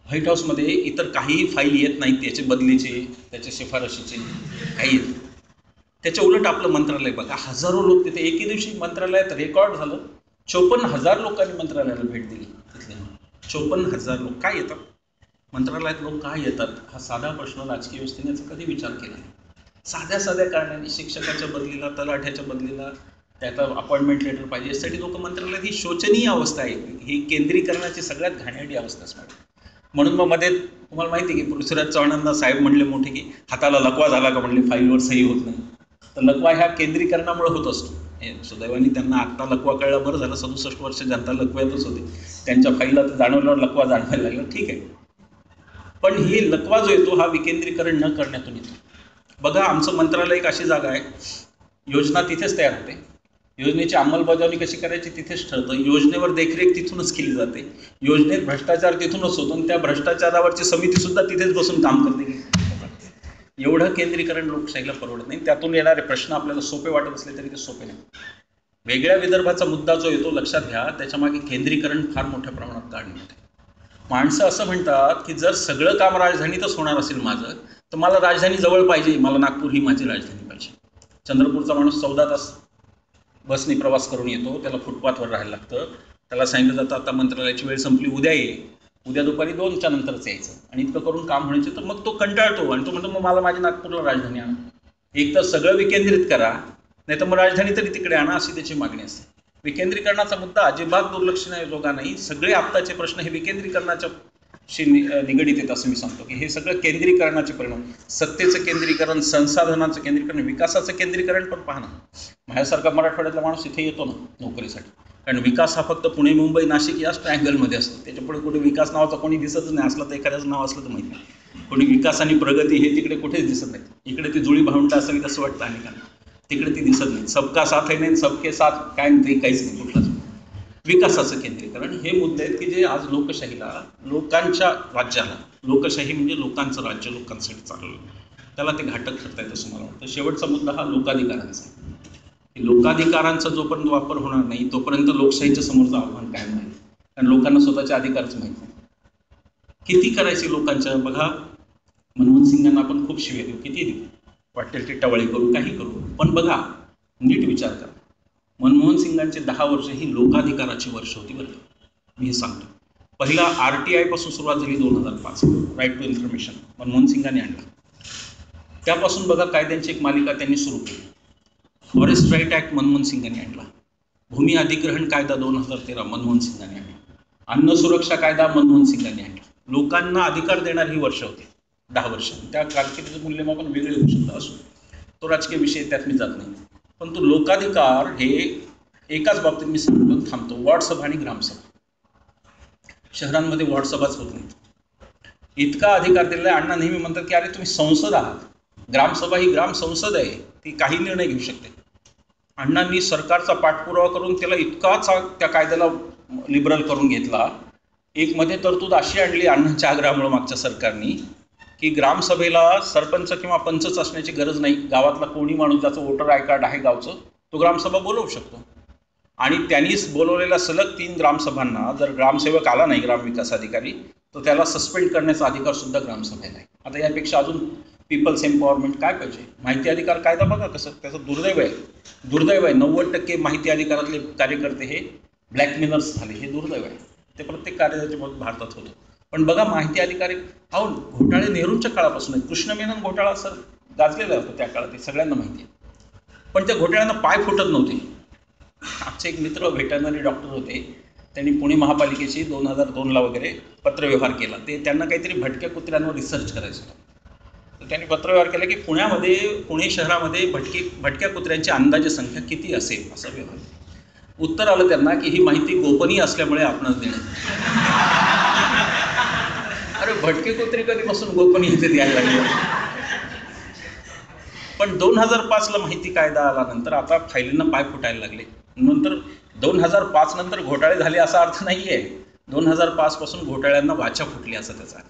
व्हाईट हाऊसमध्ये इतर काहीही फाईल येत नाहीत, त्याचे बदलीचे, त्याच्या शिफारशीचे काही येत. त्याच्या उलट आपलं मंत्रालय बघा, हजारो लोक तिथे एके दिवशी मंत्रालयात रेकॉर्ड झालं 54,000 लोकांनी मंत्रालयाला भेट दिली. तिथले 54,000 लोक काय येतात मंत्रालयात, लोक काय येतात, हा साधा प्रश्न राजकीय व्यवस्थेने याचा कधी विचार केला नाही. साध्या साध्या कारणाने शिक्षकाच्या बदलीला, तलाठ्याच्या बदलीला त्याचा अपॉइंटमेंट लेटर पाहिजे, यासाठी लोक मंत्रालयात. ही शोचनीय अवस्था आहे. ही केंद्रीकरणाची सगळ्यात घाणेरडी अवस्था असणार. म्हणून मग मध्ये तुम्हाला माहिती आहे की पृथ्वीराज चव्हाणांना साहेब म्हणले मोठे की हाताला लकवा झाला का म्हणले, फाईलवर सही होत नाही. तर लकवा ह्या केंद्रीकरणामुळे होत असतो. सुदैवाने त्यांना आत्ता लकवा कळला, बरं झालं. 67 वर्ष जनता लकव्यातच होते, त्यांच्या फाईलला तर जाणवल्यावर लकवा जाणवायला लागला, ठीक आहे. पण ही लकवा जो येतो हा विकेंद्रीकरण न करण्यातून येतो. बघा, आमचं मंत्रालय एक अशी जागा आहे, योजना तिथेच तयार होते, योजनेची अंमलबजावणी कशी करायची तिथेच ठरतं, योजनेवर देखरेख तिथूनच केली जाते, योजनेत भ्रष्टाचार तिथूनच होतो आणि त्या भ्रष्टाचारावरची समितीसुद्धा तिथेच बसून काम करते. एवढं केंद्रीकरण लोकशाहीला परवडत नाही. त्यातून येणारे प्रश्न आपल्याला सोपे वाटत असले तरी ते सोपे नाही. वेगळ्या विदर्भाचा मुद्दा जो येतो लक्षात घ्या, त्याच्यामागे केंद्रीकरण फार मोठ्या प्रमाणात काढणं होते. माणसं असं म्हणतात की जर सगळं काम राजधानीतच होणार असेल माझं, तर मला राजधानी जवळ पाहिजे, मला नागपूर ही माझी राजधानी पाहिजे. चंद्रपूरचा माणूस 14 तास बसने प्रवास करून येतो, त्याला फुटपाथवर राहायला लागतं. त्याला सांगितलं जातं आता मंत्रालयाची वेळ संपली, उद्या ये, उद्या दुपारी 2च्या नंतरच यायचं, आणि इतकं करून काम म्हणायचं. तर मग तो कंटाळतो आणि तो म्हणतो मग मला माझ्या नागपूरला राजधानी आणा. एक तर सगळं विकेंद्रित करा, नाही तर मग राजधानी तरी तिकडे आणा, अशी त्याची मागणी असते. विकेंद्रीकरणाचा मुद्दा अजिबात दुर्लक्षणयोगा नाही. सगळे आत्ताचे प्रश्न हे विकेंद्रीकरणाच्याशी निगडीत आहेत असं मी सांगतो की हे सगळं केंद्रीकरणाचे परिणाम. सत्तेचं केंद्रीकरण, संसाधनाचं केंद्रीकरण, विकासाचं केंद्रीकरण. पण पहा ना, माझ्यासारखा मराठवाड्यातला माणूस इथे येतो ना नोकरीसाठी, कारण विकास हा फक्त पुणे, मुंबई, नाशिक याच ट्रायंगलमध्ये असतो. त्याच्यापुढे कुठे विकास नावाचा कोणी दिसतच नाही. असलं तर एखाद्याचं नाव असलं तर माहिती नाही. कोणी विकास आणि प्रगती हे तिकडे कुठेच दिसत नाही. इकडे ती जुळी भावंड असावी असं वाटतं अनेकांना, तिकडे ती दिसत नाही. सबका साथ है नाही, सबके साथ काय नाही, काहीच नाही कुठलाच. विकासाचं केंद्रीकरण हे मुद्दे आहेत की जे आज लोकशाहीला, लोकांच्या राज्याला, लोकशाही म्हणजे लोकांचं राज्य लोकांसाठी चालवलं, त्याला ते घातक ठरतायत असं मला वाटतं. शेवटचा मुद्दा हा लोकाधिकारांचा. लोकाधिकारांचा जोपर्यंत वापर होणार नाही तोपर्यंत लोकशाहीच्या समोरचं आव्हान कायम नाही. कारण लोकांना स्वतःचे अधिकारच माहीत नाही. किती करायचे लोकांच्या, बघा मनमोहन सिंगांना आपण खूप शिव्या देऊ, किती देऊ, वाटेल ती टवाळी करू, काही करू, पण बघा नीट विचार करा, मनमोहन सिंगांचे 10 वर्ष ही लोकाधिकाराची वर्ष होती बरं. मी हे सांगतो, पहिला RTI पासून सुरुवात झाली 2005, राईट टू इन्फॉर्मेशन, मनमोहन सिंगांनी आणला. त्यापासून बघा कायद्यांची एक मालिका त्यांनी सुरू केली. फॉरेस्ट राईट ॲक्ट मनमोहन सिंगांनी आणला. भूमी अधिग्रहण कायदा 2013 मनमोहन सिंगांनी आणला. अन्न सुरक्षा कायदा मनमोहन सिंगांनी आणला. लोकांना अधिकार देणार ही वर्ष होती, 10 वर्ष. त्या कारकिर्दीचं मूल्यमापन वेगळे होऊ शकतं, असो, तो राजकीय विषय, त्यात मी जात नाही. पण तो लोकाधिकार हे एकाच बाबतीत मी सांगतो, थांबतो, वॉर्डसभा आणि ग्रामसभा. शहरांमध्ये वॉर्डसभाच होत नाही, इतका अधिकार दिलेला आहे. अण्णा नेहमी म्हणतात की अरे तुम्ही संसद आहात, ग्रामसभा ही ग्राम संसद आहे, ती काही निर्णय घेऊ शकते. अण्णांनी सरकारचा पाठपुरावा करून त्याला इतकाच त्या कायद्याला लिबरल करून घेतला. एक मध्ये तरतूद अशी आणली अण्णांच्या आग्रहामुळे मागच्या सरकारनी की ग्रामसभेला सरपंच किंवा पंचच असण्याची गरज नाही, गावातला कोणी माणूस ज्याचं वोटर आय कार्ड आहे गावचं तो ग्रामसभा बोलवू शकतो. आणि त्यांनीच बोलवलेल्या सलग 3 ग्रामसभांना जर ग्रामसेवक आला नाही, ग्रामविकास अधिकारी, तर त्याला सस्पेंड करण्याचा अधिकार सुद्धा ग्रामसभेला आहे. आता यापेक्षा अजून पीपल्स एम्पॉवरमेंट काय पाहिजे? माहिती अधिकार कायदा बघा कसं त्याचं दुर्दैव आहे. 90% माहिती अधिकारातले कार्यकर्ते हे ब्लॅकमेलर्स झाले. हे दुर्दैव आहे. ते प्रत्येक कार्याचे भारतात होतं. पण बघा माहिती अधिकारी घोटाळे नेहरूंच्या काळापासून आहे. कृष्ण मेनन घोटाळा सर गाजलेला होता त्या काळात, ते सगळ्यांना माहिती आहे. पण त्या घोटाळ्यांना पाय फुटत नव्हते. आमचे एक मित्र व्हेटरनरी डॉक्टर होते, त्यांनी पुणे महापालिकेशी 2002ला वगैरे पत्रव्यवहार केला. त्यांना काहीतरी भटक्या कुत्र्यांवर रिसर्च करायचं होतं. तर त्यांनी पत्रव्यवहार केला की पुणे शहरामध्ये भटक्या कुत्र्यांची अंदाजे संख्या किती असेल असं व्यवहार. उत्तर आलं त्यांना की ही माहिती गोपनीय असल्यामुळे आपणास देणं. अरे भटके कुत्रे कधीपासून गोपनीयते द्यायला लागले? पण 2005ला माहिती कायदा आल्यानंतर आता फायलींना पाय फुटायला लागले. नंतर 2005 नंतर घोटाळे झाले असा अर्थ नाही आहे. 2005 पासून घोटाळ्यांना वाचा फुटली असा त्याचा अर्थ.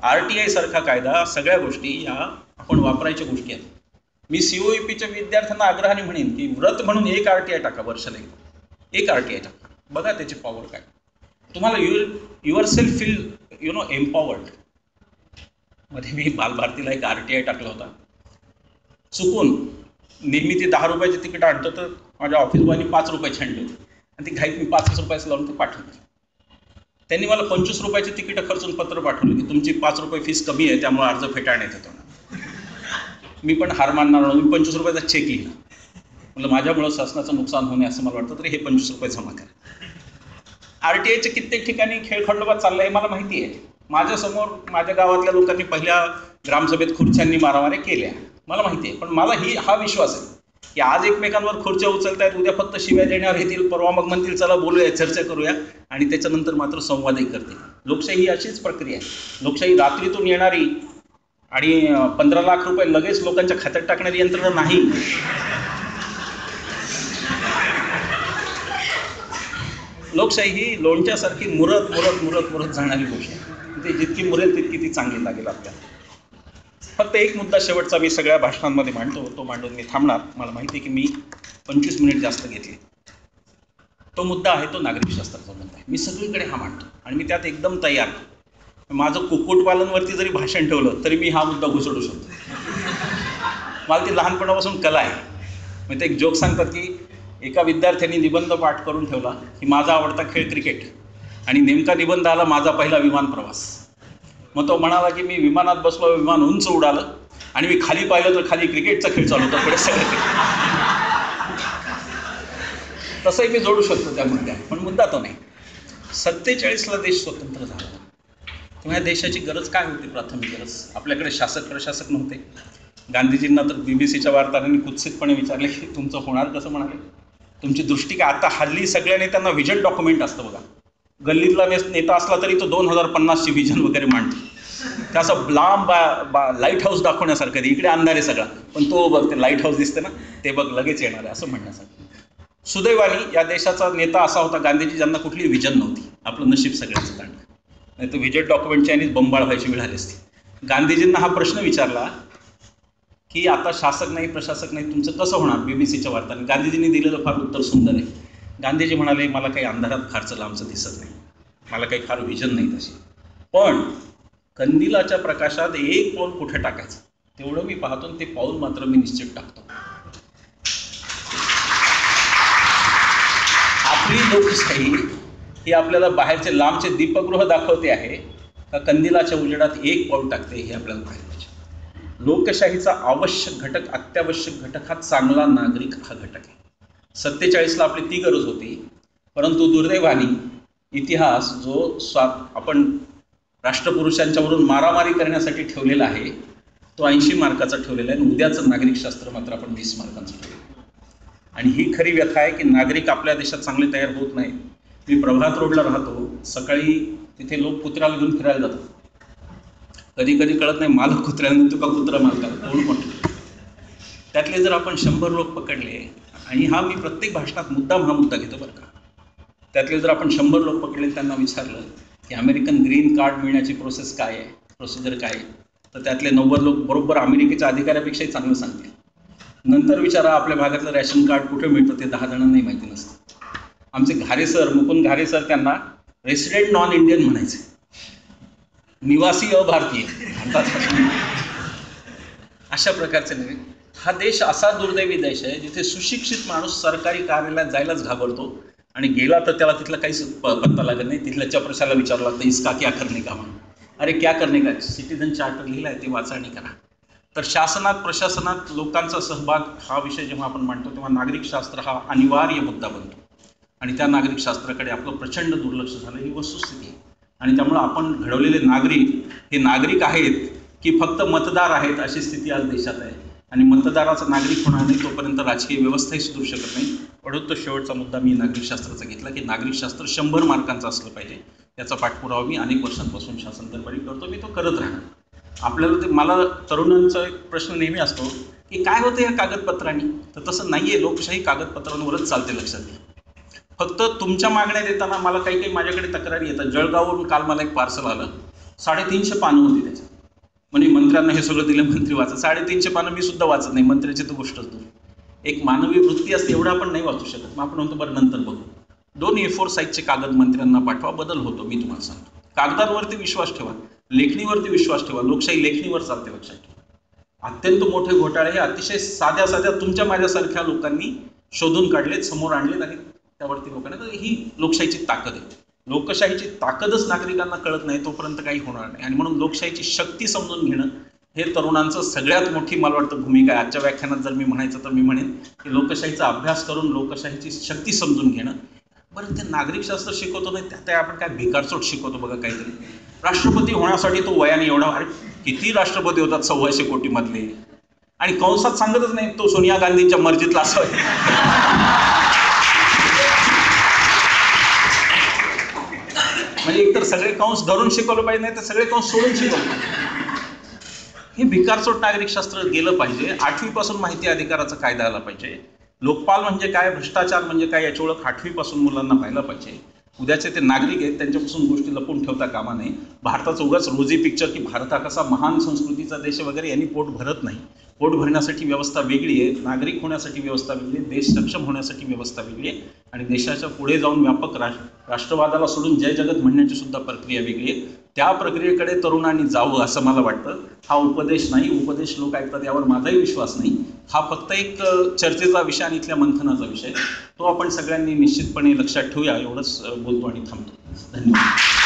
RTI सारखा कायदा सगळ्या गोष्टी या आपण वापरायच्या गोष्टी आहेत. मी COEPच्या विद्यार्थ्यांना आग्रहाने म्हणेन की व्रत म्हणून एक RTI टाका, वर्षाला एक RTI टाका, बघा त्याची पॉवर काय. तुम्हाला युअर सेल्फ फील एम्पॉवर्ड. मध्ये मी बालभारतीला एक RTI टाकला होता. चुकून नेहमी ते 10 रुपयाचे तिकीट आणतो, तर माझ्या ऑफिस बॉयनी 5 रुपयाची आणली होती आणि ती घाईत मी 5 रुपयाचं लावून ते पाठवलं. त्यांनी मला 25 रुपयाचे तिकीट खर्चून पत्र पाठवलं की तुमची 5 रुपये फीस कमी आहे, त्यामुळे अर्ज फेटाळण्यात येतो. मी पण हार मानणार नव्हतो. मी 25 रुपयाचा चेक लिहिला. म्हटलं माझ्यामुळं शासनाचं नुकसान होणे असं मला वाटतं, तर हे 25 रुपये जमा करा. RTIचे कित्येक ठिकाणी खेळखंडोबा चालला आहे मला माहिती आहे. माझ्यासमोर माझ्या गावातल्या लोकांनी पहिल्या ग्रामसभेत खुर्च्यांनी मारामाऱ्या केल्या, मला माहिती आहे. पण मला हा विश्वास आहे की आज एकमेकांवर खुर्च्या उचलतायत, उद्या फक्त शिव्या देण्यावर येतील, परवा मग म्हणतील चला बोलूया, चर्चा करूया, आणि त्याच्यानंतर मात्र संवादही करतील. लोकशाही ही अशीच प्रक्रिया आहे. लोकशाही रात्रीतून येणारी आणि 15 लाख रुपये लगेच लोकांच्या खात्यात टाकणारी यंत्रणा नाही. लोकशाही ही लोणच्यासारखी मुरत मुरत मुरत मुरत जाणारी गोष्ट आहे. ती जितकी मुरेल तितकी ती चांगली लागेल आपल्याला. फक्त एक मुद्दा शेवटचा मी सगळ्या भाषणांमध्ये मांडतो, तो मांडून मी थांबणार. मला माहिती आहे की मी 25 मिनिट जास्त घेतले. तो मुद्दा आहे तो नागरिक शास्त्राचा मुद्दा आहे. मी सगळीकडे हा मांडतो आणि मी त्यात एकदम तयार. माझं कुक्कुटपालनवरती जरी भाषण ठेवलं तरी मी हा मुद्दा घुसडू शकतो. मला ती लहानपणापासून कला आहे. मी ते एक जोक सांगतात की एका विद्यार्थ्यांनी निबंध पाठ करून ठेवला की माझा आवडता खेळ क्रिकेट, आणि नेमका निबंध आला माझा पहिला विमान प्रवास. मग तो म्हणाला की मी विमानात बसलो, विमान उंच उडालं आणि मी खाली पाहिलं तर खाली क्रिकेटचा खेळ चालू होता, पुढे सगळं. तसंही मी जोडू शकतो त्या मुद्द्यात, पण मुद्दा तो नाही. 47ला देश स्वतंत्र झाला, तेव्हा देशाची गरज काय होती? प्राथमिक गरज. आपल्याकडे शासक प्रशासक नव्हते. गांधीजींना तर BBCच्या वार्ताहरांनी कुत्सितपणे विचारले की तुमचं होणार कसं? म्हणाले तुमची दृष्टी काय? आता हल्ली सगळ्या नेत्यांना व्हिजन डॉक्युमेंट असतं बघा. गल्लीतला नेता असला तरी तो 2050ची व्हिजन वगैरे मांडतो. त्या असं लांब लाईट हाऊस दाखवण्यासारखं, इकडे अंधार आहे सगळा, पण तो बघ ते लाईट हाऊस दिसते ना, ते बघ लगेच येणार आहे असं म्हणण्यासाठी. सुदैवानी या देशाचा नेता असा होता गांधीजी ज्यांना कुठली व्हिजन नव्हती. आपलं नशीब सगळ्यांचं चांगलं. नाही तर व्हिजन डॉक्युमेंटची आणि बंबाळ व्हायची वेळ आली असती. गांधीजींना हा प्रश्न विचारला की आता शासक नाही प्रशासक नाही, तुमचं कसं होणार? BBCच्या वार्ताने गांधीजींनी दिलेलं फार उत्तर सुंदर आहे. गांधीजी म्हणाले मला काही अंधारात फारचं लांबचं दिसत नाही, मला काही फार व्हिजन नाही तशी, पण कंदिलाच्या प्रकाशात एक पाऊल कुठे टाकायचं तेवढं मी पाहतो, ते पाऊल मात्र मी निश्चित टाकतो. आपली लोकशाही ही आपल्याला बाहेरचे लांबचे दीपगृह दाखवते आहे का कंदिलाच्या उजेडात एक पाऊल टाकते हे आपल्याला पाहिजे. लोकशाहीचा आवश्यक घटक, अत्यावश्यक घटक हा चांगला नागरिक हा घटक आहे. 47ला आपली ती गरज होती, परंतु दुर्दैवाने इतिहास जो आपण राष्ट्रपुरुषांच्यावरून मारामारी करण्यासाठी ठेवलेला आहे तो 80 मार्काचा ठेवलेला आहे, आणि उद्याचं नागरिकशास्त्र मात्र आपण 20 मार्कांचं ठेवलं. आणि ही खरी व्यथा आहे की नागरिक आपल्या देशात चांगले तयार होत नाही. मी प्रभात रोडला राहतो, सकाळी तिथे लोक कुत्र्याला घेऊन फिरायला जातात. कधी कधी कळत नाही मालक कुत्र्याला तुका कुत्रा मालकाला कोण म्हटलं. त्यातले जर आपण 100 लोक पकडले, आणि हा मी प्रत्येक भाषणात मुद्दाम हा मुद्दा घेतो बरं का, त्यातले जर आपण 100 लोक पकडले, त्यांना विचारलं की अमेरिकन ग्रीन कार्ड मिळण्याची प्रोसेस काय आहे, प्रोसिजर काय आहे, तर त्यातले 90 लोक बरोबर अमेरिकेच्या अधिकाऱ्यापेक्षाही चांगलं सांगतील. नंतर विचारा आपल्या भागातलं रॅशन कार्ड कुठे मिळतं, ते 10 जणांनाही माहिती नसतं. आमचे घारे सर, मुकुंद घारे सर, त्यांना रेसिडेंट नॉन इंडियन म्हणायचे, निवासी अभारतीय. अशा प्रकारचे नव्हे. हा देश असा दुर्दैवी देश आहे जिथे सुशिक्षित माणूस सरकारी कार्यालयात जायलाच घाबरतो आणि गेला तर त्याला तिथला काहीच पत्ता लागत नाही. तिथल्या चपरशाला विचारलं लागतं इसका क्या करणे का म्हणून. अरे क्या करणे का, सिटीजन चार्टर लिहिला आहे ते वाचा आणि करा. तर शासनात प्रशासनात लोकांचा सहभाग हा विषय जेव्हा आपण मांडतो तेव्हा नागरिक शास्त्र हा अनिवार्य मुद्दा बनतो आणि त्या नागरिक शास्त्राकडे आपलं प्रचंड दुर्लक्ष झालं ही वस्तुस्थिती आहे. आणि त्यामुळं आपण घडवलेले नागरिक हे नागरिक आहेत की फक्त मतदार आहेत अशी स्थिती आज देशात आहे. आणि मतदाराचा नागरिक होणार नाही तोपर्यंत राजकीय व्यवस्थाही सुधरू शकत नाही. म्हणून तो शेवटचा मुद्दा मी नागरिकशास्त्राचा घेतला की नागरिकशास्त्र 100 मार्कांचं असलं पाहिजे. त्याचा पाठपुरावा मी अनेक वर्षांपासून शासन दरबारी करतो, मी तो करत राहणार. आपल्याला ते मला तरुणांचा एक प्रश्न नेहमी असतो की काय होतं या कागदपत्रांनी, तर तसं नाही आहे. लोकशाही कागदपत्रांवरच चालते, लक्षात घ्या. फक्त तुमच्या मागण्या देताना मला काही माझ्याकडे तक्रारी येतात. जळगाववरून काल मला एक पार्सल आलं, 350 पानं होती त्याच्यात. म्हणजे मंत्र्यांना हे सगळं दिलं, मंत्री वाचत. 350 पानं मी सुद्धा वाचत नाही, मंत्र्याची तर गोष्टच दूर. एक मानवी वृत्ती असते, एवढं आपण नाही वाचू शकत. मग आपण म्हणतो बरं नंतर बघू. 2 A4 साईजचे कागद मंत्र्यांना पाठवा, बदल होतो. मी तुम्हाला सांगतो, कागदांवरती विश्वास ठेवा, लेखणीवरती विश्वास ठेवा. लोकशाही लेखणीवर चालते, लक्षात ठेवा. अत्यंत मोठे घोटाळे हे अतिशय साध्या साध्या तुमच्या माझ्यासारख्या लोकांनी शोधून काढलेत, समोर आणलेत आणि त्यावरती लोकांना. तर ही लोकशाहीची ताकद आहे. लोकशाहीची ताकदच नागरिकांना कळत नाही तोपर्यंत काही होणार नाही. आणि म्हणून लोकशाहीची शक्ती समजून घेणं हे तरुणांचं सगळ्यात मोठी मला वाटतं भूमिका आहे. आजच्या व्याख्यानात जर मी म्हणायचं तर मी म्हणेन की लोकशाहीचा अभ्यास करून लोकशाहीची शक्ती समजून घेणं. बरं, ते नागरिकशास्त्र शिकवतो नाही त्यात आपण काय भिकारचोट शिकवतो बघा काहीतरी. राष्ट्रपती होण्यासाठी तो वयाने एवढा, अरे किती राष्ट्रपती होतात 125 कोटीमधले, आणि कंसात सांगतच नाही तो सोनिया गांधींच्या मर्जीतला असावा. म्हणजे एकतर सगळे कंस धरून शिकवलं पाहिजे, नाही तर सगळे कंस सोडून शिकवलं. हे भिकारचोट नागरिकशास्त्र गेलं पाहिजे. 8वी पासून माहिती अधिकाराचा कायदा आला पाहिजे. लोकपाल म्हणजे काय, भ्रष्टाचार म्हणजे काय याची ओळख 8वी पासून मुलांना व्हायला पाहिजे. उद्याचे ते नागरिक आहेत त्यांच्यापासून गोष्टी लपून ठेवता कामा नये. भारताचं उगाच रोजी पिक्चर की भारत हा कसा महान संस्कृतीचा देश वगैरे यांनी पोट भरत नाही. पोट भरण्यासाठी व्यवस्था वेगळी आहे, नागरिक होण्यासाठी व्यवस्था वेगळी आहे, देश सक्षम होण्यासाठी व्यवस्था वेगळी आहे, आणि देशाच्या पुढे जाऊन व्यापक राष्ट्रवादाला सोडून जय जगत म्हणण्याची सुद्धा प्रक्रिया वेगळी आहे. त्या प्रक्रियेकडे तरुणांनी जावं असं मला वाटतं. हा उपदेश नाही, उपदेश लोक ऐकतात यावर माझाही विश्वास नाही. हा फक्त एक चर्चेचा विषय आणि इथल्या मंथनाचा विषय, तो आपण सगळ्यांनी निश्चितपणे लक्षात ठेवूया. एवढंच बोलतो आणि थांबतो. धन्यवाद.